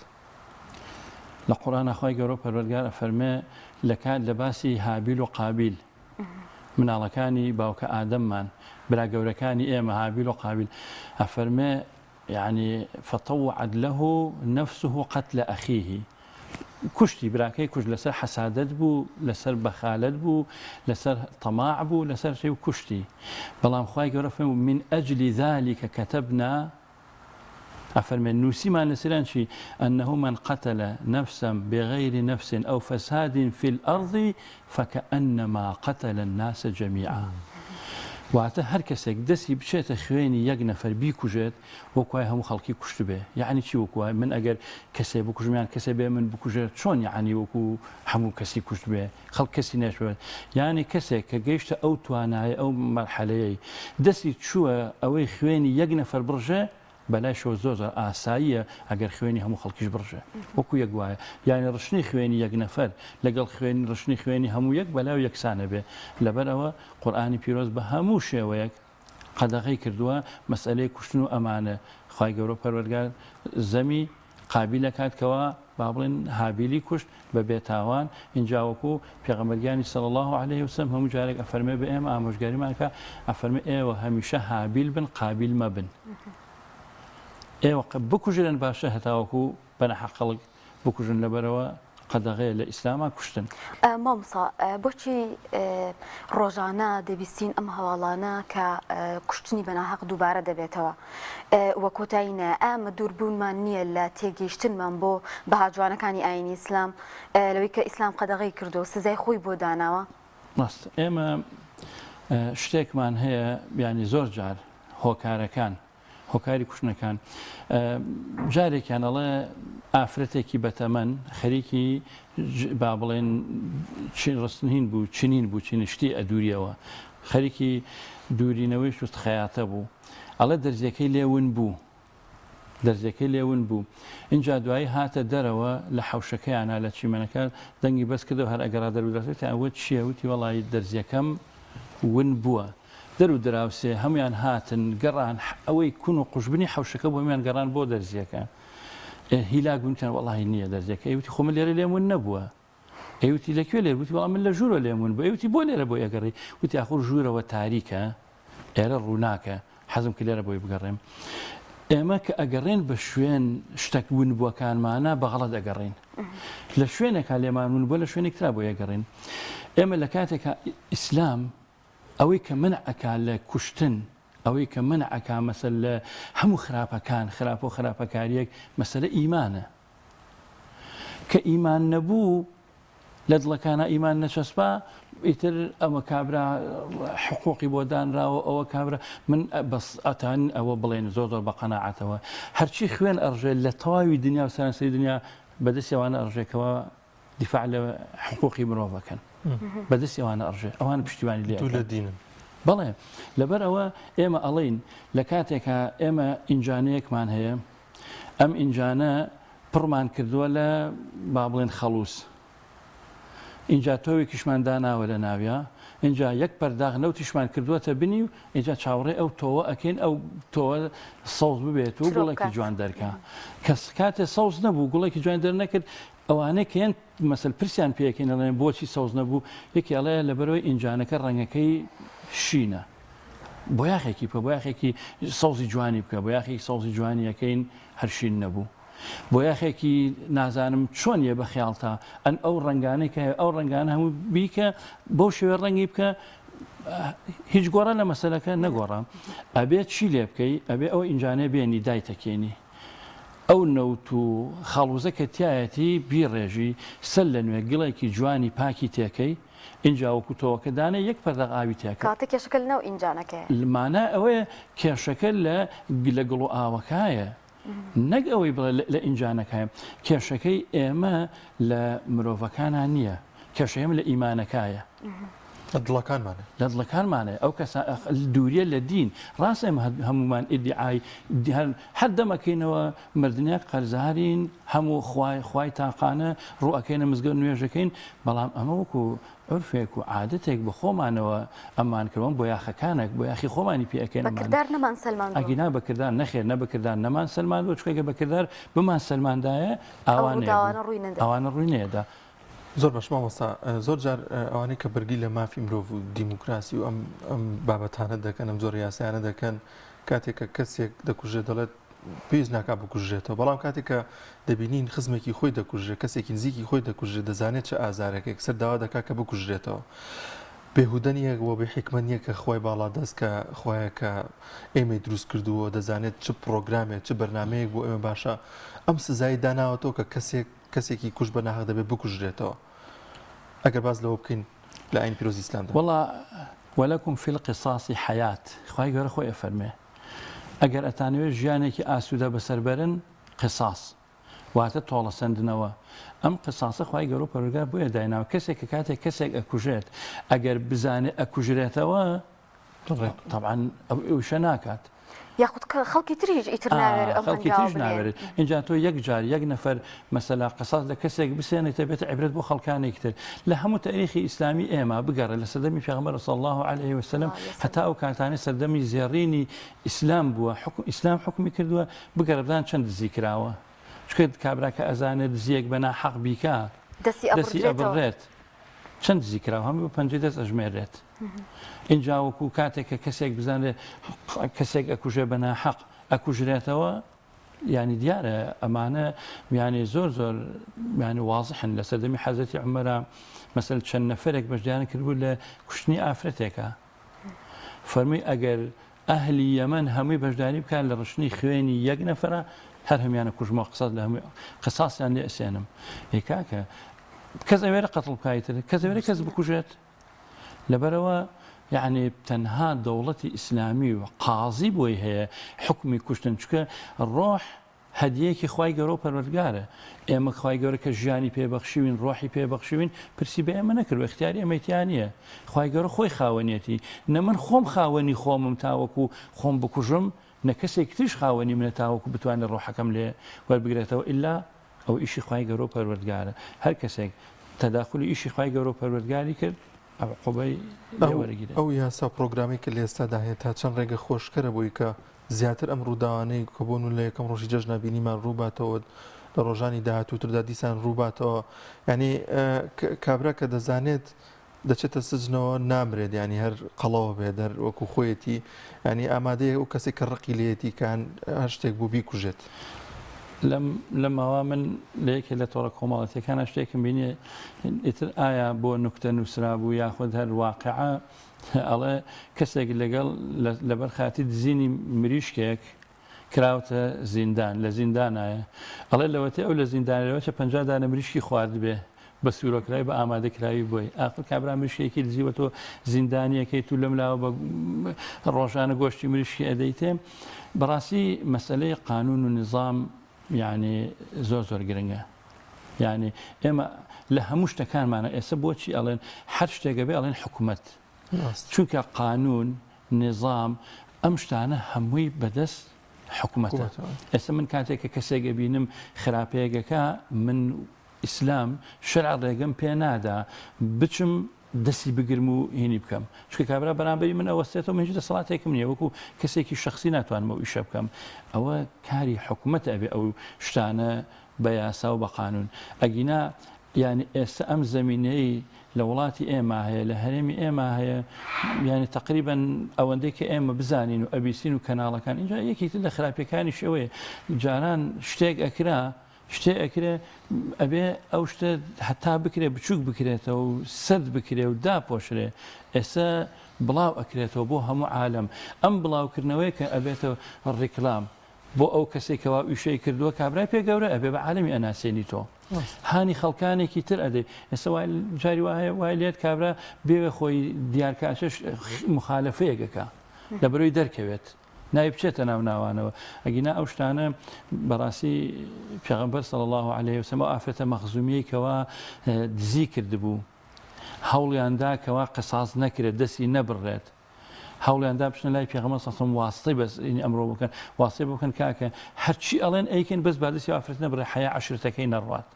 لە قورآن خۆی گەورە پەروەردگار ئەفەرمێ لە کات لە باسی هابیل و قابیل مناڵەکانی باوکە ئادەممان برا گەورەکانی ئێمە هابیل و قابیل ئەفەرمێ يعني فطوعت له نفسه قتل أخيه كشتي براكي كش لسر حسادت بو لسر بخالت بو لسر طماع بو لسر شيء كشتي بلام خواي قرفهم من أجل ذلك كتبنا أفرمي نوسيمان لسرانشي أنه من قتل نفسا بغير نفس أو فساد في الأرض فكأنما قتل الناس جميعا واتە هەر کەسێک دەستی بچێتە خوێنی یەک نەفەر بیکوژێت وەکوای هەموو خەڵکی کوشت بێ یعنی چی وەکوای من ئەگەر کەسێ بکوژمیان کەسێ بێ من بکوژێت چۆن یعنی وەکو هەموو کەسی کوشت بێ خەڵک کەسی نەشوێت یعنی کەسێک کە گەیشتە ئەو توانایە ئەو مەرحەلەیەی دەستی چووە ئەوەی خوێنی یەک نەفەر بڕژێ بەلای شۆ زۆر ئاساییە ئەگەر خوێنی هەموو خەڵکیش بڕژێ وەکو یەک وایە یعنی ڕشنی خوێنی یەک نەفەر لەگەڵ خوێنی ڕشنی خوێنی هەموو یەک بەلاو یەکسانە بێ لەبەرەوە قورئانی پیرۆز بە هەموو شێوەیەک قەدەغەی کردووە مەسئلەی کوشتن و ئەمانە خوای گەورە پەروەردگار زەمی قابل دەکاتکەوە با بڵێن هابیلی کوشت بە بێتاوان اینجا وەکو پێغەمبەرگیانی صلی الله عليه وسلم هەموو جارێک ئەفەرمێ بە ئێمە ئامۆژگاریمان کە ئەفەرمێ ئێوە هەمیشە هابیل بن قابل مەبن ئێوە بکوژرن باشە هەتاوەکو بەنەحەق خەڵک بکوژن لەبەرەوە قەدەغەیە لە ئیسلاما کوشتن مامۆستا بۆچی ڕۆژانە دەبیستین ئەم هەواڵانە کە کوشتنی بەناحەق دووبارە دەبێتەوە وە کۆتایینە ئەمە دووربوونمان نییە لە تێگەیشتنمان بۆ بەهاجوانەکانی ئاینی ئیسلام لەوەی کە ئیسلام قەدەغەی کردو سزای خۆی بۆ داناوە ڕاست ئێمە شتێکمان هەیە یعنی زۆر جار هۆکارەکان هۆکاری کوشتنەکان جارێکیان ئەڵێ ئافرەتێکی بەتەمەن خەریکی با بڵێن ڕستنین بوو چنین بوو چینشتی ئەدووریەوە خەریکی دوورینەوەی شوست خەیاتە بوو ئەڵێ دەرزیەکەی لێون بوو دەرزیەکەی لێون بوو اینجا دوایی هاتە دەرەوە لە حەوشەکەیانە لە چیمەنەکە دەنگی بەس کردەوە هەر ئەگەڕا دەرودرێت ئەوە چییە وتی وەڵی دەرزیەکەم ون بووە دەرو دراوسێ هەمویان هاتن گەڕان ئەوەی کون و قوشبنی حەوشەکە بۆ هەمیان گەڕان بۆ دەرزیەکە هیلاک بوونیان وەڵی نییە دەرزیەکە ئەوتی خۆ من لێرە لێمون نەبووە ئەوتی لەکوێ لێر وتی وەڵام من لە ژوورە لێمون بوو ئەوتی بۆ لێرە بۆ ئەگەڕی وتی ئاخۆ ژوورەوە تاریکە ئێرە ڕووناکە حەزم کە لێرە بۆی بگەڕێم ئێمە کە ئەگەڕێن بە شوێن شتێک ون بووەکانمانە بەغەڵەت ئەگەڕین لە شوێنێکا لێمانون بۆ لە شوێنێک ترا بۆ ئەگەڕین ئێمە لە کاتێکا ئیسلام ئەوەی کە منعەکە لە کوشتن ئەوەی کە منعەکە مەسەل لە هەموو خراپەکان خراپ و خراپەکاریەک مەسەلە ئیمانە کە ئیمان نەبوو لە دڵەکانە ئیمان نەچەسپا ئیتر ئەمە کابرا حقوقی بۆ دانراوە ئەوە کابرا من بەس ئەتان ئەوە بڵێن زۆر زۆر بە قەناعەتەوە هەرچی خوێن ئەڕژێت لە تەواوی دنیا و سەرانسەری دنیا بەدەستیەوانە ئەڕژێکەوە دیفاع لە حقوقی مرۆڤەکەن بەدەستی ئەوانە ئەڕژێ ئەوانە پشتیوانی لێ لە دینن بەڵێ لەبەر ئەوە ئێمە ئەڵین لە کاتێکە ئێمە ئینجانەیەکمان هەیە ئەم ئینجانە پڕمان کردووە لە با بڵێن خەڵووس اینجا تۆوێکیشمان داناوە لە ناویە اینجا یەک پەرداغ نەوتیشمان کردووەتە بنی و اینجا چاوەڕێ ئەو تۆوە ئەکەین ئەو تۆوە سەوز ببێت و گوڵێکی جوان دەرکە کەس کاتێ سەوز نەبوو گوڵێکی جوان دەرنەکرد ئەوانەیە کەیان مەسەل پرسیان پێکەین ئەڵێن بۆچی سەوز نەبوو یەکی ئەڵێ لەبەرەوەی ئینجانەکە ڕەنگەکەی شینە بۆ یاخێکی بکە بۆ یاخێکی سەوزی جوانی بکە بۆ یاخێکی سەوزی جوانی یەکەین هەرشین نەبوو بۆ یاخێکی نازانم چۆن یە بە خیاڵتا ئەن ئەو ڕنگانەی کە ئەو ڕنگانە هەموو بیکە بەو شێوێ ڕەنگی بکە هیچ گۆڕە لە مەسەلەکە نەگۆڕە ئەبێت چی لێ بکەی ئەبێ ئەو ئینجانێ بێنی دایتەکێنی ئەو نەوت و خەڵوزە کە تایەتی بیڕێژی سەر لە نوێ گڵێکی جوانی پاکی تێکەی اینجا وەکو تۆوەکە دانێ یەک پەردەغ ئاوی تێکە کاتە کێشەکە لەناو ئینجانەکەیە مانە ئەوەیە کێشەکە لە گڵ و ئاوەکایە نەک ئەوەی بڵێ لە ئینجانەکەیە کێشەکەی ئێمە لە مرۆڤەکانان نییە کێشەیەم لە ئیمانەکایە دڵەکانمانە لە دڵەکانمانێ ئەو کەس دووریە لە دین ڕاستە هەمومان ئیدعای هەر دەمەکەینەوە مردنیاک قەرزارین هەموو خوای تاقانە ڕوئەکەینە مزگەوت نوێژەکەین بەڵام ئەمە وەکو عرفێک و عادەتێک بە خۆمانەوە ئەمان کردوان بۆ یاخەکانێک بۆ یاخی خۆمانی پێەکەین بەکردار نەمان سەلمان ئەگینا بەکردار نەخێر نە بەکردار نەمان سەلمان بۆ چکێکە بەکردار بمان سەلماندایە ئەوانە ڕووی نێدا زۆر بەش مامۆستا زۆر جار ئەوانەی کە بەرگی لە مافی مرۆڤ و دیموکراسی و ئەم بابەتانە دەکەن ئەم زۆر یاسایانە دەکەن کاتێککە کەسێک دەکوژێت دەڵێت پێویست ناکات بکوژێتەوە بەڵام کاتێککە دەبینین خزمێکی خۆی دەکوژێت کەسێکی نزیکی خۆی دەکوژێت دەزانێت چه ئازارێکێک سەر داوا دەکات کە بکوژێتەوە بێهودە نیە بۆ بێ حکمە نییە کە خۆی باڵا دەست کە خۆیە کە ئێمە دروست کردووە دەزانێت چ پرۆگرامێک چ بەرنمەیەک بۆ ئێمە باشە ئەم سزایی داناوەتەوە کە کەسێکی کوش بە ناحەق دەبێت بکوژرێتەوە ئەگەر باز لەوە بکەین لە ئاین پیرۆزی ئیسلامدا والله ولكم في القصاص حياة خواهي قال خويا فرمي أجر أتاني جيانك آسودا بسربرن قصاص واتە تۆڵە سندنەوە ئەم قساسە خی گەۆ پەرگار بۆیە دایناوە کەسێک کە کاتێک کەسێک ئەکوژێت ئەگەر بزانێت ئەکوژرێتەوە طبعاً ئەوشە ناکات یاخود خەڵکی تریش ئیتر خەڵکی تریش ناوێت اینجا تۆ یەک جار یەک نەفەر مەسەلا قساس لە کەسێک بسێنێتە بێت عیبرەت بۆ خەڵکانێک تر لە هەموو تاریخی ئیسلامی ئێمە بگەڕێ لە سەردەمی پێغەمبەر صلی الله عليه وسلم هەتا ئەو کاتانە سەردەمی زێڕینی ئیسلام بووە ئیسلام حکمی کردووە بگەڕدان چەند دزی کراوە شکرد کابراکە ئەزانێت دزیەک بە ناحەق بیکە دەستی ئەبڕێت چەند دزی کراوە هەموو بە پەنجەی دەست ئەژمێرێت اینجا وەکو کاتێک کە کەسێک بزانێت کەسێک ئەکوژێ بە ناحەق ئەکوژرێتەوە ینی دیارە ئەمانە ینی زۆر ینی واضحن لە سەردەمی حەزەتی عومەرە مەسەل چەند نەفەرێک بەشداریان کردبوو لە کوشتنی ئافرەتێکە فەرمی ئەگەر ئەهلی یەمەن هەمووی بەشداری بکات لە ڕشتنی خوێنی یەک نەفەرە هەر هەمیانە کوژمە قسەد لە هەمووی قساسیان لێ ئەسێنم کاکە کەس ئەوێرە قەتڵ بکایتر کەس ئەوێرە کەس بکوژێت لەبەرەوە یعنی تەنها دەوڵەتی ئیسلامی و قازی بۆی هەیە حکمی کوشتن چکە ڕۆح هەدیەیەکی خی گەۆ پەروەردگارە ئێمە خی گەورە کە ژیانی پێبەخشیوین ڕۆحی پێبەخشیوین پرسی بە ئێمە نەکرد اختیاری ئەمەیتیانە خی گەورە خۆی خاوەنیەتی نە من خۆم خاوەنی خۆمم تاوەکو خۆم بکوژم نە کەسێک تریش خاوەنی منە تاوەکو بتوانێت ڕۆحەکەم لێ وەربگرێتەوە ئللا ئەو ئیشی خی گەورە پەروەردگارە هەر کەسێک تەداخلی ئیشی خی گەورە پەروەردگاری کرد قوبەی ئەو یاسا پرۆگرامی کە لە ئێستادا هەیە تا چەند ڕێگە خۆشکەرە بووی کە زیاتر ئەم ڕووداوانەی کە بۆن لە یەکەم ڕۆژی جەژنابینیمان ڕووباتەوە لە ڕۆژانی داهاتووتردا دیسان ڕووباتەوە ینی کابرا کە دەزانێت دەچێتە سزنەوە نامرێت ینی هەر قەڵەوە بێ دەر وەکو خۆیەتی ینی ئامادەیە ئەو کەسێک کە ڕقی لێتی کان هەر شتێک بوو بیکوژێت لە ماوە من لە یەکێ لە تۆڕە کۆمەڵەتەکان شتێکم بینێ ئیتر ئایا بۆ نوکتە نووسرا بوو یاخود هەر واقعە ئەڵێ کەسێک لەگەڵ لەبەر خاتی دزینی مریشکێک کراوتە زیندان لە زیندانایە ئەڵێ لەوەتە ئەو لە زیندانەوەچە 50 دانە مریشکی خوارد بێ بە سوورۆکرای بە ئامادەکراوی بۆی ئاخر کابرا مریشکێکی دزیوە تۆ زیندانیەکەی تو لەملاوە بە ڕۆژانە گۆشتی مریشکی ئەدەیتێ بەڕاستی مەسلەی قانون و نظام یعنی زۆر گرنگە یعنی ئێمە لە هەموو شتەکانمانە ئێستا بۆچی ئەڵێن هەر شتێکە بێ ئەڵێن حکوومەت چونکە قانون نظام ئەم شتانە هەمووی بەدەست حکوومەتە ئێستا من کاتێککە کەسێکە بینم خراپەیەکەکە من ئیسلام شەرع ڕێگەم پێ نادا بچم دەستی بگرم و هینی بکەم چکە کابرا بەرامبەری من ئەوەستێتەوە منجی دەسەڵاتێکم نییە وەکو کەسێکی شخصی ناتوانمە ئیشە بکەم ئەوە کاری حکوومەت ئەبێ ئەو شتانە بە یاسا و بە قانون ئەگینا یعنی ئێستا ئەم زمینەی لە وڵاتی ئێمە هەیە لە هەرێمی ئێمە هەیە یعنی تقریبان ئەوەندەی کە ئێمە بزانین و ئەبیسین و کەناڵەکان اینجا یەکێتی لە خراپەکانی شەوەیە جاران شتێک ئەکرا شتێ ئەکرێ ئەبێ ئەو شتە هەتا بکرێ بچووک بکرێتەوە و سرد بکرێ و داپۆشرێ ئێستا بڵاو ئەکرێتەوە بۆ هەموو عالم ئەم بڵاوکردنەوەی کە ئەبێتەوە ڕیکلام بۆ ئەو کەسێکەوە ئیشەی کردووە کابرای پێ گەورە ئەبێ بە عالمی ئەناسێنی تۆ هانی خەڵکانێکی تر ئەدەی ئێستا جاری وای لێت کابرا بێوێ خۆی دیارکاشش مخالفەیەکەکە لە بەرۆی دەرکەوێت نای بچێتە ناو ناوانەوە ئەگینا ئەو شتانە بەڕاستی پێغەمبەر صلی الله عليه وسلم ئافرەتە مەخزومیەکەوە دزی کردبوو هەوڵیاندا کەوا قساس نەکرێت دەستی نەبڕێت هەوڵیاندا بچنە لای پێغەمبەر صلی الله عليه وسلم واسطەی بەس ئەمڕۆ بکەن واسطەی بکەن کاکە هەرچی ئەڵێن ئەیکەن بەس با دەستی ئافرەت نەبڕێ حیا عەشرەتەکەی نەڕوات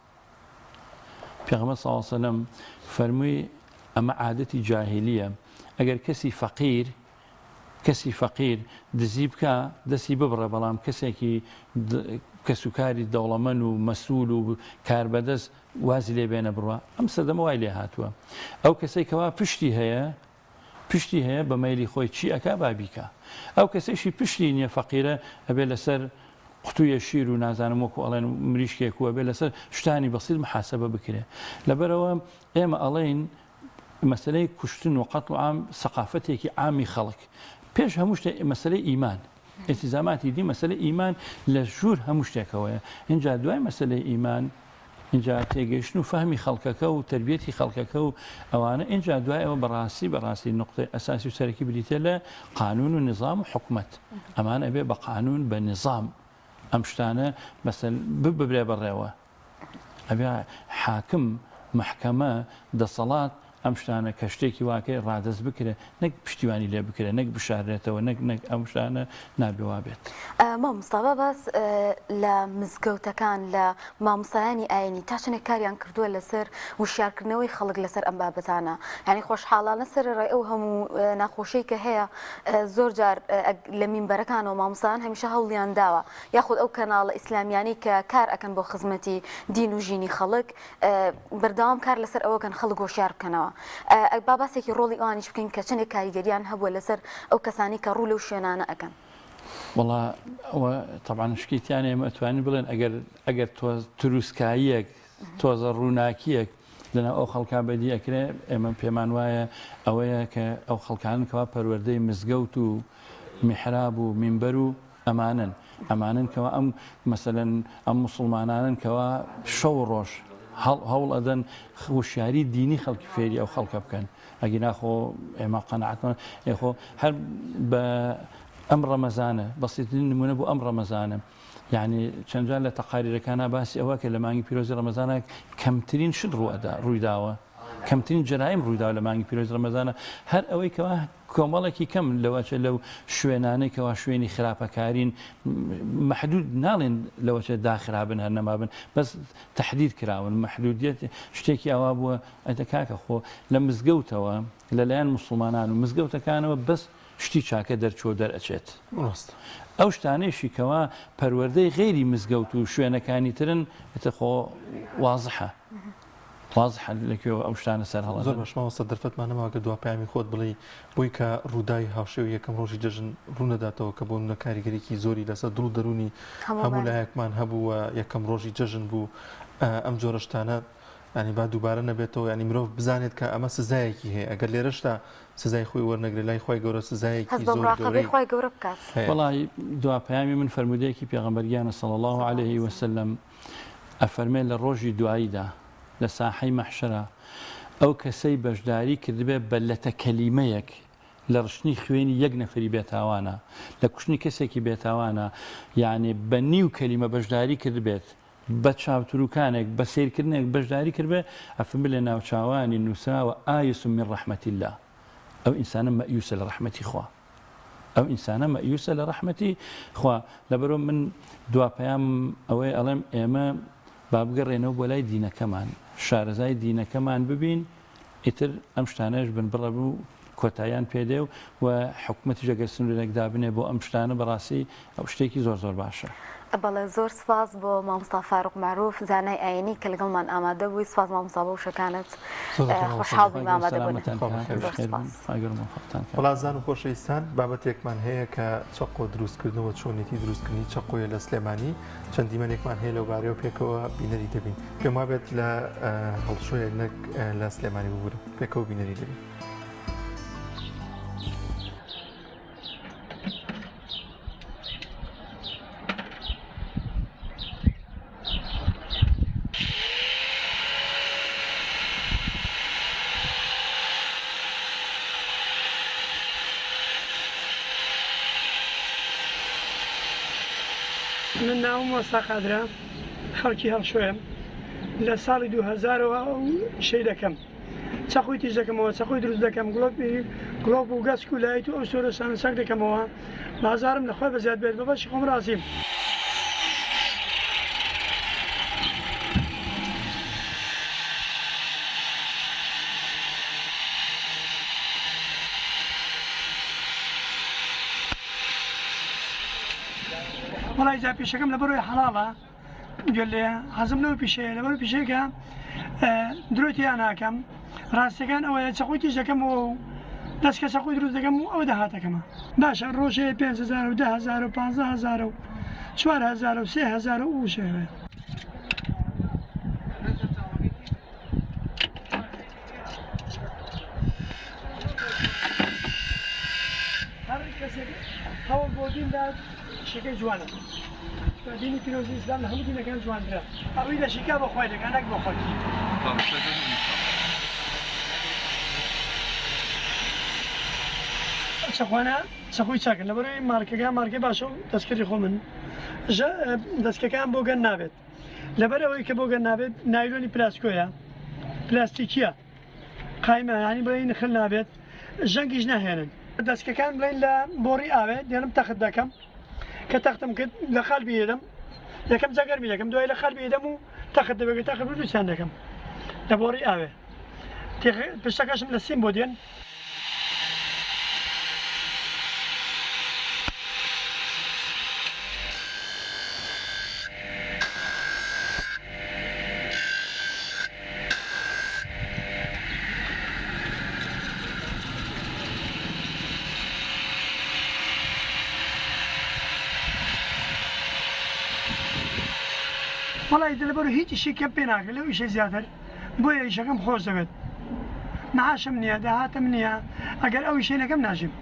پێغەمبەر صلی الله عليه وسلم فەرمووی ئەمە عادەتی جاهلیە ئەگەر کەسی فەقیر دزی بکە دەستی ببڕێ بەڵام کەسێکی کەسوکاری دەوڵەمەند و مەسوول و کاربەدەست وازی لێ بێنە بڕوە ئەم سەردەمە وای لێ هاتووە ئەو کەسێکەوە پشتی هەیە بە مەیلی خۆی چی ئەکا بابیکە ئەو کەسێکی پشتی نییە فەقیرە ئەبێ لەسەر قوتوویە شیر و نازانم وەکو ئەڵێن مریشکێک وە بێ لەسەر شتانی بەسیط محاسبە بکرێ لەبەرەوە ئێمە ئەڵێن مەسلەی کوشتن و قەتڵ و عام سەقافەتێکی عامی خەڵک پێش هەموو شتێک مەسلەی ئیمان ئێتیزاماتی دی مەسلەی ئیمان لە ژوور هەموو شتێکەوەیە اینجا دوای مەسلەی ئیمان اینجا تێگەیشتن و فەهمی خەڵکەکە و تربیەتی خەڵکەکە و ئەوانە اینجا دوای ئەوە بەڕاستی نقطەی ئەساسی و سەرەکی بریتە لە قانون و نظام و حکومت ئەمان ئەبێ بە قانون بە نظام ئەم شتانە مەسەل ببرێ بەڕێوە ئەبێ حاکم محکەمە دەسەڵات ئەم شتانە کە شتێکی واکەی ڕادەست بکرێ نەک پشتیوانی لێ بکرێ نەک بشارێتەوە نەک ئەم شتانە نابێوا بێت مامۆستاوا باس لە مزگەوتەکان لە مامۆستایانی ئاینی تا چنێک کاریان کردووە لەسەر وشارکردنەوەی خەڵک لەسەر ئەم بابەتانە یعنی خۆشحاڵانە سەرڕای ئەو هەموو ناخۆشەی کە هەیە زۆر جار لە مینبەرەکانەوە مامۆستایان هەمیشە هەوڵیان داوە یاخود ئەو کەناڵە ئیسلامیانی کە کار ئەکەن بۆ خزمەتی دین و ژینی خەڵک بەردەوام کار لەسەر ئەوەکەن خەڵک هۆشیار بکەنەوە باباسێکی ڕۆڵی ئەوانیش بکەین کە چنێک کاریگەریان هەبووە لەسەر ئەو کەسانی کە ڕوو لەو شوێنانە ئەەکەن وڵا ئەوە طبعاان شکیتیان ئێمە ئەتوانین بڵێن ئەگەر تروسکاییەک تۆزە ڕووناکیەک لەناو ئەو خەڵکا بەدی ئەکرێ ئێمە پێمان وایە ئەوەیە کە ئەو خەڵکانکەوا پەروەردەی مزگەوت و میحراب و مینبەر و ئەمانن کەوا ئەم مەسەلەن ئەم موسڵمانانن کەوا شەو ڕۆژ هەوڵ ئەدەن وشیاری دینی خەڵکی فێری ئەو خەڵکە بکەن ئەگی ناخۆ ئێمە قەنەعەتمان ئێخۆ هەر بە ئەم ڕەمەزانە بەسیترین نمونە بوو ئەم ڕەمەزانە یعنی چەندجار لە تەقاریرەکانە باسی ئەوە کە لە مانگی پیرۆزی ڕەمەزانە کەمترین شت ڕوویداوە کەمترین جەرایم ڕوویداوە لە مانگی پیرۆزی ڕەمەزانە هەر ئەوەی کەوا کۆمەڵێکی کەم لەوەچە لەو شوێنانەی کەوا شوێنی خراپەکارین محدود ناڵێن لەوەچە داخرابن هەر نەمابن بەس تهدید کراون محدودیت شتێکی ئەوا بووە ئەتە کاکە خۆ لە مزگەوتەوە لەلایەن موسڵمانان و مزگەوتەکانەوە بەس شتی چاکە دەرچۆ دەرئەچێت ئەو شتانێشی کەوا پەروەردەی غێری مزگەوت و شوێنەکانی ترن ئەتە خۆ وازحە واضح لەکوێوە ئەو شتانە سەر هەڵە زۆر بەشماوەسە دەرفەتمانەوە کە دواپیامی خۆت بڵێ بۆی کە ڕووداوی هاوشێو یەکەم ڕۆژی جەژن ڕوونەداتەوە کە بۆ منە کاریگەرێکی زۆری لەسەر دڵ دەرونی هەموو لایەکمان هەبووە یەکەم ڕۆژی جەژن بوو ئەم جۆرە شتانە ینی با دووبارە نەبێتەوە ینی مرۆڤ بزانێت کە ئەمە سزایەکی هەیە ئەگەر لێرەشتا سزای خۆی وەرنەگرێت لای خۆی گەورە سزایەکی زۆر گەورە بکات وەڵی دواپیامی من فەرمودەیەکی پێغەمبەرگیانە صلی الله عليه وسلم ئەفەرمێ لە ڕۆژی دواییدا لە ساحەی مەحشەرە ئەو کەسەی بەشداری کردبێ بە لەتە کەلیمەیەک لە ڕشنی خوێنی یەک نەفری بێتاوانە لە کوشتنی کەسێکی بێتاوانە یعنی بە نیو کەلیمە بەشداری کردبێت بە چاوتروکانێک بە سیرکردنێک بەشداری کردبێ ئەفەرمێ لە ناوچاوانی نووسراوە ئایس من ڕەحمەتی الله ئەو ئینسانە مەئیوسە لە ڕەحمەتی خوا ئەو ئینسانە مەئیوسە لە ڕەحمەتی خوا لەبەرەوە من دواپەیام ئەوەی ئەڵێم ئێمە با بگەڕێنەوە بۆ لای دینەکەمان شارەزای دینەکەمان ببین ئیتر ئەم شتانەش بن بڕە بوو کۆتاییان پێدێ و حکوومەتی ژەگەر سنوورێک دابنێ بۆ ئەم شتانە بەڕاستی ئەو شتێکی زۆر زۆر باشە. بەڵێ زۆر سپاس بۆ مامۆستا فاروق معروف زانای ئاینی کە لەگەڵمان ئامادە بووی سپاس مامۆستا بۆ وشەکانت خۆشحاڵ بووین ئامادە بوون. وڵازان و خۆشەویستان بابەتێکمان هەیە کە چەقۆ دروستکردنەوە چۆنێتی دروستکردنی چەقۆیە لە سلێمانی چەندیمەنێکمان هەیە لەو بارەوە پێکەوە بینەری دەبین پێم وابێت لە هەڵشۆیەک نەک لە سلێمانی ببوورە پێکەوە بینەری دەبین. من ناوم مۆستا قادرە خەڵکی هەڵشۆیم لە ساڵی 2000ەوە شەی دەکەم چەقۆی تیژ دەکەمەوە چەقۆی دروست دەکەم گڵۆپ و گەسک و لایت و ئەو سۆرە شانە چەک دەکەمەوە بازارم لەخۆی بەزیاد بێت بەبەشی خۆم ڕازیم. وڵای جا پیشەکەم لە بەرۆی حەڵاڵە گوێ حەزم لەوە پیشەیە لە بەرەوەی پیشەیەکە درۆتیان ناکەم ڕاستیەکان ئەوەیە چەقۆی تیژ دەکەمەوە و دەستکە چەقۆی دروست دەکەم و ئەوە داهاتەکەمە باشە ڕۆژەیە 5,000 و 10,000 و 15,000 و 4,000 و 3,000 و شێوێ. هەوڵ بۆ دیندا شەکەی جوانە دینی پیرۆزی ئیسلام لە هەموو دینەکان جوانترە ئەوەی لە شیکا بە خۆی دەکات نەک بۆ خۆی چەخوانە چەخۆی چاکن لەبەرەوەی مارکەکان مارکە باشە و دەستکردی خۆ من دەستکەکان بۆ گەن نابێت لەبەرەوەی کە بۆ گەن نابێت نایلۆنی پلاستیکۆیە پلاستیکیە قایمە ینی بڵێ نخل نابێت ژەنگیش ناهێنن دەستکەکان بڵێن لە بۆڕی ئاوێت دێنم تەخت دەکەم کە تەختم کرد لە خەڵ بێدەم یەکەم جاگەرمی دەکەم دوای لە خەڵ بێدەم و تەخت دەبێت تەخت دووچان دەکەم لە بۆڕی ئاوێ پشتەکەشم لە سیم بۆ دێن وڵی دەلەبەر هیچ شی کەم پێ ناکرێت لەو ئیشە زیاتر بۆیە ئیشەکەم خۆش دەبێت معاشم نییە داهاتم نییە ئەگەر ئەو شوێنەکەم ناژیم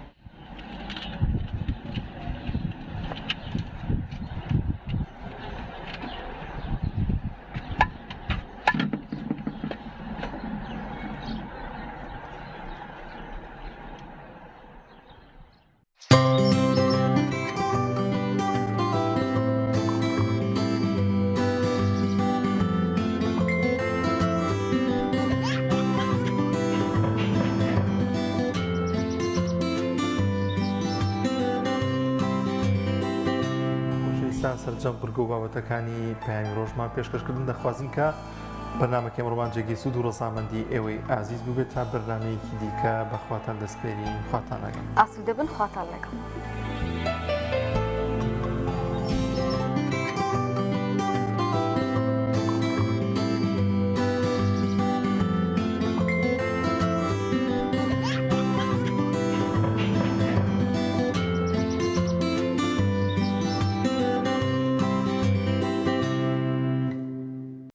سەرجەم بگە و بابەتەکانی پایانی ڕۆژمان پێشکەشکردن دەخوازیین کە بەرنامەکەی ڕۆمانجێگی سوود و ڕۆزامەندی ئێوەی ئازیز ببێت تا بەرنامەیەکی دیکە بەخواتان دەستپێرین خواتان لەگەڵ ئاسوودە بن خواتان لەگەڵ